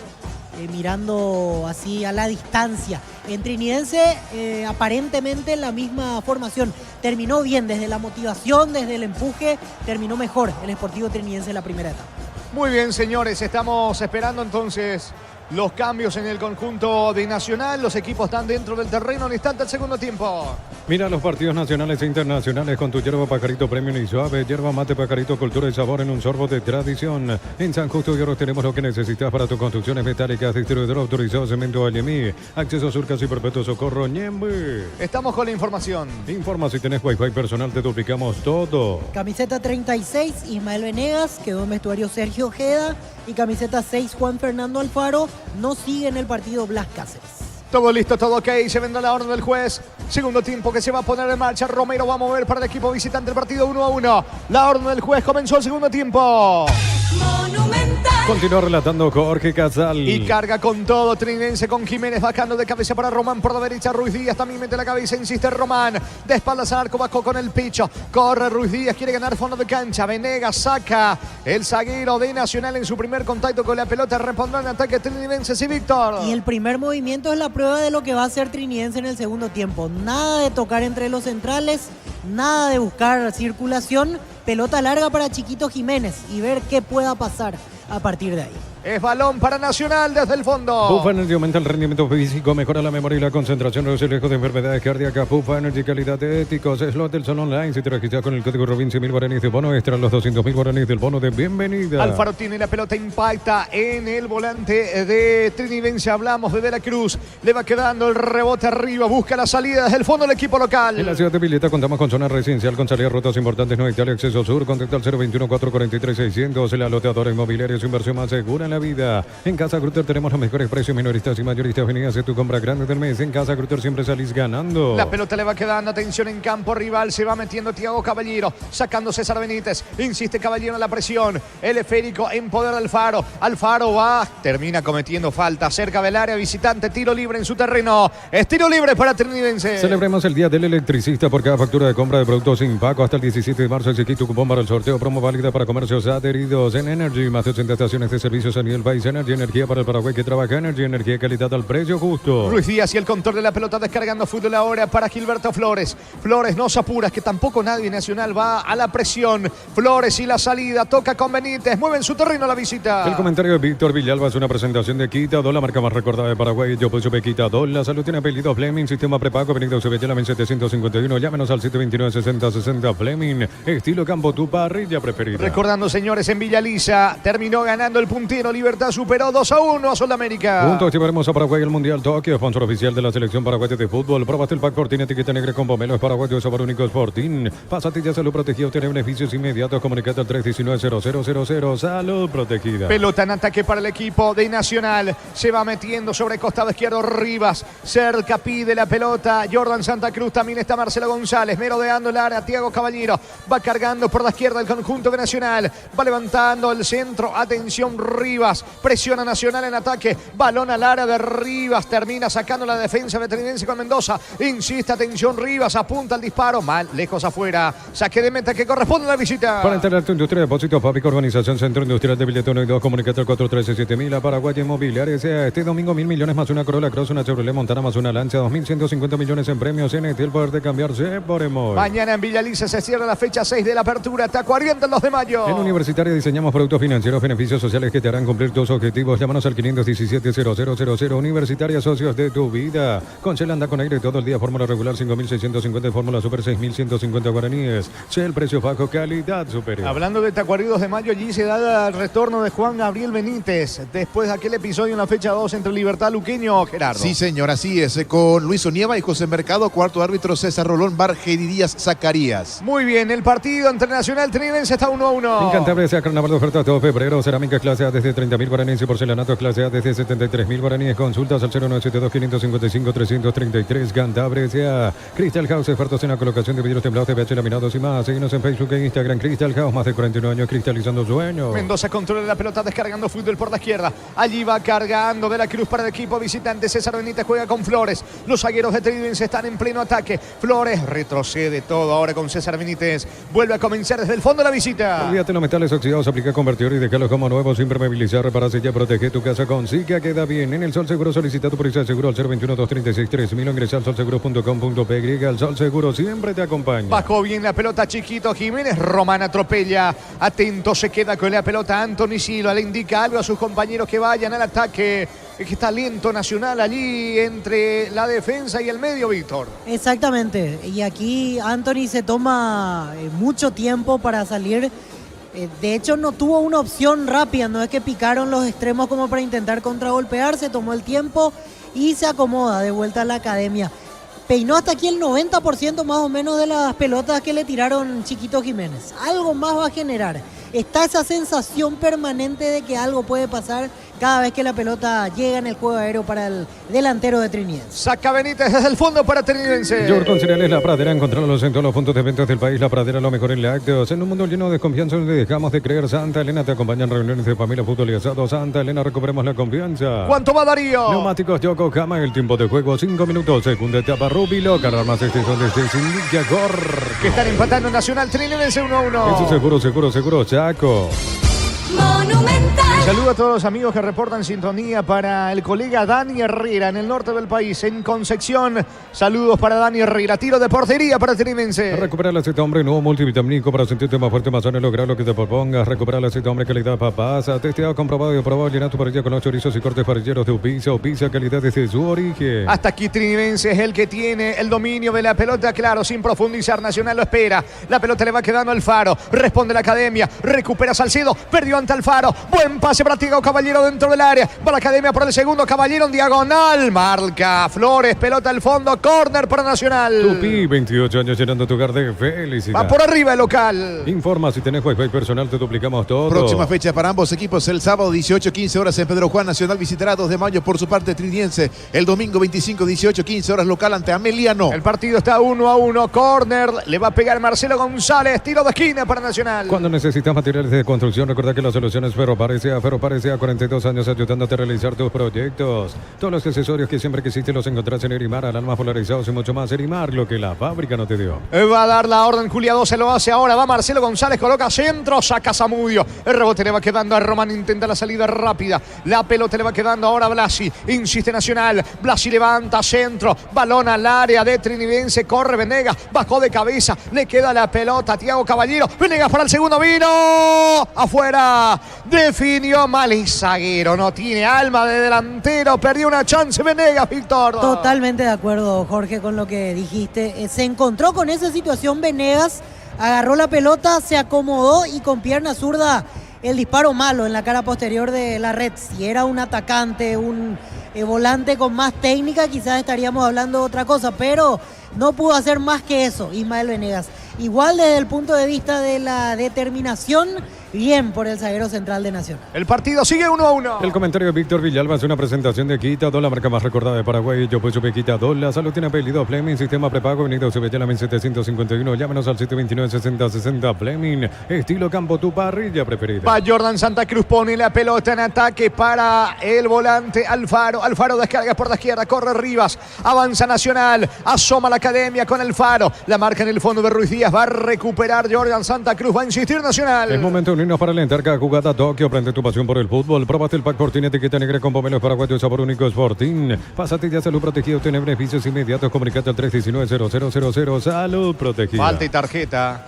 Mirando así a la distancia. En Trinidense, aparentemente la misma formación. Terminó bien desde la motivación, desde el empuje. Terminó mejor el Sportivo Trinidense en la primera etapa. Muy bien, señores. Estamos esperando entonces los cambios en el conjunto de Nacional. Los equipos están dentro del terreno en instante el segundo tiempo. Mira los partidos nacionales e internacionales con tu yerba Pajarito Premium y Suave. Yerba mate Pajarito, cultura y sabor en un sorbo de tradición. En San Justo de Oro tenemos lo que necesitas para tus construcciones metálicas. Distribuidor autorizado Cemento Aliemí. Acceso a Surcas y Perpetuo Socorro Ñembe. Estamos con la información. Informa si tenés Wi-Fi personal, te duplicamos todo. Camiseta 36, Ismael Venegas. Quedó en vestuario Sergio Ojeda. Y camiseta 6, Juan Fernando Alfaro. No sigue en el partido Blas Cáceres. Todo listo, todo ok. Se vendrá la orden del juez. Segundo tiempo que se va a poner en marcha. Romero va a mover para el equipo visitante el partido 1-1. La orden del juez comenzó el segundo tiempo. Monumental. Continúa relatando Jorge Casal. Y carga con todo Trinidense con Jiménez bajando de cabeza para Román por la derecha. Ruiz Díaz también mete la cabeza, insiste Román. De espaldas al arco, bajó con el pecho. Corre Ruiz Díaz, quiere ganar fondo de cancha. Venegas saca el zaguero de Nacional en su primer contacto con la pelota. Repondrá en ataque Trinidense, sí, Víctor. Y el primer movimiento es la prueba de lo que va a hacer Trinidense en el segundo tiempo. Nada de tocar entre los centrales, nada de buscar circulación. Pelota larga para Chiquito Jiménez y ver qué pueda pasar a partir de ahí. Es balón para Nacional desde el fondo. Puffa Energy aumenta el rendimiento físico, mejora la memoria y la concentración, reduce el riesgo de enfermedades cardíacas. Puffa Energy, calidad de éticos. Slot del Sol Online. Si te registras con el código ROBIN, 100.000 guaraníes de bono extra, los 200.000 guaraníes del bono de bienvenida. Alfaro tiene la pelota, impacta en el volante de Trinidense. Hablamos de la Cruz. Le va quedando el rebote arriba. Busca la salida desde el fondo del equipo local. En la ciudad de Villeta contamos con zona residencial con salidas rutas importantes. No Italia, acceso sur. Contacta al 021-443-600. El alotador inmobiliario, su inversión más segura en la vida. En Casa Grutter tenemos los mejores precios, minoristas y mayoristas. Vení a hacer tu compra grande del mes. En Casa Grutter siempre salís ganando. La pelota le va quedando, atención en campo rival. Se va metiendo Thiago Caballero, sacando César Benítez. Insiste Caballero en la presión. El esférico en poder de Alfaro. Alfaro va, termina cometiendo falta cerca del área visitante. Tiro libre en su terreno. Es tiro libre para Trinidense. Celebremos el Día del Electricista por cada factura de compra de productos sin pago hasta el 17 de marzo. Existe tu cupón para el sorteo. Promo válida para comercios adheridos en Energy. Más de 80 estaciones de servicios a nivel país. Energy, energía para el Paraguay que trabaja. Energy, energía y calidad al precio justo. Ruiz Díaz y el control de la pelota descargando fútbol ahora para Gilberto Flores. Flores no se apura, que tampoco nadie Nacional va a la presión. Flores y la salida, toca con Benítez, mueve en su terreno la visita. El comentario de Víctor Villalba es una presentación de Quitadol, la marca más recordada de Paraguay. Yo soy Quitadol, la salud tiene apellido Fleming, sistema prepago, Benito Cebetela, 751. Llámenos al 729-6060 Fleming, estilo campo, tu parrilla preferida. Recordando, señores, en Villa Lisa terminó ganando el puntero. Libertad superó 2-1 a Sudamérica. Juntos llevaremos a Paraguay el Mundial Tokio, sponsor oficial de la selección paraguaya de fútbol. Probaste el pack Fortín, etiqueta negra con pomelo, es paraguayo, sabor único, Fortín. Pasatilla Salud Protegida, obtiene beneficios inmediatos. Comunicate al 319-0000. Salud Protegida. Pelota en ataque para el equipo de Nacional. Se va metiendo sobre costado izquierdo Rivas. Cerca pide la pelota Jordan Santa Cruz. También está Marcelo González. Merodeando el área. Thiago Caballero va cargando por la izquierda el conjunto de Nacional. Va levantando el centro. Atención Rivas. Presiona Nacional en ataque. Balón al área de Rivas. Termina sacando la defensa veterinaria con Mendoza. Insiste, atención Rivas. Apunta el disparo. Mal, lejos afuera. Saque de meta que corresponde a la visita. Para entrar a tu industria, depósito, fábrica, organización, centro industrial de Billetón y 2, comunicate al 413-7000 a Paraguay Inmobiliaria. Este domingo 1.000 millones más una Corolla Cross, una Chevrolet Montana más una Lancia, 2.150 millones en premios. NT, el poder de cambiarse por Emoy. Mañana en Villa Lisa se cierra la fecha 6 de la apertura. Taco Ariente el 2 de mayo. En Universitaria diseñamos productos financieros, beneficios sociales que te harán cumplir tus objetivos. Llámanos al 517-0000. Universitaria, socios de tu vida. Con Shell anda con aire todo el día. Fórmula regular 5.650, fórmula super 6.150 guaraníes. Shell, precio bajo, calidad superior. Hablando de Tacuarí 2 de mayo, allí se da el retorno de Juan Gabriel Benítez después de aquel episodio en la fecha 2 entre Libertad Luqueño, Gerardo. Sí, señor, así es. Con Luis Onieva y José Mercado, cuarto árbitro César Rolón, Barge Díaz Zacarías. Muy bien, el partido entre Nacional Trinidense está 1-1. En Cantabria se carnaval de ofertas todo febrero. Cerámica clase A desde 30.000 guaraníes y porcelanato clase A desde 73.000 guaraníes. Consultas al 0972-555-333. Cantabria S.A. Crystal House, expertos en la colocación de vidrios templados, TPH laminados y más. Síguenos en Facebook e Instagram. Crystal House, más de 49 años cristalizando sueños. Mendoza controla la pelota descargando fútbol por la izquierda. Allí va cargando de la Cruz para el equipo visitante. César Benítez juega con Flores. Los zagueros de Trinidense están en pleno ataque. Flores retrocede todo ahora con César Benítez. Vuelve a comenzar desde el fondo de la visita. Olvídate los metales oxidados, aplica convertidor y déjalos como nuevos, sin permeabilizar, repararse ya, protege tu casa con Sica, queda bien. En el Sol Seguro solicita tu póliza de seguro al 021-236-3000. Ingresa al solseguro.com.py. El Sol Seguro siempre te acompaña. Bajó bien la pelota Chiquito Jiménez. Román atropella. Atento se queda con la pelota Anthony Silva. Le indica algo a sus compañeros que vayan al ataque. Es que está lento Nacional allí entre la defensa y el medio, Víctor. Exactamente. Y aquí Anthony se toma mucho tiempo para salir. De hecho, no tuvo una opción rápida. No es que picaron los extremos como para intentar contragolpear. Se tomó el tiempo y se acomoda de vuelta a la academia. Peinó hasta aquí el 90% más o menos de las pelotas que le tiraron Chiquito Jiménez. Algo más va a generar. Está esa sensación permanente de que algo puede pasar cada vez que la pelota llega en el juego aéreo para el delantero de Trinidense. Saca Benítez desde el fondo para Trinidense. York con cereales La Pradera, encontrarlos en todos los puntos de ventas del país. La Pradera, lo mejor en lácteos. En un mundo lleno de confianza donde dejamos de creer. Santa Elena te acompaña en reuniones de familia, fútbol y asado. Santa Elena, recuperemos la confianza. ¿Cuánto va Darío? Neumáticos Yokohama, el tiempo de juego 5 minutos. Segunda etapa Rubilo, cargar más son desde Sindica Gor. Que están empatando Nacional Trinidense 1-1. Eso seguro, Chaco. Monumental. Saludo a todos los amigos que reportan sintonía para el colega Dani Herrera en el norte del país, en Concepción. Saludos para Dani Herrera. Tiro de portería para Trinense. Recupera el aceite hombre nuevo multivitamínico para sentirte más fuerte, más sano y lograr lo que te propongas. Recupera el aceite hombre calidad papasa. Testeado, comprobado y aprobado. Llena tu parrilla con los chorizos y cortes parrilleros de Upisa. Upisa, calidad desde su origen. Hasta aquí Trinense es el que tiene el dominio de la pelota, claro, sin profundizar. Nacional lo espera. La pelota le va quedando al Faro. Responde la Academia. Recupera Salcedo. Perdió ante Alfaro. Buen pase para Tiago Caballero dentro del área. Va la Academia por el segundo. Caballero en diagonal. Marca Flores. Pelota al fondo. Córner para Nacional. Tupi, 28 años llenando tu hogar de felicidad. Va por arriba el local. Informa, si tenés Wi-Fi personal, te duplicamos todo. Próxima fecha para ambos equipos el sábado 18-15 horas en Pedro Juan. Nacional visitará 2 de mayo por su parte Triniense. El domingo 25 18-15 horas local ante Ameliano. El partido está 1-1. Córner. Le va a pegar Marcelo González. Tiro de esquina para Nacional. Cuando necesitas materiales de construcción, recuerda que la solución es Ferropare SEA. Ferropare SEA, 42 años ayudándote a realizar tus proyectos. Todos los accesorios que siempre quisiste los encontrás en Erimar, alarmas polarizados y mucho más. Erimar, lo que la fábrica no te dio. Va a dar la orden Juliado, se lo hace ahora. Va Marcelo González, coloca centro, saca Zamudio. El rebote le va quedando a Román, intenta la salida rápida. La pelota le va quedando ahora a Blasi. Insiste Nacional. Blasi levanta centro. Balón al área de Trinidense. Corre Venegas. Bajó de cabeza. Le queda la pelota a Tiago Caballero. Venegas para el segundo. Vino afuera. Definió mal y zaguero. No tiene alma de delantero. Perdió una chance Venegas, Víctor. Totalmente de acuerdo, Jorge, con lo que dijiste. Se encontró con esa situación Venegas. Agarró la pelota, se acomodó y con pierna zurda el disparo malo en la cara posterior de la red. Si era un atacante, un volante con más técnica, quizás estaríamos hablando de otra cosa, pero no pudo hacer más que eso Ismael Venegas. Igual desde el punto de vista de la determinación, bien por el zaguero central de Nacional. El partido sigue 1-1. El comentario de Víctor Villalba es una presentación de Quita2, la marca más recordada de Paraguay. Yo pues supe Quita2, la salud tiene apellido Fleming, sistema prepago, Avenida Ubella 1751. Llámenos al 729-6060 Fleming, estilo campo, tu parrilla preferida. Va Jordan Santa Cruz, pone la pelota en ataque para el volante Alfaro. Alfaro descarga por la izquierda, corre Rivas, avanza Nacional, asoma la Academia con el Faro. La marca en el fondo de Ruiz Díaz, va a recuperar Jordan Santa Cruz, va a insistir Nacional. Es momento de unirnos para alentar cada jugada. Tokio, prende tu pasión por el fútbol. Probaste el pack Fortín, etiqueta negra con pomelos paraguayos, sabor único Fortín. Pásate ya salud protegido, tiene beneficios inmediatos. Comunicate al 319-0000. Salud protegida. Falta y tarjeta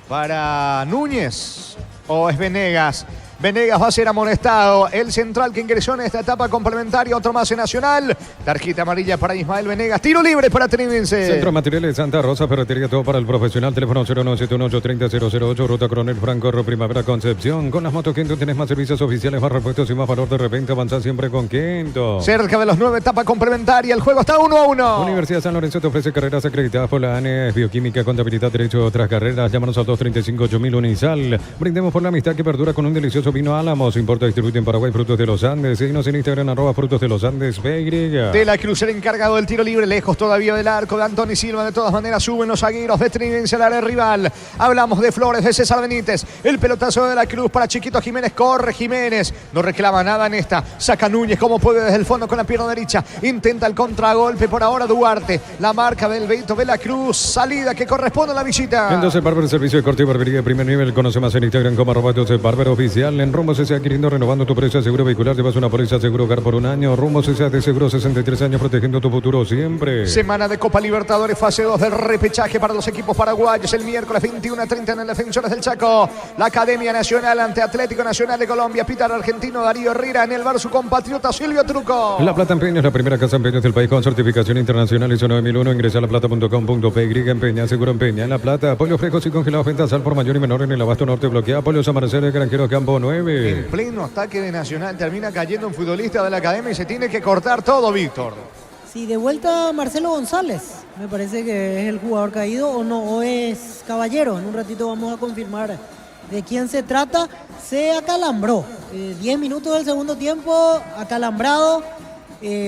para Núñez o es Venegas. Venegas va a ser amonestado. El central que ingresó en esta etapa complementaria, otro más en Nacional. Tarjeta amarilla para Ismael Venegas. Tiro libre para Trinense. Centro Materiales Santa Rosa, ferretería todo para el profesional. Teléfono 0971-830-008. Ruta Coronel Franco, Primavera Concepción. Con las motos Kento tienes más servicios oficiales, más repuestos y más valor de repente. Avanza siempre con Kento. Cerca de los 9, etapa complementaria. El juego está 1-1. Universidad San Lorenzo te ofrece carreras acreditadas por la ANES, Bioquímica, Contabilidad, Derecho y otras carreras. Llámanos al 235-8000 Unisal. Brindemos por la amistad que perdura con un delicioso vino Álamos. Importa y distribuye en Paraguay Frutos de los Andes. Síguenos en Instagram, @Frutos de los Andes, PY. De la Cruz, el encargado del tiro libre, lejos todavía del arco de Antoni Silva. De todas maneras suben los zagueros de Trinense al área rival. Hablamos de Flores, de César Benítez. El pelotazo de la Cruz para Chiquito Jiménez. Corre Jiménez. No reclama nada en esta. Saca Núñez como puede desde el fondo con la pierna derecha. Intenta el contragolpe por ahora Duarte. La marca del Beito de la Cruz. Salida que corresponde a la visita. Entonces Barber, servicio de corte y barbería de primer nivel. Conoce más en Instagram como @Barber Oficial. En Rumbo CSA adquiriendo, renovando tu póliza de seguro vehicular. Llevas una póliza de seguro hogar por un año. Rumbo CSA de seguro 63 años protegiendo tu futuro siempre. Semana de Copa Libertadores, fase 2 del repechaje para los equipos paraguayos. El miércoles 21:30 en el Defensores del Chaco. La Academia Nacional ante Atlético Nacional de Colombia. Pita el argentino Darío Herrera. En el bar su compatriota Silvio Truco. La Plata Empeña es la primera casa empeños del país con certificación internacional ISO 9001. Ingresa a laplata.com.py. Empeña, seguro empeña. En La Plata, pollos frescos y congelados, ventas al por mayor y menor en el abasto norte bloqueado. Pollos Amanecer, Granjero Campo 9. En pleno ataque de Nacional termina cayendo un futbolista de la Academia y se tiene que cortar todo, Víctor. Sí, de vuelta Marcelo González. Me parece que es el jugador caído o no, o es Caballero. En un ratito vamos a confirmar de quién se trata. Se acalambró. 10 minutos del segundo tiempo, acalambrado.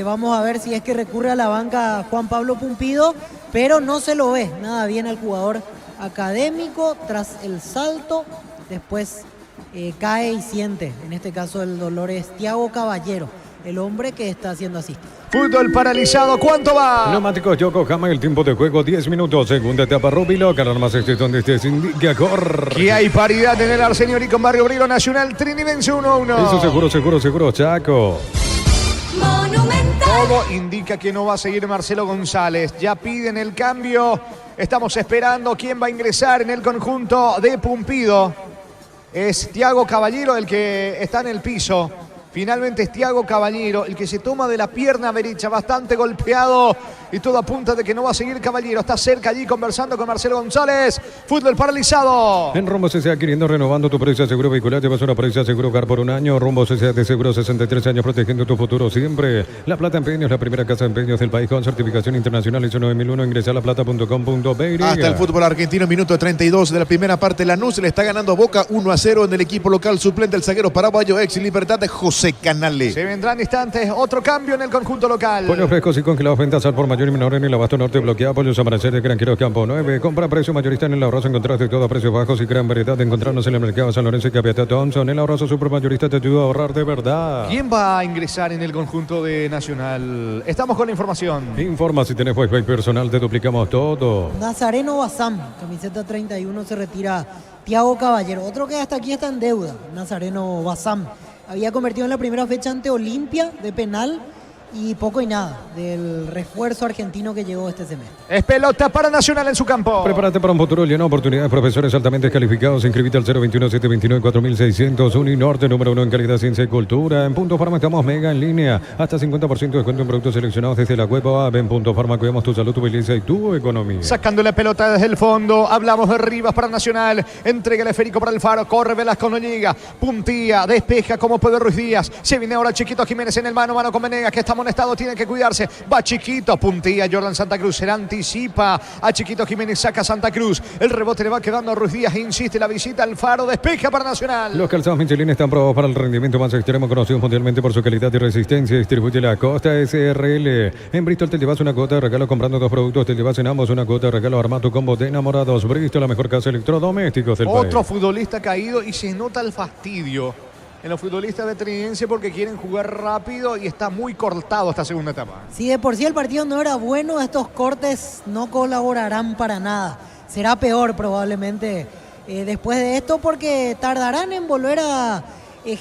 Vamos a ver si es que recurre a la banca Juan Pablo Pumpido, pero no se lo ve nada bien al jugador académico tras el salto. Después cae y siente, en este caso el dolor es Tiago Caballero. el hombre que está siendo asistido. Fútbol paralizado, ¿cuánto va? Neumáticos Yokohama, el tiempo de juego 10 minutos. Segunda etapa Rubilo, ganar más donde estés indica corre. Que hay paridad en el Arsenio Rico en Barrio Obrero Nacional Trinidense 1-1. Eso seguro, Chaco. Monumental. Todo indica que no va a seguir Marcelo González. Ya piden el cambio. Estamos esperando quién va a ingresar en el conjunto de Pumpido. Es Thiago Caballero el que está en el piso. Finalmente es Thiago Caballero el que se toma de la pierna derecha, bastante golpeado y todo apunta de que no va a seguir Caballero. Está cerca allí conversando con Marcelo González. Fútbol paralizado. En Rumbo CCA adquiriendo, renovando tu póliza de seguro vehicular. Llevas una póliza de seguro hogar por un año. Rumbo CCA de seguro 63 años protegiendo tu futuro siempre. La Plata Empeños, la primera casa de empeños del país con certificación internacional ISO 9001. Ingresa a laplata.com.br. Hasta el fútbol argentino, minuto 32 de la primera parte. Lanús le está ganando Boca 1-0 en el equipo local. Suplente el zaguero paraguayo ex Libertad de José Canale. Se vendrán instantes. Otro cambio en el conjunto local. Pollos frescos y congelados, ventas al por mayor y menor en el abasto norte bloqueado. Pollos amanecer Granjeros Campo 9. Compra a precio mayorista en el ahorroso. Encontrás de todo a precios bajos y gran variedad de encontrarnos en el mercado San Lorenzo y Capiatá Thompson. El ahorroso supermayorista te ayuda a ahorrar de verdad. ¿Quién va a ingresar en el conjunto de Nacional? Estamos con la información. Informa si tenés wifi personal, te duplicamos todo. Nazareno Bazán, camiseta 31, se retira Thiago Caballero. Otro que hasta aquí está en deuda, Nazareno Bazán. Había convertido en la primera fecha ante Olimpia de penal y poco y nada del refuerzo argentino que llegó este semestre. Es pelota para Nacional en su campo. Prepárate para un futuro lleno de oportunidades. Profesores altamente calificados. Inscribite al 021-729-4600. Uninorte, número 1 en calidad, ciencia y cultura. En Punto Farma estamos mega en línea. Hasta 50% de descuento en productos seleccionados desde la web o app. En Punto Farma cuidamos tu salud, tu belleza y tu economía. Sacando la pelota desde el fondo. Hablamos de Rivas para Nacional. Entrega el esférico para el Faro. Corre Velasco, no llega. Puntía, despeja como puede Ruiz Díaz. Se viene ahora Chiquito Jiménez en el mano a mano con Venegas, que está amonestado, tiene que cuidarse. Va Chiquito, puntía Jordan Santa Cruz. Se la anticipa a Chiquito Jiménez, saca Santa Cruz. El rebote le va quedando a Ruiz Díaz. Insiste la visita al Faro. Despeja para Nacional. Los calzados Michelin están probados para el rendimiento más extremo, conocidos mundialmente por su calidad y resistencia. Distribuye la Costa SRL. En Bristol te llevas una cuota de regalo comprando dos productos. Te llevas en ambos una cuota de regalo. Arma tu combo de enamorados. Bristol, la mejor casa de electrodomésticos del país. Otro futbolista caído y se nota el fastidio en los futbolistas de Trinidense porque quieren jugar rápido y está muy cortado esta segunda etapa. Si de por sí el partido no era bueno, estos cortes no colaborarán para nada. Será peor probablemente después de esto porque tardarán en volver a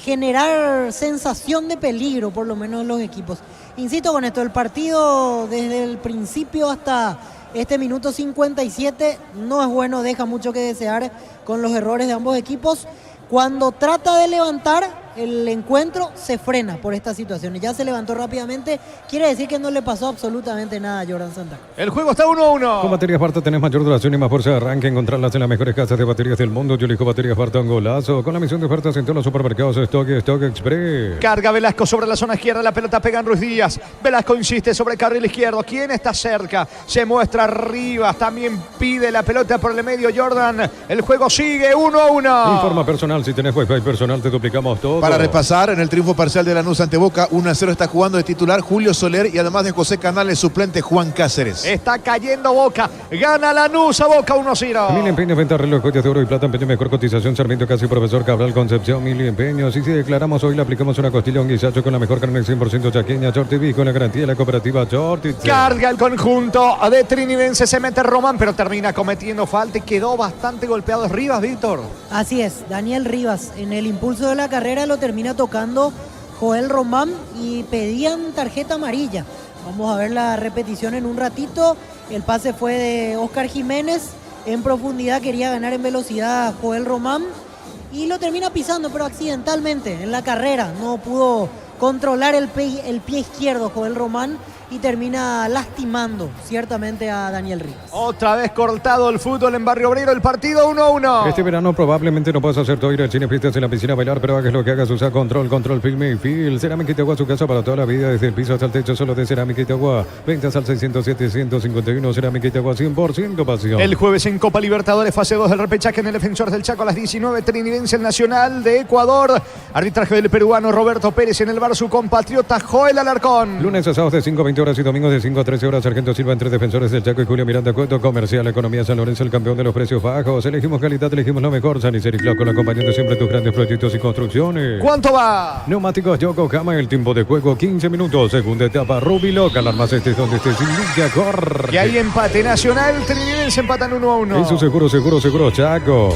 generar sensación de peligro, por lo menos en los equipos. Insisto con esto, el partido desde el principio hasta este minuto 57 no es bueno, deja mucho que desear con los errores de ambos equipos. Cuando trata de levantar el encuentro, se frena por estas situaciones. Ya se levantó rápidamente, quiere decir que no le pasó absolutamente nada a Jordan Santa Cruz. El juego está 1-1. Con baterías Barta tenés mayor duración y más fuerza de arranque. Encontrarlas en las mejores casas de baterías del mundo. Yo elijo baterías Barta, un golazo. Con la misión de ofertas en todos los supermercados Stock Express. Carga Velasco sobre la zona izquierda. La pelota pega en Ruiz Díaz. Velasco insiste sobre el carril izquierdo. ¿Quién está cerca? Se muestra Rivas. También pide la pelota por el medio Jordan. El juego sigue 1-1. Informa personal. Si tenés wifi personal, te duplicamos todo. Para repasar, en el triunfo parcial de Lanús ante Boca, 1-0 está jugando de titular Julio Soler y además de José Canales, suplente Juan Cáceres. Está cayendo Boca. Gana Lanús a Boca 1-0. Mil Empeños, venta, reloj, joyas de oro y plata, empeño, mejor cotización, Sarmiento, casi Profesor Cabral, Concepción, Mil Empeños. Y si declaramos hoy, le aplicamos una costilla, un guisacho con la mejor carne 100% chaqueña, Short TV, con la garantía de la cooperativa Short. Carga el conjunto de Trinidense, se mete Román, pero termina cometiendo falta y quedó bastante golpeado Rivas, Víctor. Así es, Daniel Rivas en el impulso de la carrera lo termina tocando Joel Román y pedían tarjeta amarilla. Vamos a ver la repetición en un ratito. El pase fue de Oscar Jiménez. En profundidad quería ganar en velocidad Joel Román y lo termina pisando, pero accidentalmente en la carrera. No pudo controlar el pie izquierdo Joel Román y termina lastimando ciertamente a Daniel Rivas. Otra vez cortado el fútbol en Barrio Obrero, el partido 1-1. Este verano probablemente no puedas hacer todo, ir al cine, fiestas en la piscina, bailar, pero hagas lo que hagas, usa control, filme y feel. Cerámica Itagua, su casa para toda la vida, desde el piso hasta el techo, solo de Cerámica Itagua. Ventas al 607-151, Cerámica Itagua, 100% pasión. El jueves en Copa Libertadores, fase 2 del repechaje en el Defensor del Chaco a las 19, Trinidense Nacional de Ecuador. Arbitraje del peruano Roberto Pérez, en el bar su compatriota Joel Alarcón. Lunes a sábados de 5:20 20 horas y domingos de 5 a 13 horas. Sargento Silva entre defensores del Chaco y Julio Miranda Cueto. Comercial Economía San Lorenzo, el campeón de los precios bajos. Elegimos calidad, elegimos lo mejor. San Isidro y Flaco, acompañando siempre tus grandes proyectos y construcciones. ¿Cuánto va? Neumáticos Yokohama, el tiempo de juego 15 minutos. Segunda etapa, Rubiloc. Alarmas estés donde estés, indica, corre. Y hay empate nacional. Trinidense empatan 1-1. Eso seguro, Chaco.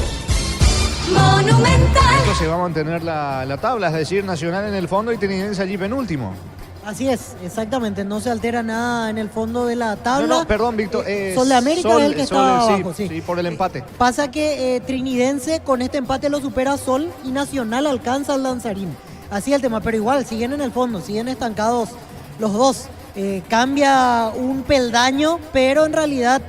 Monumental. Entonces va a mantener la tabla, es decir, Nacional en el fondo y Trinidense allí penúltimo. Así es, exactamente, no se altera nada en el fondo de la tabla. No, perdón, Víctor. Sol de América es el que está abajo, sí, por el empate. Pasa que Trinidense con este empate lo supera Sol y Nacional alcanza al Lanzarín. Así el tema, pero igual siguen en el fondo, siguen estancados los dos. Cambia un peldaño, pero en realidad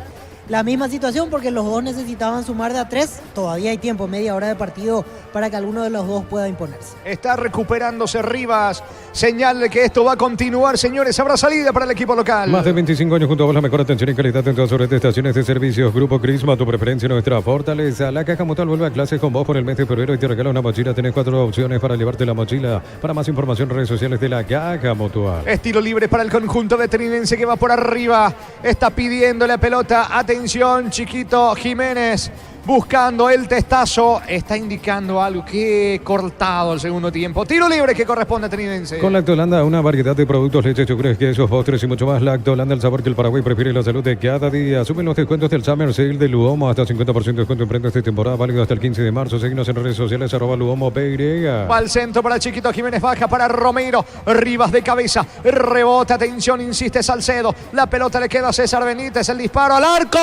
la misma situación porque los dos necesitaban sumar de a 3. Todavía hay tiempo, media hora de partido para que alguno de los dos pueda imponerse. Está recuperándose Rivas. Señal de que esto va a continuar, señores. Habrá salida para el equipo local. Más de 25 años junto a vos, la mejor atención y calidad en todas sus estaciones de servicios. Grupo Crisma, tu preferencia, nuestra fortaleza. La Caja Mutual vuelve a clases con vos por el mes de febrero y te regala una mochila. Tenés 4 opciones para llevarte la mochila. Para más información, redes sociales de la Caja Mutual. Estilo libre para el conjunto de Trinidense que va por arriba. Está pidiendo la pelota. Atención, Chiquito Jiménez. Buscando el testazo, está indicando algo que cortado el segundo tiempo. Tiro libre que corresponde a Trinidense. Con Lactolanda, una variedad de productos, leches, yogures, quesos, postres y mucho más. Lactolanda, el sabor que el Paraguay prefiere, la salud de cada día. Suben los descuentos del Summer Sale de Luomo, hasta 50% de descuento en prendas de temporada, válido hasta el 15 de marzo. Seguinos en redes sociales, @LuomoPY. Va al centro para Chiquito Jiménez, baja para Romero. Rivas de cabeza, rebota, atención, insiste Salcedo. La pelota le queda a César Benítez, el disparo al arco.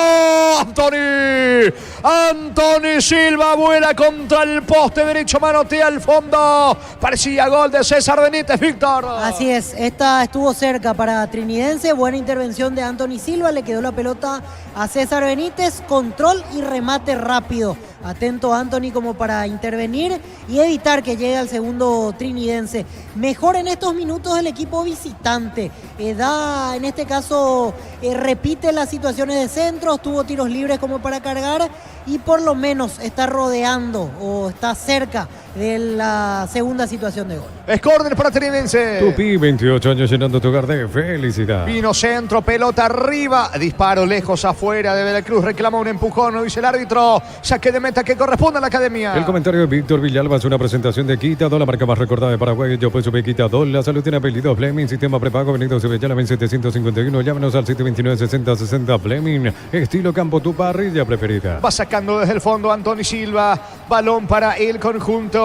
Anthony Silva vuela contra el poste derecho, manotea al fondo. Parecía gol de César Benítez, Víctor. Así es, esta estuvo cerca para Trinidense. Buena intervención de Anthony Silva, le quedó la pelota a César Benítez. Control y remate rápido. Atento Anthony como para intervenir y evitar que llegue al segundo Trinidense. Mejor en estos minutos el equipo visitante. Da, en este caso, repite las situaciones de centros, tuvo tiros libres como para cargar y por lo menos está rodeando o está cerca de la segunda situación de gol. Es córner para Trinidense. Tupi, 28 años llenando tu hogar de felicidad. Vino centro, pelota arriba, disparo lejos afuera de Veracruz, reclama un empujón, lo dice el árbitro, saque de meta que corresponde a la academia. El comentario de Víctor Villalba es una presentación de Quitadol, la marca más recordada de Paraguay. Yo pues sube Quitadol, la salud tiene apellido Fleming, sistema prepago, Avenida Sevillana 1751, llámenos al 729-6060 Fleming, estilo campo, tu parrilla preferida. Va sacando desde el fondo Anthony Silva, balón para el conjunto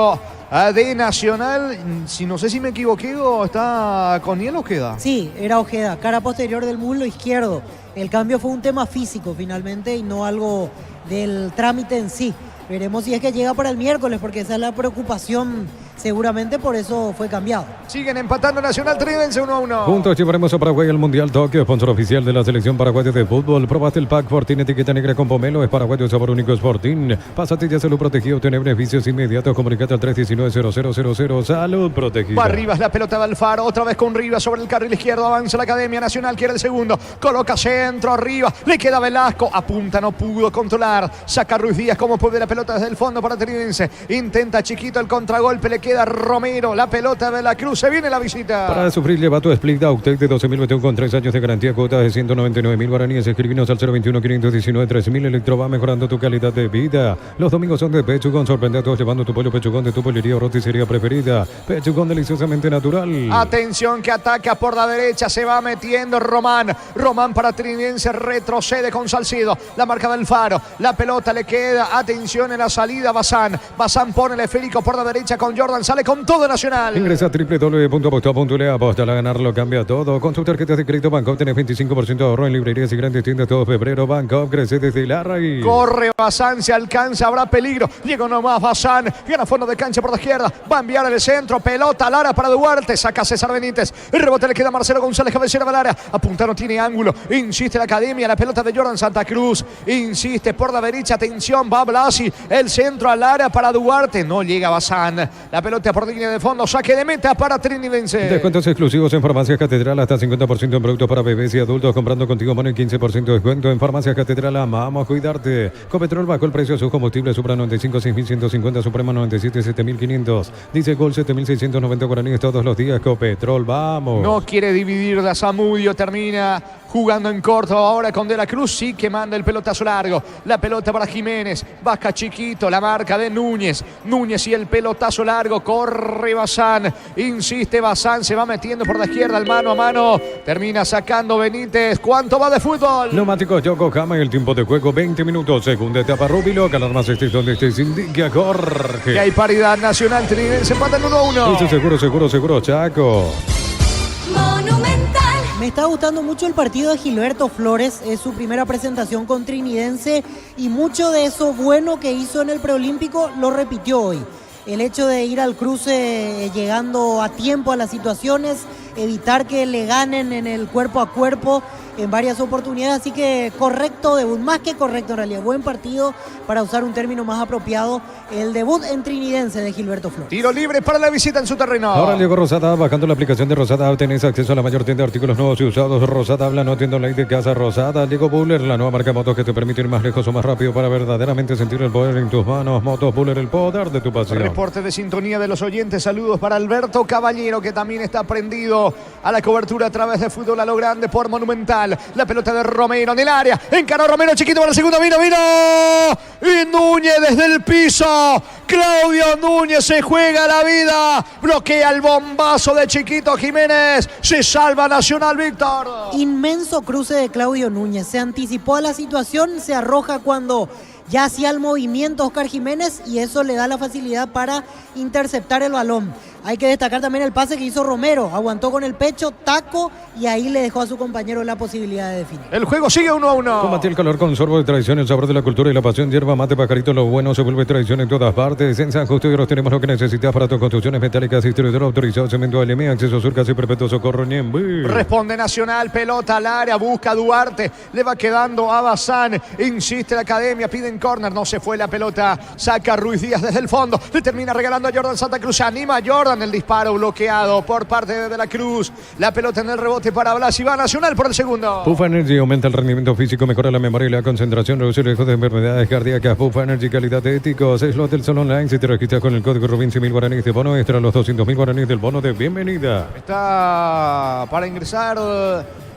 de Nacional. Si no sé si me equivoqué, ¿está Coniel o Ojeda? Sí, era Ojeda, cara posterior del muslo izquierdo. El cambio fue un tema físico finalmente y no algo del trámite en sí. Veremos si es que llega para el miércoles, porque esa es la preocupación, seguramente por eso fue cambiado. Siguen empatando Nacional, Trinidense 1-1. Juntos llevaremos a Paraguay al Mundial Tokio, sponsor oficial de la selección paraguaya de fútbol. Probaste el pack Fortín, etiqueta negra con pomelo, es paraguayo, sabor único, es Fortín. Pásate ya salud protegido, obtener beneficios inmediatos, comunicate al 319-0000, salud protegida. Va arriba la pelota de Alfaro, otra vez con Rivas sobre el carril izquierdo, avanza la Academia Nacional, quiere el segundo, coloca centro arriba, le queda Velasco, apunta, no pudo controlar, saca Ruiz Díaz como puede la pelota desde el fondo para Trinidense, intenta Chiquito el contragolpe, le queda Romero, la pelota de la Cruz, se viene la visita. Para sufrir, lleva tu Split Autec de 12.021 con 3 años de garantía, cuotas de 199.000 guaraníes. Escribinos al 021-519-3000. Electro va mejorando tu calidad de vida. Los domingos son de Pechugón, sorprende a todos llevando tu pollo Pechugón de tu pollería o roticería preferida. Pechugón, deliciosamente natural. Atención que ataca por la derecha, se va metiendo Román para Trinidense, retrocede con Salcido, la marca del Faro, la pelota le queda, atención en la salida, Bazán pone el esférico por la derecha con Jordan, sale con todo Nacional. Ingresa a www.aposta.le, aposta a ganarlo, cambia todo. Con tus tarjetas de crédito Bancopp tenés 25% de ahorro en librerías y grandes tiendas todo febrero. Bancopp crece desde la raíz. Corre Bazán, se alcanza, habrá peligro. Llegó nomás Bazán, gana fondo de cancha por la izquierda, va a enviar el centro, pelota Lara para Duarte, saca César Benítez, el rebote le queda a Marcelo González, cabecera de Lara, apunta, no tiene ángulo, insiste la Academia, la pelota de Jordan Santa Cruz, insiste por la derecha, atención, va Blasi, el centro a Lara para Duarte, no llega Bazán, la pelota por línea de fondo. Saque de meta para Trinidense. Descuentos exclusivos en Farmacias Catedral. Hasta 50% en productos para bebés y adultos. Comprando contigo mano y 15% de descuento en Farmacias Catedral. Amamos cuidarte. Copetrol bajó el precio de sus combustibles. Supra 95, 6.150. Suprema 97, 7.500. Dice Gol 7.690 guaraníes todos los días. Copetrol, vamos. No quiere dividir la Zamudio. Termina jugando en corto ahora con De la Cruz. Sí que manda el pelotazo largo. La pelota para Jiménez. Baja chiquito. La marca de Núñez. Núñez y el pelotazo largo. Corre Bazán. Insiste Bazán. Se va metiendo por la izquierda. El mano a mano. Termina sacando Benítez. ¿Cuánto va de fútbol? Neumáticos Yokohama y el tiempo de juego 20 minutos. Segunda etapa Rubilo. Ganar más donde se indica Jorge. Que hay paridad nacional. Trinidense empatan 1-1. Eso seguro, Chaco. Monumental. Me está gustando mucho el partido de Gilberto Flores, es su primera presentación con Trinidense y mucho de eso bueno que hizo en el preolímpico lo repitió hoy. El hecho de ir al cruce llegando a tiempo a las situaciones, evitar que le ganen en el cuerpo a cuerpo en varias oportunidades, así que correcto debut, más que correcto en realidad, buen partido para usar un término más apropiado, el debut en Trinidense de Gilberto Flores. Tiro libre para la visita en su terreno. Ahora Diego Rosada, bajando la aplicación de Rosada, tenés acceso a la mayor tienda de artículos nuevos y usados. Rosada habla, no tienda online de casa Rosada. Diego Buller, la nueva marca de motos que te permite ir más lejos o más rápido para verdaderamente sentir el poder en tus manos. Motos Buller, el poder de tu pasión. Reporte de sintonía de los oyentes, saludos para Alberto Caballero, que también está prendido a la cobertura a través de Fútbol a lo Grande por Monumental. La pelota de Romero en el área, encaró Romero, chiquito para el segundo, vino, y Núñez desde el piso, Claudio Núñez se juega la vida, bloquea el bombazo de Chiquito Jiménez, se salva Nacional, Víctor. Inmenso cruce de Claudio Núñez, se anticipó a la situación, se arroja cuando ya hacía el movimiento Oscar Jiménez y eso le da la facilidad para interceptar el balón. Hay que destacar también el pase que hizo Romero, aguantó con el pecho, taco y ahí le dejó a su compañero la posibilidad de definir. El juego sigue 1-1. Combate el calor con sorbo de tradición, el sabor de la cultura y la pasión. Hierba mate, pajarito, lo bueno se vuelve tradición en todas partes. En San Justo tenemos lo que necesitas para tus construcciones metálicas, distribuidor autorizado, cemento LM, acceso sur, casi perpetuo, socorro, Ñemby. Responde Nacional, pelota al área, busca Duarte, le va quedando a Bazán, insiste la academia, piden córner, no se fue la pelota, saca Ruiz Díaz desde el fondo, le termina regalando a Jordan Santa Cruz, anima a Jordan, el disparo bloqueado por parte de De la Cruz, la pelota en el rebote para Blas y va Nacional por el segundo. Puffa Energy aumenta el rendimiento físico, mejora la memoria y la concentración, reduce el riesgo de enfermedades cardíacas. Puffa Energy, calidad de éticos, es lo del Sol Online. Si te registras con el código Rubin 100.000 guaraníes de bono extra, los 200.000 guaraníes del bono de bienvenida. Está para ingresar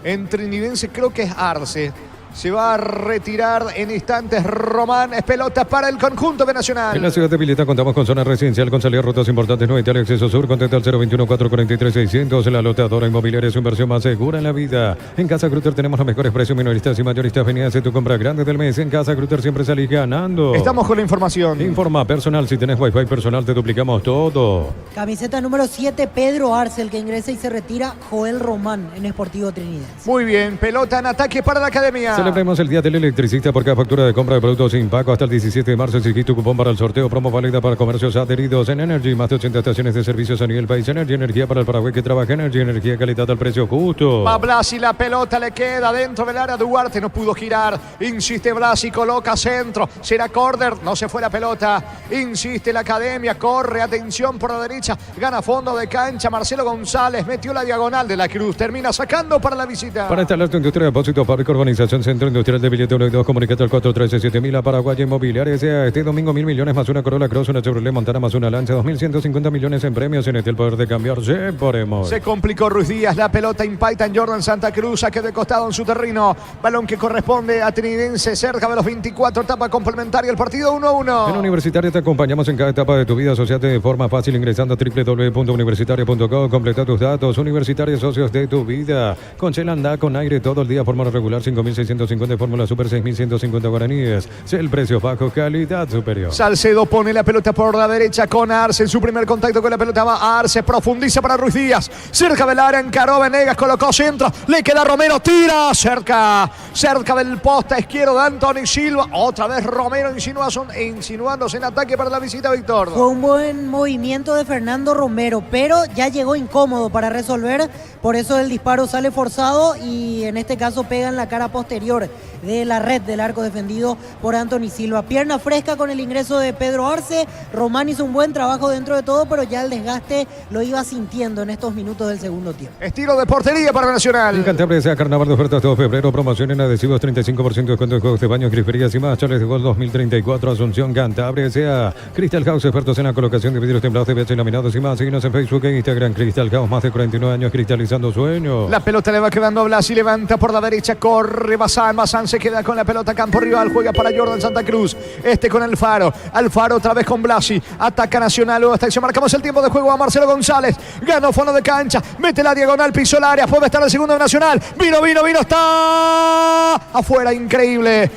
en Trinidense, creo que es Arce. Se va a retirar en instantes Román. Es pelota para el conjunto de Nacional. En la ciudad de Vileta contamos con zona residencial con salidas rutas importantes. Nueva Italia, acceso sur. Contacta al 021-443-600. La lotadora inmobiliaria es su inversión más segura en la vida. En Casa Grutter tenemos los mejores precios minoristas y mayoristas. Vení a hacer tu compra grande del mes. En Casa Grutter siempre salís ganando. Estamos con la información. Informa personal. Si tenés wifi personal te duplicamos todo. Camiseta número 7, Pedro Arce, el que ingresa y se retira, Joel Román en Sportivo Trinidense. Muy bien, pelota en ataque para la academia. Celebremos el Día del Electricista por cada factura de compra de productos sin pago hasta el 17 de marzo. Exigí tu cupón para el sorteo. Promo válida para comercios adheridos en Energy. Más de 80 estaciones de servicios a nivel país. Energy, energía para el Paraguay que trabaja. Energy, energía, calidad al precio justo. Va Blas y la pelota le queda dentro del área. Duarte no pudo girar. Insiste Blas y coloca centro. Será córner. No se fue la pelota. Insiste la academia. Corre. Atención por la derecha. Gana fondo de cancha. Marcelo González metió la diagonal de la Cruz. Termina sacando para la visita. Para instalar tu industria de depósito, fábrica, organización, centro industrial de billete 1 y 2, comunicate al 413-7000 a Paraguay Inmobiliaria. Sea este domingo 1.000 millones más una Corolla Cross, una Chevrolet Montana más una Lancia, 2.150 millones en premios. En el poder de cambiar, podemos. Se complicó Ruiz Díaz, la pelota impacta en Jordan Santa Cruz, saque de costado en su terreno. Balón que corresponde a Trinidense, cerca de los 24, etapa complementaria, el partido 1-1. En Universitaria te acompañamos en cada etapa de tu vida. Asociate de forma fácil ingresando a www.universitaria.com. Completa tus datos. Universitaria, socios de tu vida. Con Shell anda con aire todo el día, fórmula regular 5.650, fórmula super 6.150 guaraníes. El precio bajo, calidad superior. Salcedo pone la pelota por la derecha con Arce. En su primer contacto con la pelota va Arce. Profundiza para Ruiz Díaz. Cerca del área encaró Venegas. Colocó centro. Le queda Romero. Tira. Cerca del poste izquierdo de Anthony Silva. Otra vez Romero insinuándose en ataque para la visita, Víctor. Fue un buen movimiento de Fernando Romero, pero ya llegó incómodo para resolver. Por eso el disparo sale forzado y en este caso pega en la cara posterior interior de la red del arco defendido por Anthony Silva. Pierna fresca con el ingreso de Pedro Arce. Román hizo un buen trabajo dentro de todo, pero ya el desgaste lo iba sintiendo en estos minutos del segundo tiempo. Estilo de portería para Nacional. En Cantabria sea carnaval de ofertas todo febrero, promoción en adhesivos, 35% de descuento de juegos de baños, griferías y más. Chales de gol 2034, Asunción, Cantabria sea Crystal House, expertos en la colocación de vidrios templados, TVH laminados y más. Síguenos en Facebook e Instagram. Crystal House, más de 49 años cristalizando sueños. La pelota le va quedando a Blasi, levanta por la derecha, corre Bazán se queda con la pelota, campo rival, juega para Jordan Santa Cruz, con Alfaro otra vez con Blasi, ataca Nacional, luego está, marcamos el tiempo de juego a Marcelo González, ganó fondo de cancha, mete la diagonal, pisó el área, puede estar el segundo de Nacional, vino, está afuera, increíble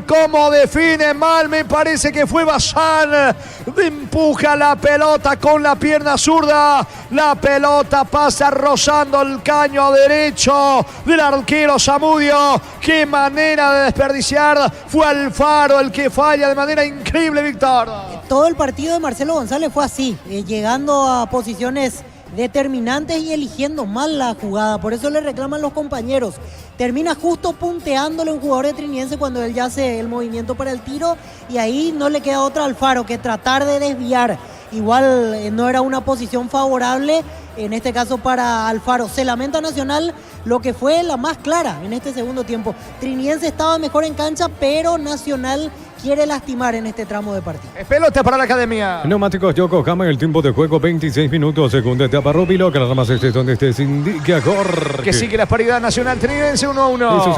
cómo define mal, me parece que fue Bazán, empuja la pelota con la pierna zurda, la pelota pasa rozando el caño derecho del arquero Zamudio. Qué manera de desperdiciar, fue Alfaro el que falla de manera increíble, Víctor. Todo el partido de Marcelo González fue así, llegando a posiciones determinantes y eligiendo mal la jugada, por eso le reclaman los compañeros. Termina justo punteándole un jugador de Trinidense cuando él ya hace el movimiento para el tiro y ahí no le queda otra a Alfaro que tratar de desviar. Igual no era una posición favorable, en este caso para Alfaro. Se lamenta Nacional, lo que fue la más clara en este segundo tiempo. Trinidense estaba mejor en cancha, pero Nacional quiere lastimar en este tramo de partido. Es pelota para la Academia. Neumáticos Yokohama, el tiempo de juego 26 minutos, segunda etapa Rubilo, que las ramas donde se indica Jorge. Que sigue la paridad Nacional Trinidense 1-1. Eso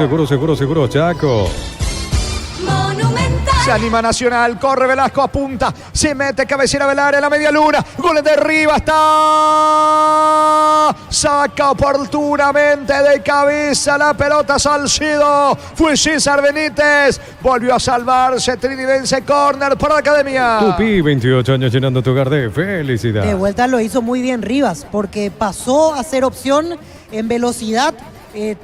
seguro, Chaco. Monumental. Se anima Nacional, corre Velasco, apunta, se mete cabecera del área, la media luna, goles de arriba, está, saca oportunamente de cabeza la pelota Salcido, fue César Benítez, volvió a salvarse Trinidense, córner para la Academia. Tupi, 28 años llenando tu hogar de felicidad. De vuelta lo hizo muy bien Rivas, porque pasó a ser opción en velocidad.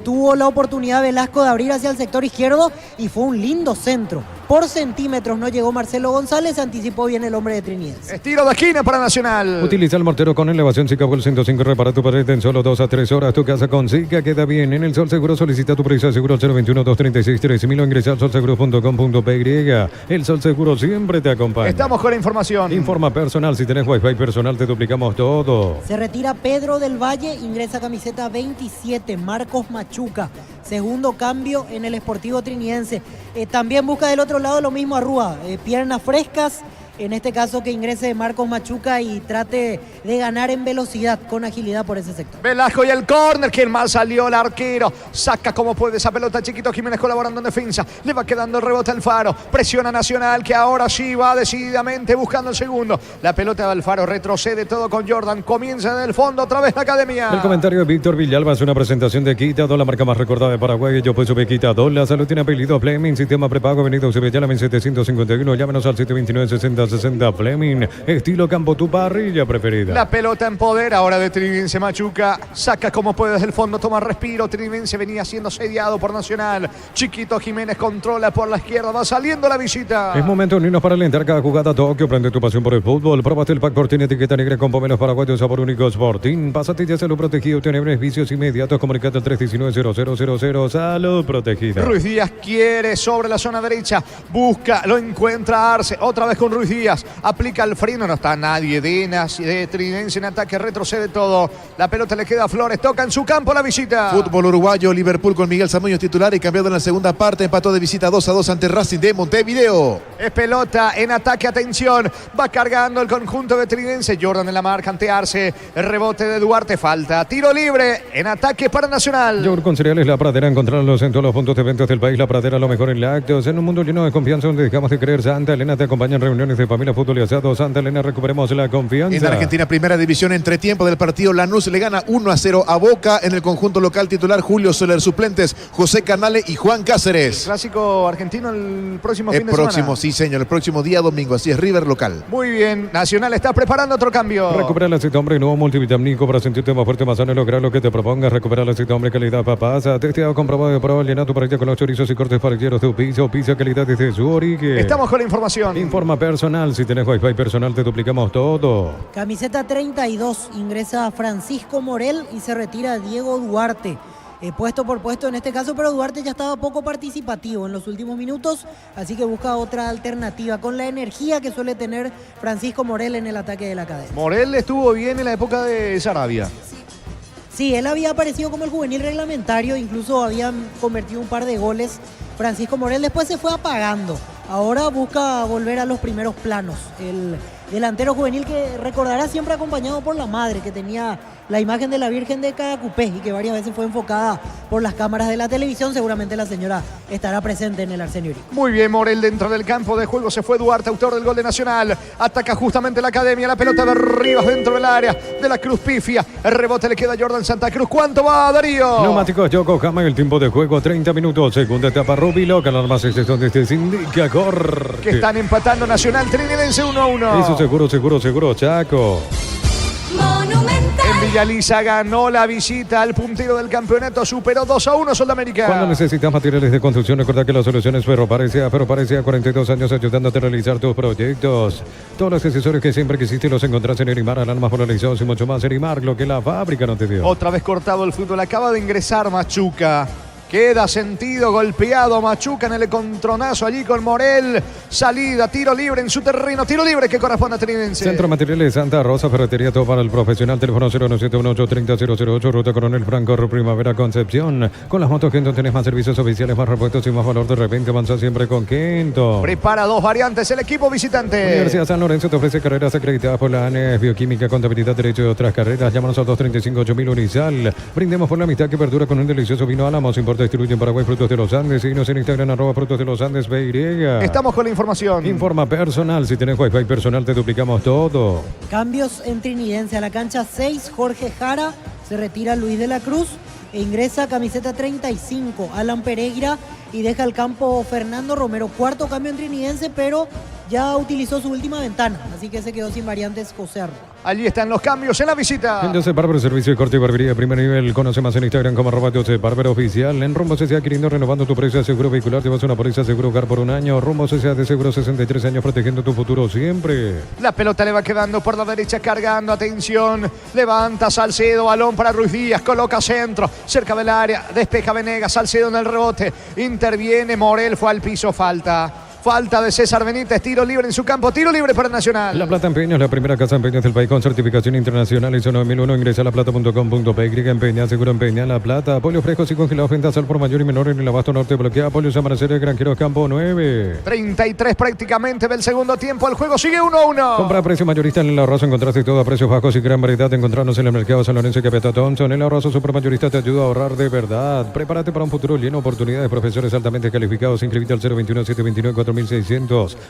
Tuvo la oportunidad Velasco de abrir hacia el sector izquierdo y fue un lindo centro. Por centímetros no llegó Marcelo González, anticipó bien el hombre de Trinidense. Estilo de esquina para Nacional. Utiliza el mortero con elevación Zika Vol 105, repara tu pared en solo 2 a 3 horas. Tu casa con Zika queda bien. En el Sol Seguro solicita tu precio de seguro al 021-236-3000 o ingresa al solseguro.com.py. El Sol Seguro siempre te acompaña. Estamos con la información. Informa personal, si tenés Wi-Fi personal te duplicamos todo. Se retira Pedro del Valle, ingresa camiseta 27, Marcos Machuca. Segundo cambio en el Sportivo Trinidense. También busca del otro lado lo mismo Arrúa, piernas frescas. En este caso que ingrese Marcos Machuca y trate de ganar en velocidad con agilidad por ese sector. Velasco y el córner, quien mal salió el arquero. Saca como puede esa pelota Chiquito Jiménez colaborando en defensa. Le va quedando el rebote al Alfaro. Presiona Nacional que ahora sí va decididamente buscando el segundo. La pelota de Alfaro retrocede todo con Jordan. Comienza del fondo otra vez la Academia. El comentario de Víctor Villalba es una presentación de Quitado, la marca más recordada de Paraguay. Yo pues sube Quitado. La salud tiene apellido Fleming. Sistema prepago Avenida Ubellana 1751. Llámenos al 729-6060 Fleming, estilo campo, tu parrilla preferida. La pelota en poder ahora de Trinidense. Machuca saca como puede desde el fondo, toma respiro. Trinidense venía siendo sediado por Nacional. Chiquito Jiménez controla por la izquierda, va saliendo la visita. Es momento de unirnos para alentar cada jugada. Tokio, prende tu pasión por el fútbol. Próbate el pack Sporting etiqueta negra con pomelos paraguayos, sabor único Sporting. Pásate ya salud protegido, tiene beneficios inmediatos. Comunicate al 319-0000. Salud protegida. Ruiz Díaz quiere sobre la zona derecha, busca, lo encuentra Arce, otra vez con Ruiz Díaz. Aplica el freno, no está nadie de Trinidense en ataque, retrocede todo. La pelota le queda a Flores, toca en su campo la visita. Fútbol uruguayo, Liverpool con Miguel Zamudio titular y cambiado en la segunda parte, empató de visita 2-2 ante Racing de Montevideo. Es pelota en ataque, atención, va cargando el conjunto de Trinidense. Jordan en la marca ante Arce, el rebote de Duarte, falta, tiro libre en ataque para Nacional. Yogur con cereales La Pradera, encontrarlos en todos los puntos de eventos del país. La Pradera, lo mejor en lácteos, en un mundo lleno de confianza donde dejamos de creer. Santa Elena te acompaña en reuniones de familia, fútbol y asado. Santa Elena, recuperemos la confianza. En Argentina, primera división, entretiempo del partido, Lanús le gana 1-0 a Boca. En el conjunto local titular, Julio Soler, suplentes José Canale y Juan Cáceres. Clásico argentino el próximo fin de semana. Sí señor, el próximo día domingo, así es, River local. Muy bien, Nacional está preparando otro cambio. Recupera el aceite hombre nuevo multivitamínico para sentirte más fuerte, más sano y lograr lo que te propongas. Recupera el aceite hombre calidad papasa, testeado, comprobado de prueba, llena tu parrilla con los chorizos y cortes parrilleros de piso, pizza calidad desde su origen. Estamos con la información. Informa personal, si tenés Wi-Fi personal te duplicamos todo. Camiseta 32, ingresa Francisco Morel y se retira Diego Duarte. puesto por puesto en este caso, pero Duarte ya estaba poco participativo en los últimos minutos, así que busca otra alternativa con la energía que suele tener Francisco Morel en el ataque de la cadena. Morel estuvo bien en la época de Sarabia. Sí, él había aparecido como el juvenil reglamentario, incluso había convertido un par de goles Francisco Morel, después se fue apagando. Ahora busca volver a los primeros planos. El delantero juvenil que recordará siempre acompañado por la madre, que tenía la imagen de la Virgen de Cacupé y que varias veces fue enfocada por las cámaras de la televisión. Seguramente la señora estará presente en el Arsenio Urico. Muy bien, Morel dentro del campo de juego. Se fue Duarte, autor del gol de Nacional. Ataca justamente la Academia. La pelota de Rivas dentro del área de la Cruz pifia. El rebote le queda a Jordan Santa Cruz. ¿Cuánto va, Darío? Neumáticos Yokohama, el tiempo de juego 30 minutos. Segunda etapa Rubilo. Ganar más es donde se indica Jorge. Que están empatando Nacional Trinidense 1-1. Eso seguro, Chaco. En Villaliza ganó la visita al puntero del campeonato, superó 2-1 Sudamérica. Cuando necesitas materiales de construcción, recuerda que la solución es Ferro Parecía 42 años ayudándote a realizar tus proyectos. Todos los accesorios que siempre quisiste los encontrás en Erimar, alarmas polarizados y mucho más. Erimar, lo que la fábrica no te dio. Otra vez cortado el fútbol, acaba de ingresar Machuca. Queda sentido, golpeado Machuca en el encontronazo allí con Morel. Salida, tiro libre en su terreno. Tiro libre que corresponde a Trinidense. Centro Materiales Santa Rosa, ferretería, todo para el profesional. Teléfono 09718300008. Ruta Coronel Franco, Primavera, Concepción. Con las motos Kento tenés más servicios oficiales, más repuestos y más valor. De repente avanza siempre con Kento. Prepara dos variantes el equipo visitante. Universidad San Lorenzo te ofrece carreras acreditadas por la ANES, Bioquímica, Contabilidad, Derecho y otras carreras. Llámanos al 235-8000 Unisal. Brindemos por la amistad que perdura con un delicioso vino Álamos. Distribuye en Paraguay Frutos de los Andes. Síguenos en Instagram @Frutos de los Andes BY. Estamos con la información. Informa personal. Si tenés Wi-Fi personal te duplicamos todo. Cambios en Trinidense. A la cancha 6, Jorge Jara. Se retira Luis de la Cruz. E ingresa camiseta 35, Alan Pereira. Y deja el campo Fernando Romero. Cuarto cambio en Trinidense, pero ya utilizó su última ventana. Así que se quedó sin variantes José Arroyo. Allí están los cambios en la visita. José Bárbaro, servicio de corte y barbería de primer nivel. Conoce más en Instagram como @José Bárbaro Oficial. En Rumbo CCA adquiriendo, renovando tu precio de seguro vehicular. Te vas a una póliza seguro hogar por un año. Rumbo CCA de seguro 63 años protegiendo tu futuro siempre. La pelota le va quedando por la derecha, cargando. Atención. Levanta Salcedo, balón para Ruiz Díaz. Coloca centro, cerca del área. Despeja Venegas, Salcedo en el rebote. Interviene Morel, fue al piso, falta. Falta de César Benítez, tiro libre en su campo, tiro libre para Nacional. La Plata Empeños, la primera casa empeños del país con certificación internacional ISO 9001. Ingresa a laplata.com.py, empeña, seguro empeña La Plata. Pollos frescos y congelados, ventas al por mayor y menor en el abasto norte. Bloquea Polios Amanecer, Granjeros Campo 9. 33 prácticamente del segundo tiempo, el juego sigue 1-1. Compra a precio mayorista en el Ahorrazo, encontraste todo a precios bajos y gran variedad. Encontrarnos en el mercado San Lorenzo y Capeta Thompson. El Ahorrazo supermayorista te ayuda a ahorrar de verdad. Prepárate para un futuro lleno de oportunidades. Profesores altamente calificados. Inscribite al 021-729-4600.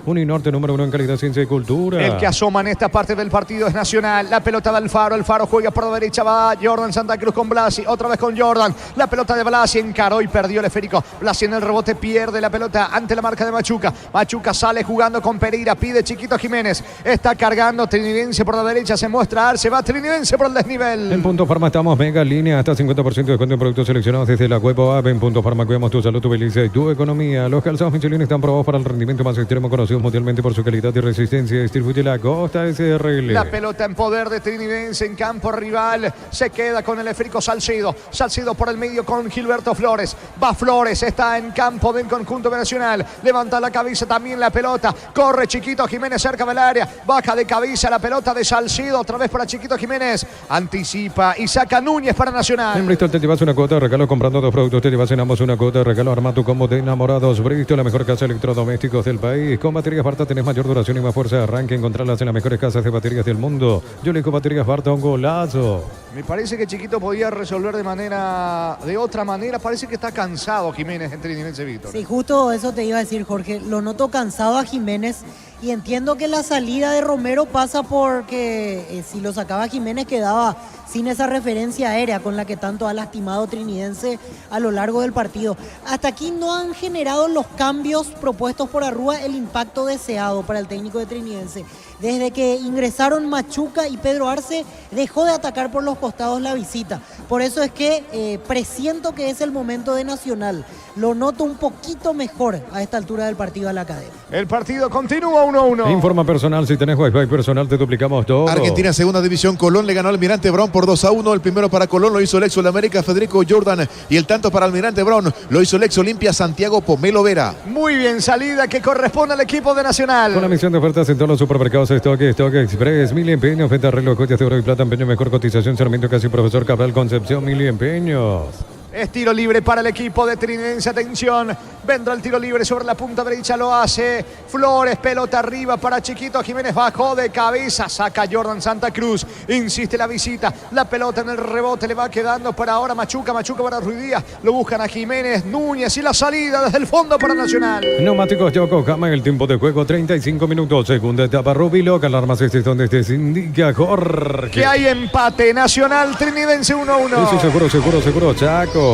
Uninorte número 1 en calidad, ciencia y cultura. El que asoma en esta parte del partido es Nacional. La pelota de Alfaro. Alfaro juega por la derecha. Va Jordan Santa Cruz con Blasi. Otra vez con Jordan. La pelota de Blasi encaró y perdió el esférico. Blasi en el rebote pierde la pelota ante la marca de Machuca. Machuca sale jugando con Pereira. Pide Chiquito Jiménez. Está cargando Trinidense por la derecha. Se muestra Arce. Va Trinidense por el desnivel. En Punto Farma estamos mega línea. Hasta 50% de descuento en productos seleccionados desde la web o app. En Punto Farma cuidamos tu salud, tu belleza y tu economía. Los calzados Michelin están probados para el rendimiento más extremo, conocidos mundialmente por su calidad y resistencia. Distribuye la Costa SRL. La pelota en poder de Trinidense en campo rival. Se queda con el esférico Salcedo. Salcedo por el medio con Gilberto Flores. Va Flores, está en campo del conjunto nacional. Levanta la cabeza también la pelota. Corre Chiquito Jiménez cerca del área. Baja de cabeza la pelota de Salcedo. Otra vez para Chiquito Jiménez. Anticipa y saca Núñez para Nacional. En Bristol te llevas una cuota de regalo comprando dos productos. Te llevas en ambos una cuota de regalo. Arma tu combo de enamorados. Bristol, la mejor casa de electrodomésticos del país. Con baterías Barta tenés mayor duración y más fuerza de arranque. Encontrarlas en las mejores casas de baterías del mundo. Yo le digo baterías Barta, un golazo. Me parece que Chiquito podía resolver de otra manera. Parece que está cansado Jiménez en Trinidense, Víctor. Sí, justo eso te iba a decir, Jorge. Lo noto cansado a Jiménez y entiendo que la salida de Romero pasa porque si lo sacaba Jiménez quedaba sin esa referencia aérea con la que tanto ha lastimado Trinidense a lo largo del partido. Hasta aquí no han generado los cambios propuestos por Arrúa el impacto deseado para el técnico de Trinidense. Desde que ingresaron Machuca y Pedro Arce, dejó de atacar por los costados la visita. Por eso es que presiento que es el momento de Nacional. Lo noto un poquito mejor a esta altura del partido a la Academia. El partido continúa 1-1. Informa personal, si tenés Wi-Fi personal te duplicamos todo. Argentina, segunda división, Colón le ganó al Almirante Brown por 2-1. El primero para Colón lo hizo el ex América Federico Jordan. Y el tanto para Almirante Brown lo hizo el ex Olimpia Santiago Pomelo Vera. Muy bien, salida que corresponde al equipo de Nacional. Con la misión de ofertas en todos los supermercados Stock Express, Mil Empeños, venta reloj, joyas de oro y plata, empeño, mejor cotización, Sarmiento Casi, Profesor Cabral, Concepción, Mil Empeños. Es tiro libre para el equipo de Trinense. Atención, vendrá el tiro libre sobre la punta derecha. Lo hace Flores. Pelota arriba para Chiquito Jiménez. Bajó de cabeza. Saca Jordan Santa Cruz. Insiste la visita. La pelota en el rebote le va quedando para ahora Machuca. Machuca para Ruiz Díaz. Lo buscan a Jiménez. Núñez y la salida desde el fondo para Nacional. Neumáticos Yokohama en el tiempo de juego. 35 minutos. Segunda etapa. Rubilo. Alarmas este donde te indica Jorge. Que hay empate. Nacional Trinidense 1-1. Sí, seguro. Chaco.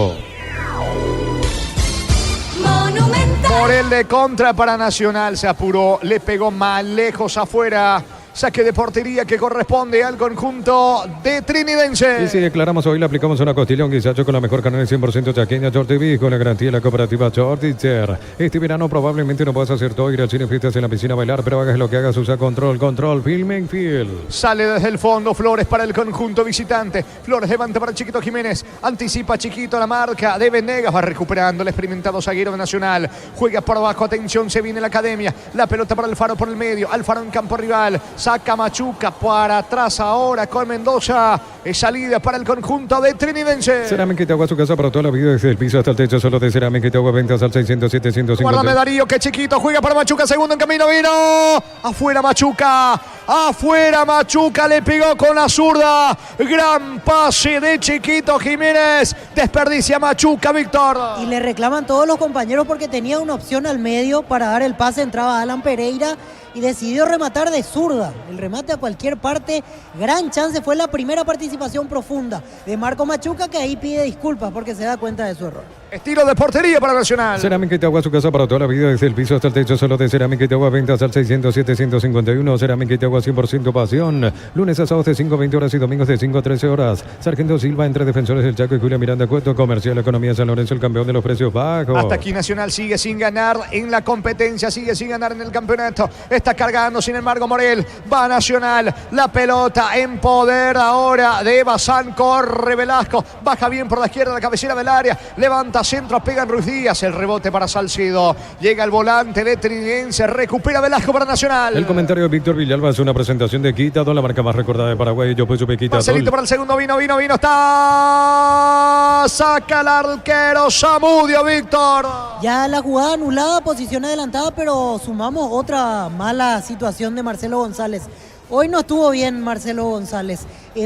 Monumental. Morel de contra para Nacional. Se apuró. Le pegó mal lejos afuera. Saque de portería que corresponde al conjunto de Trinidense. Y si declaramos hoy, le aplicamos una costilla, un guisacho con la mejor carne 100% chaqueña, Shorty con la garantía de la cooperativa Shorty-Ter. Este verano probablemente no puedas hacer todo, ir al cine, fiestas en la piscina, bailar, pero hagas lo que hagas, usa control, Filming Field. Sale desde el fondo Flores para el conjunto visitante. Flores levanta para Chiquito Jiménez. Anticipa Chiquito la marca de Venegas. Va recuperando el experimentado zaguero de Nacional. Juega por abajo, atención, se viene la academia. La pelota para Alfaro por el medio. Alfaro en campo rival. Saca Machuca para atrás ahora con Mendoza. Es salida para el conjunto de Trinidense. Cerámica y Itagua, su casa para toda la vida, desde el piso hasta el techo, solo de Cerámica y Itagua, ventas al 600-750. Guárdame Darío, que Chiquito juega para Machuca, segundo en camino, vino. Afuera Machuca, le pegó con la zurda. Gran pase de Chiquito Jiménez. Desperdicia Machuca, Víctor. Y le reclaman todos los compañeros porque tenía una opción al medio para dar el pase. Entraba Alan Pereira y decidió rematar de zurda. El remate a cualquier parte, gran chance. Fue la primera participación profunda de Marco Machuca, que ahí pide disculpas porque se da cuenta de su error. Estilo de portería para Nacional. Cerámica y Itagua, su casa para toda la vida, desde el piso hasta el techo, solo de Cerámica y Itagua, ventas al 600-751. Cerámica y Itagua, 100% pasión. Lunes a sábados de 5 a 20 horas y domingos de 5 a 13 horas. Sargento Silva entre Defensores del Chaco y Julia Miranda Cueto. Comercial Economía San Lorenzo, el campeón de los precios bajos. Hasta aquí Nacional sigue sin ganar en la competencia, sigue sin ganar en el campeonato. Está cargando, sin embargo, Morel. Va Nacional. La pelota en poder ahora de Bazán. Corre Velasco. Baja bien por la izquierda, la cabecera del área. Levanta centro, pega en Ruiz Díaz. El rebote para Salcedo. Llega el volante de Trinidense. Recupera Velasco para Nacional. El comentario de Víctor Villalba es una presentación de Quitadol, la marca más recordada de Paraguay. Yo pues supe Quitadol. Marcelito para el segundo. Vino. Está. Saca el arquero Zamudio, Víctor. Ya la jugada anulada, posición adelantada, pero sumamos otra mala situación de Marcelo González. Hoy no estuvo bien Marcelo González.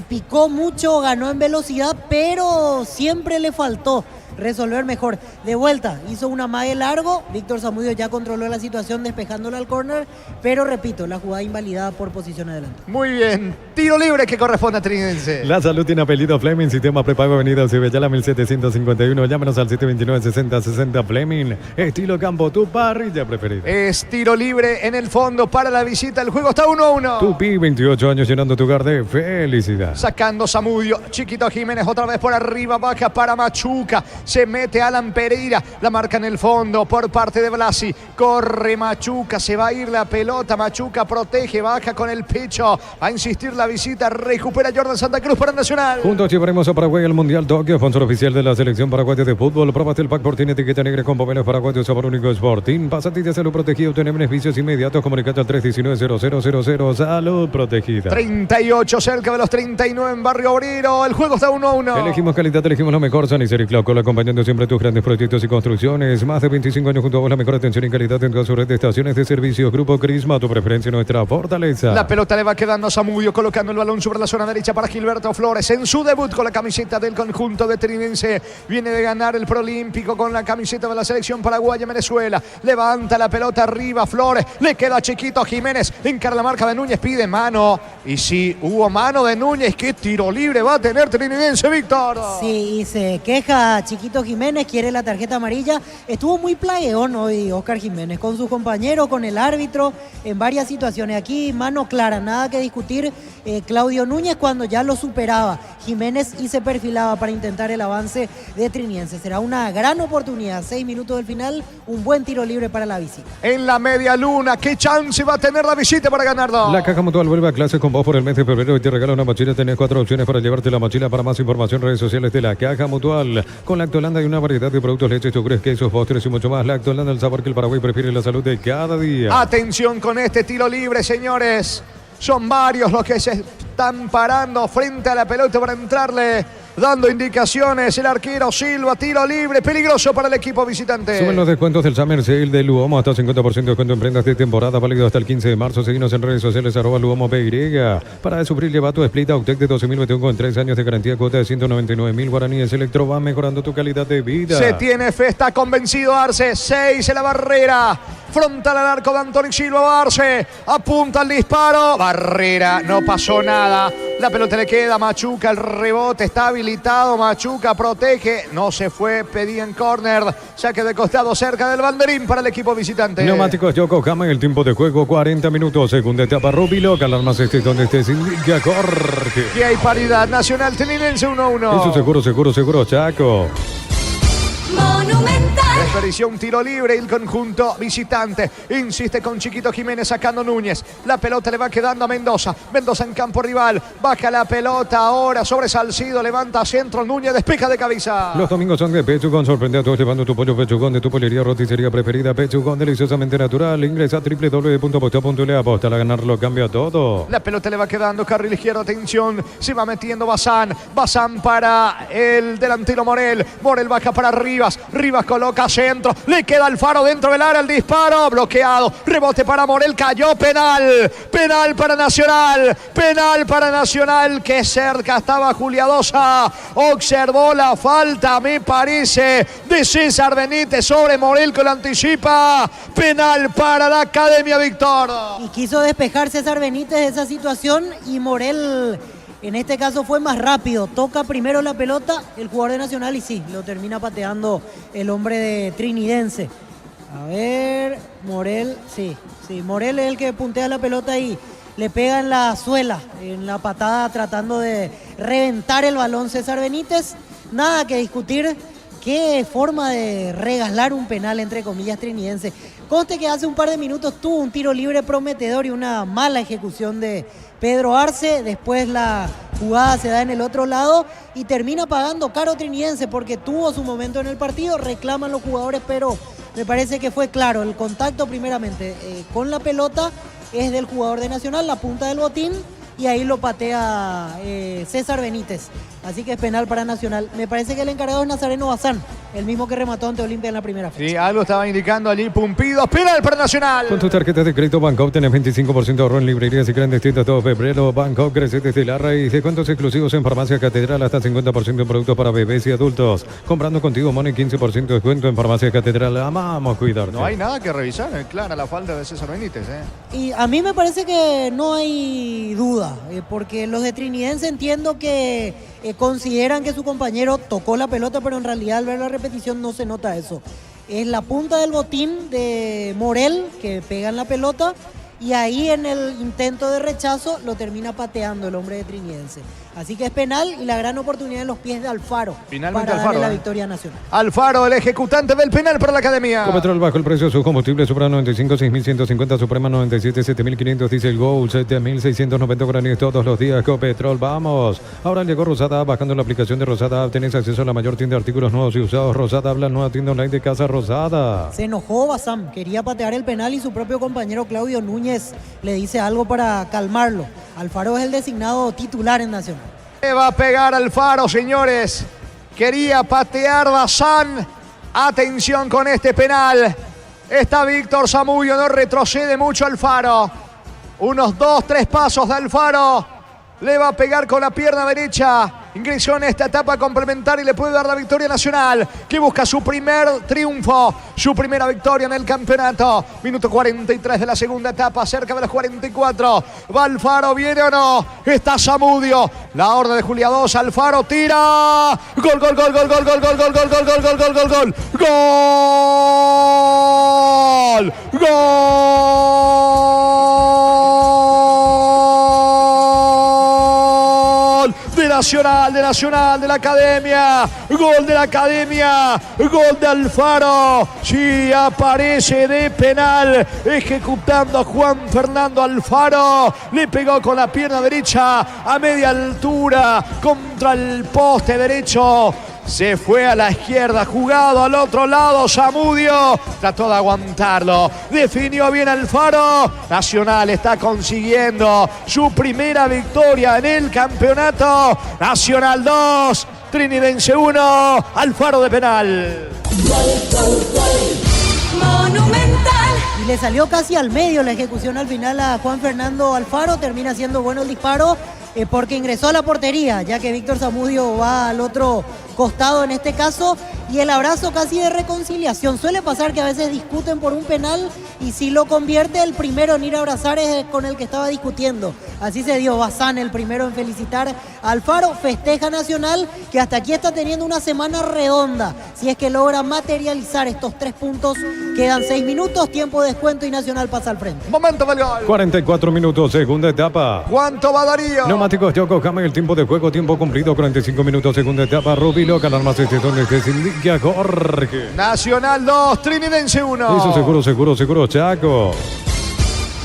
Picó mucho, ganó en velocidad, pero siempre le faltó resolver mejor. De vuelta, hizo un amague largo. Víctor Zamudio ya controló la situación despejándola al córner, pero repito, la jugada invalidada por posición adelante. Muy bien, tiro libre que corresponde a Trinidense. La salud tiene apellido Fleming, sistema prepago Avenida Cibellala 1751. Llámanos al 729-6060 Fleming. Estilo campo, tu parrilla preferida. Es tiro libre en el fondo para la visita. El juego está 1-1. Tupi, 28 años llenando tu hogar de felicidad. Sacando Zamudio, Chiquito Jiménez otra vez por arriba, baja para Machuca. Se mete Alan Pereira, la marca en el fondo por parte de Blasi. Corre Machuca, se va a ir la pelota. Machuca protege, baja con el pecho. Va a insistir la visita, recupera Jordan Santa Cruz para Nacional. Juntos llevaremos a Paraguay al Mundial Tokio, sponsor oficial de la selección paraguaya de fútbol. Próbate el pack por tiene etiqueta negra con pomelos paraguayos, sabor único Sporting. Pasatilla Salud Protegida, obtener beneficios inmediatos. Comunicate al 319-0000. Salud Protegida. 38 cerca de los 39 en Barrio Obrero. El juego está 1-1. Elegimos calidad, elegimos lo mejor. San Isidro y Claucola, acompañando siempre tus grandes proyectos y construcciones. Más de 25 años junto a vos, la mejor atención y calidad en toda su red de estaciones de servicio. Grupo Crisma, tu preferencia, nuestra fortaleza. La pelota le va quedando a Zamudio, colocando el balón sobre la zona derecha para Gilberto Flores. En su debut con la camiseta del conjunto de Trinidense. Viene de ganar el Prolímpico con la camiseta de la selección paraguaya Venezuela. Levanta la pelota arriba Flores. Le queda a Chiquito Jiménez. Encara la marca de Núñez, pide mano. Y sí, hubo mano de Núñez. ¿Qué tiro libre va a tener Trinidense, Víctor? Sí, y se queja Chiquito Chiquito Jiménez, quiere la tarjeta amarilla. Estuvo muy plagueón hoy Oscar Jiménez con sus compañeros, con el árbitro, en varias situaciones. Aquí mano clara, nada que discutir. Claudio Núñez cuando ya lo superaba Jiménez y se perfilaba para intentar el avance de Trinidense. Será una gran oportunidad, 6 minutos del final, un buen tiro libre para la visita. En la media luna, ¿qué chance va a tener la visita para ganarlo? La Caja Mutual vuelve a clase con vos por el mes de febrero y te regala una mochila. Tenés 4 opciones para llevarte la mochila. Para más información, redes sociales de la Caja Mutual. Con Lactolanda hay una variedad de productos, leches, yogures, quesos, postres y mucho más. Lactolanda, el sabor que el Paraguay prefiere, la salud de cada día. Atención con este tiro libre, señores. Son varios los que se están parando frente a la pelota para entrarle, dando indicaciones. El arquero Silva, tiro libre, peligroso para el equipo visitante. Suben los descuentos del Summer Sale de Luomo, hasta 50% de descuento en prendas de temporada, válido hasta el 15 de marzo. Seguinos en redes sociales, @LuomoPY. Para sufrir, lleva tu Split Autec de 12.021 con 3 años de garantía, cuota de 199.000 guaraníes. Electro va mejorando tu calidad de vida. Se tiene fe, está convencido Arce. 6 en la barrera. Frontal al arco de Antonio Silva. Arce apunta al disparo. Barrera, no pasó nada. La pelota le queda a Machuca, el rebote está habilitado. Machuca protege, no se fue, pedía en córner. Saque de costado cerca del banderín para el equipo visitante. Neumáticos Yokohama en el tiempo de juego, 40 minutos. Segunda etapa, Rubilo. Alarmas estés donde estés, indica Jorge. Y hay paridad nacional Trinidense 1-1. Eso seguro, Chaco. Monumental. Desperdició un tiro libre el conjunto visitante. Insiste con Chiquito Jiménez sacando Núñez. La pelota le va quedando a Mendoza. Mendoza en campo rival. Baja la pelota ahora sobre Salcido. Levanta centro. Núñez despeja de cabeza. Los domingos son de Pechugón. Sorprende a todos llevando tu pollo Pechugón de tu pollería roticería preferida. Pechugón, deliciosamente natural. Ingresa a www.aposta.la. Aposta a ganarlo, cambia todo. La pelota le va quedando carril izquierdo. Atención. Se va metiendo Bazán. Bazán para el delantero Morel. Morel baja para Rivas. Rivas coloca centro. Le queda Alfaro dentro del área. El disparo bloqueado. Rebote para Morel. Cayó. Penal. Penal para Nacional. Penal para Nacional. Que cerca estaba Juliadosa. Observó la falta, me parece, de César Benítez sobre Morel, que lo anticipa. Penal para la Academia Víctor. Y quiso despejar César Benítez de esa situación y Morel en este caso fue más rápido. Toca primero la pelota el jugador de Nacional y sí, lo termina pateando el hombre de Trinidense. A ver, Morel, sí, Morel es el que puntea la pelota y le pega en la suela, en la patada, tratando de reventar el balón César Benítez. Nada que discutir. Qué forma de regalar un penal, entre comillas, Trinidense. Conste que hace un par de minutos tuvo un tiro libre prometedor y una mala ejecución de Pedro Arce. Después la jugada se da en el otro lado y termina pagando caro Trinidense porque tuvo su momento en el partido. Reclaman los jugadores, pero me parece que fue claro. El contacto primeramente con la pelota es del jugador de Nacional, la punta del botín, y ahí lo patea César Benítez. Así que es penal para Nacional. Me parece que el encargado es Nazareno Bazán, el mismo que remató ante Olimpia en la primera fecha. Sí, algo estaba indicando allí Pumpido. Penal para Nacional. Con tu tarjeta de crédito Bancopp tenés 25% de ahorro en librerías y grandes tiendas todo febrero. Bancopp crece desde la raíz. Descuentos exclusivos en Farmacia Catedral, hasta 50% en productos para bebés y adultos. Comprando contigo Money, 15% de descuento en Farmacia Catedral. Amamos cuidarte. No hay nada que revisar. Es clara la falta de César Benítez. Y a mí me parece que no hay duda, porque los de Trinidense entiendo que consideran que su compañero tocó la pelota, pero en realidad al ver la repetición no se nota eso. Es la punta del botín de Morel que pega en la pelota y ahí en el intento de rechazo lo termina pateando el hombre de Trinidense. Así que es penal y la gran oportunidad en los pies de Alfaro. Finalmente para Alfaro, darle la victoria nacional. Alfaro, el ejecutante del penal para la Academia. Copetrol bajo el precio de sus combustibles, Supra 95, 6.150, Suprema 97, 7.500, Diesel Gold, 7.690 guaraníes todos los días. Copetrol, vamos. Ahora llegó Rosada, bajando la aplicación de Rosada, tenés acceso a la mayor tienda de artículos nuevos y usados. Rosada, habla nueva tienda online de Casa Rosada. Se enojó Bazán, quería patear el penal y su propio compañero Claudio Núñez le dice algo para calmarlo. Alfaro es el designado titular en Nacional. Va a pegar Alfaro, señores. Quería patear Bazán. Atención con este penal. Está Víctor Zamudio, no retrocede mucho Alfaro. Unos 2-3 pasos de Alfaro. Le va a pegar con la pierna derecha ingresó en esta etapa complementaria y le puede dar la victoria Nacional, que busca su primer triunfo, su primera victoria en el campeonato. Minuto 43 de la segunda etapa, cerca de los 44. ¿Va Alfaro, viene o no? Está Zamudio. La orden de Julia 2, Alfaro tira. Gol, gol, gol, gol, gol, gol, gol, gol, gol, gol, gol, gol, gol, gol, gol. Gol. Gol de Nacional, de la Academia. Gol de la Academia. Gol de Alfaro. Sí, aparece de penal, ejecutando a Juan Fernando Alfaro. Le pegó con la pierna derecha a media altura contra el poste derecho. Se fue a la izquierda, jugado al otro lado, Zamudio trató de aguantarlo, definió bien Alfaro. Nacional está consiguiendo su primera victoria en el campeonato. Nacional 2, Trinidense 1, Alfaro de penal. Monumental. Y le salió casi al medio la ejecución al final a Juan Fernando Alfaro. Termina siendo bueno el disparo porque ingresó a la portería, ya que Víctor Zamudio va al otro costado en este caso, y el abrazo casi de reconciliación. Suele pasar que a veces discuten por un penal y si lo convierte, el primero en ir a abrazar es con el que estaba discutiendo. Así se dio Bazán, el primero en felicitar a Alfaro. Festeja Nacional, que hasta aquí está teniendo una semana redonda. Si es que logra materializar estos 3 puntos, quedan 6 minutos, tiempo de descuento y Nacional pasa al frente. Momento del gol. 44 minutos, segunda etapa. ¿Cuánto va Darío? Neumáticos Yokohama, el tiempo de juego, tiempo cumplido, 45 minutos, segunda etapa. Rubilo, alarmas donde se indica Jorge. Nacional 2, Trinidense 1. Eso seguro, Chaco.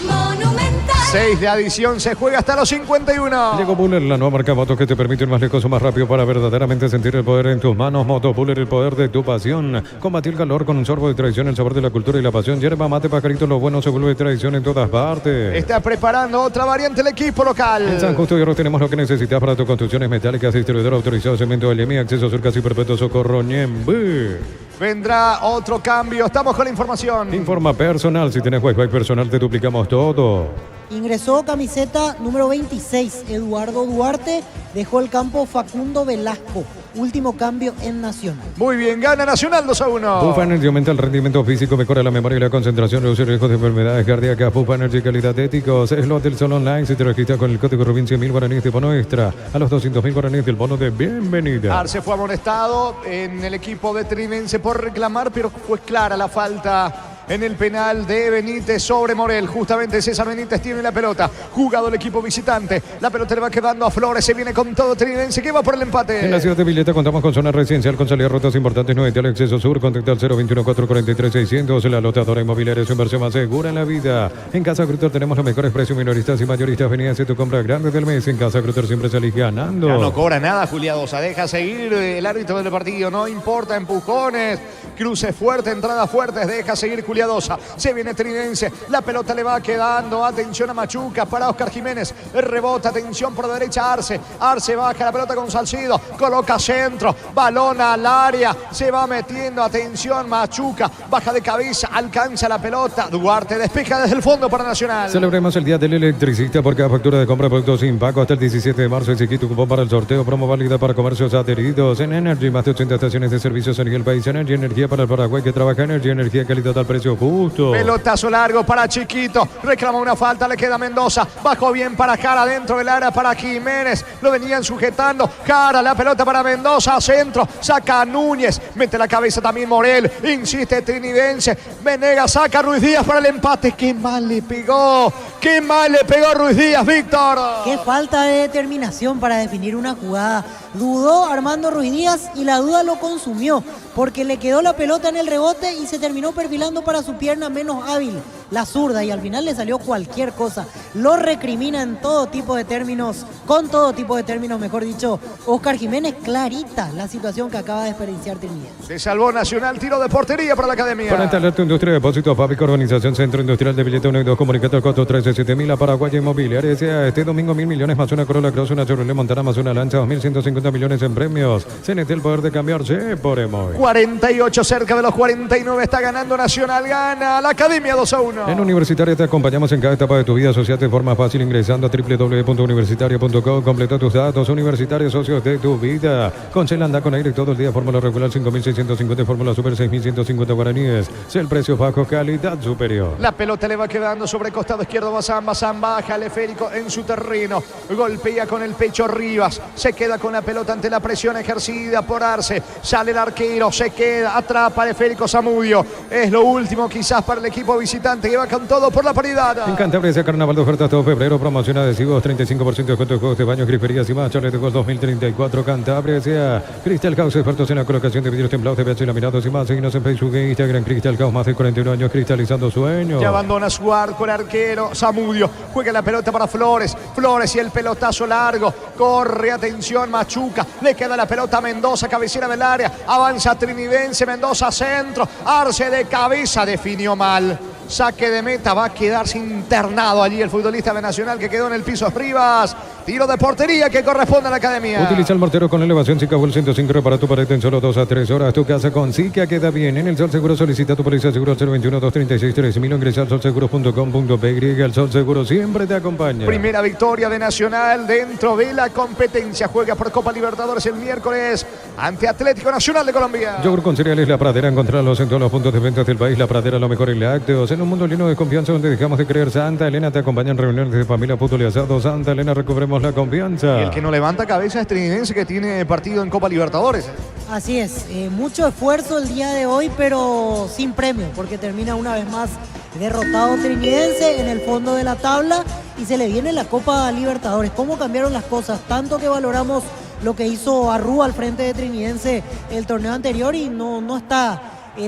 Monumental. 6 de adición, se juega hasta los 51. Llegó Buller, la nueva marca motos que te permite ir más lejos o más rápido para verdaderamente sentir el poder en tus manos. Moto Buller, el poder de tu pasión. Combatir el calor con un sorbo de tradición, el sabor de la cultura y la pasión. Yerba mate, pajarito, lo bueno se vuelve tradición en todas partes. Está preparando otra variante el equipo local. En San Justo y Hierro tenemos lo que necesitas para tus construcciones metálicas. Distribuidor autorizado, cemento LMI, acceso sur casi perpetuo, Socorro Ñembe. Vendrá otro cambio, estamos con la información. Informa personal, si tienes Wi-Fi personal te duplicamos todo. Ingresó camiseta número 26, Eduardo Duarte. Dejó el campo Facundo Velasco. Último cambio en Nacional. Muy bien, gana Nacional 2-1. Bufa Energy aumenta el rendimiento físico, mejora la memoria y la concentración, reduce riesgos de enfermedades cardíacas. Bufa Energy, calidad éticos. Es lo del Sol Online. Si te registras con el código Rubin, 100.000 guaraníes de bono extra. A los 200.000 guaraníes del bono de bienvenida. Arce fue amonestado en el equipo de Trinense por reclamar, pero fue clara la falta en el penal de Benítez sobre Morel. Justamente César Benítez tiene la pelota. Jugado el equipo visitante. La pelota le va quedando a Flores. Se viene con todo Trinense que va por el empate. En la ciudad de Villeta contamos con zona residencial con salida a rutas importantes. 9 al acceso sur. Contacta al 021-443-600. La lotadora inmobiliaria es su inversión más segura en la vida. En Casa Grutter tenemos los mejores precios minoristas y mayoristas. Vení a hacer tu compra grande del mes. En Casa Grutter siempre salís ganando. Ya no cobra nada Julia Dosa. Deja seguir el árbitro del partido. No importa empujones, cruces fuertes, entradas fuertes. Deja seguir Julia Dosa. Se viene Trinense. La pelota le va quedando. Atención a Machuca para Oscar Jiménez. El rebote. Atención por derecha Arce. Arce baja la pelota con Salcido. Coloca centro. Balón al área. Se va metiendo. Atención Machuca. Baja de cabeza. Alcanza la pelota. Duarte despeja desde el fondo para Nacional. Celebremos el Día del Electricista por cada factura de compra de productos sin pago hasta el 17 de marzo. Exigí tu cupón para el sorteo. Promo válida para comercios adheridos. En Energy, más de 80 estaciones de servicios en el país. Energy, energía para el Paraguay que trabaja. Energy, energía calidad al precio justo. Pelotazo largo para Chiquito. Reclama una falta. Le queda Mendoza. Bajó bien para Jara dentro del área para Jiménez. Lo venían sujetando. Jara, la pelota para Mendoza. Centro. Saca a Núñez. Mete la cabeza también Morel. Insiste Trinidense. Venegas saca a Ruiz Díaz para el empate. Qué mal le pegó. Qué mal le pegó Ruiz Díaz, Víctor. Qué falta de determinación para definir una jugada. Dudó Armando Ruiz Díaz y la duda lo consumió, porque le quedó la pelota en el rebote y se terminó perfilando para su pierna menos hábil, la zurda, y al final le salió cualquier cosa. Lo recrimina en todo tipo de términos, con todo tipo de términos, mejor dicho, Oscar Jiménez. Clarita la situación que acaba de experienciar Trinidad. Se salvó Nacional, tiro de portería para la Academia. Para instalar tu industria de depósitos, fábrica, organización, centro industrial de billete 1 y 2, comunicate al costo 137000 a Paraguay Inmobiliaria. Este domingo 1.000 millones más una Corolla Cross, una Chevrolet Montana más una Lancha, 2.150 millones en premios. CNT, el poder de cambiarse por Emoy. 48 cerca de los 49 está ganando Nacional, gana la Academia 2-1. En Universitaria te acompañamos en cada etapa de tu vida. Asociate de forma fácil ingresando a www.universitario.com. Completa tus datos. Universitario, socios de tu vida. Con Shell anda con aire todo el día. Fórmula regular 5.650, Fórmula Super 6.150 guaraníes. El precio bajo, calidad superior. La pelota le va quedando sobre costado izquierdo. Bazán baja el esférico en su terreno. Golpea con el pecho Rivas. Se queda con la pelota ante la presión ejercida por Arce. Sale el arquero. Se queda. Atrapa el esférico Zamudio. Es lo último quizás para el equipo visitante que va con todo por la paridad. En Cantabria se carnaval de ofertas todo febrero. Promoción adhesivos 35% de descuento de juegos de baños, griferías y más. Chale de Gol 2034. Cantabria sea Crystal House, expertos en la colocación de vidrios templados, de PH laminados y más. Seguinos en Facebook e Instagram. Crystal House, más de 41 años cristalizando sueños. Ya abandona su arco el arquero Zamudio. Juega la pelota para Flores. Flores y el pelotazo largo. Corre, atención, Machuca. Le queda la pelota a Mendoza, cabecera del área. Avanza Trinidense, Mendoza centro. Arce de cabeza, definió mal. Saque de meta, va a quedarse internado allí el futbolista de Nacional que quedó en el piso. Rivas, tiro de portería que corresponde a la academia. Utiliza el mortero con elevación Zika Full 105 para tu pared en solo 2 a 3 horas. Tu casa con Zika queda bien. En el Sol Seguro solicita tu póliza seguro 021-236-3000. Ingresa al solseguro.com.py. El Sol Seguro siempre te acompaña. Primera victoria de Nacional dentro de la competencia. Juega por Copa Libertadores el miércoles ante Atlético Nacional de Colombia. Yogur con cereales La Pradera. Encontrarlos en todos los puntos de venta del país. La Pradera, lo mejor en lácteos. En un mundo lleno de confianza donde dejamos de creer. Santa Elena te acompaña en reuniones de familia, fútbol y asado. Santa Elena, recobremos la confianza. Y el que no levanta cabeza es Trinidense, que tiene partido en Copa Libertadores. Así es, mucho esfuerzo el día de hoy, pero sin premio, porque termina una vez más derrotado Trinidense en el fondo de la tabla y se le viene la Copa Libertadores. ¿Cómo cambiaron las cosas? Tanto que valoramos lo que hizo Arrúa al frente de Trinidense el torneo anterior y no está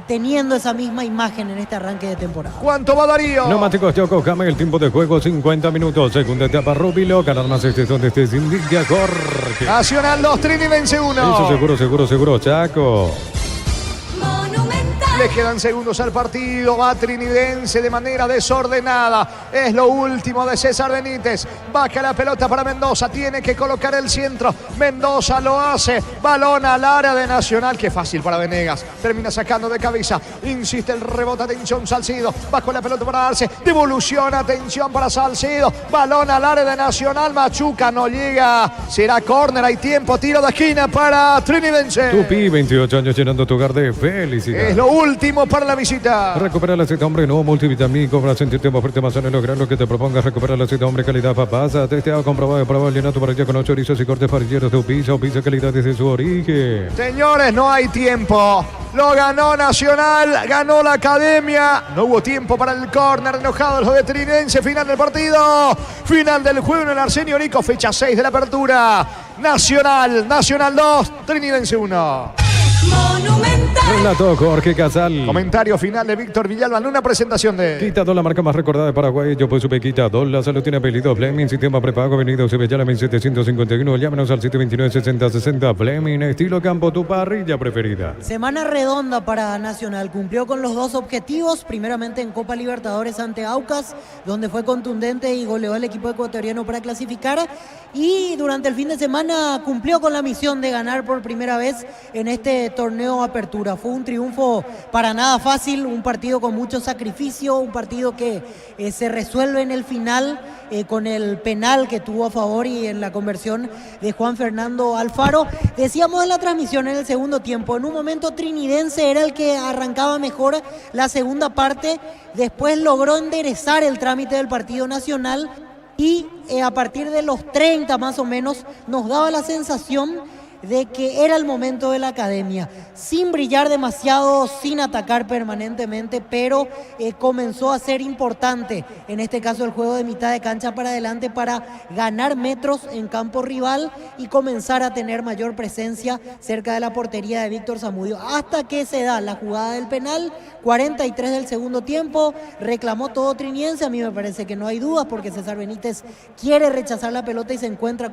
teniendo esa misma imagen en este arranque de temporada. ¿Cuánto va Darío? Neumáticos Yokohama, el tiempo de juego 50 minutos. Segunda etapa Rubilo, ganar más este donde esté se indica Jorge. Nacional 2, Trinidense 1. Eso seguro, Chaco. Le quedan segundos al partido. Va Trinidense de manera desordenada. Es lo último de César Benítez. Baja la pelota para Mendoza. Tiene que colocar el centro. Mendoza lo hace. Balón al área de Nacional. Qué fácil para Venegas. Termina sacando de cabeza. Insiste el rebote. Atención Salcido. Bajo la pelota para Arce. Devolución. Atención para Salcido. Balón al área de Nacional. Machuca no llega. Será córner. Hay tiempo. Tiro de esquina para Trinidense. Tupi, 28 años llenando tu hogar de felicidad. Es lo último para la visita. Recupera el aceite hombre nuevo multivitamínico para sentirte más fuerte, más sano y lograr lo que te propongas. Recupera el aceite hombre calidad papasa. Testeado, comprobado y probado. Llena tu parrilla con 8 chorizos y cortes parrilleros de pizza calidad desde su origen. Señores, no hay tiempo. Lo ganó Nacional, ganó la academia. No hubo tiempo para el córner. Enojados los de Trinidense. Final del partido. Final del juego en el Arsenio Rico. Fecha 6 de la apertura. Nacional 2, Trinidense 1. Relató Jorge Casal. Comentario final de Víctor Villalba en una presentación de Quitadol, la marca más recordada de Paraguay. Yo pues supe Quitadol, la salud tiene apellido Fleming, sistema prepago, avenida Eusebio 1751. Llámenos al 729-6060. Fleming, estilo campo, tu parrilla preferida. Semana redonda para Nacional. Cumplió con los dos objetivos. Primeramente en Copa Libertadores ante Aucas, donde fue contundente y goleó al equipo ecuatoriano para clasificar. Y durante el fin de semana cumplió con la misión de ganar por primera vez en este torneo Apertura. Fue un triunfo para nada fácil, un partido con mucho sacrificio, un partido que se resuelve en el final con el penal que tuvo a favor y en la conversión de Juan Fernando Alfaro. Decíamos en la transmisión en el segundo tiempo, en un momento Trinidense era el que arrancaba mejor la segunda parte, después logró enderezar el trámite del partido Nacional y a partir de los 30 más o menos nos daba la sensación de que era el momento de la academia, sin brillar demasiado, sin atacar permanentemente, pero comenzó a ser importante, en este caso el juego de mitad de cancha para adelante, para ganar metros en campo rival y comenzar a tener mayor presencia cerca de la portería de Víctor Zamudio, hasta que se da la jugada del penal, 43 del segundo tiempo, reclamó todo Trinidense. A mí me parece que no hay dudas porque César Benítez quiere rechazar la pelota y se encuentra con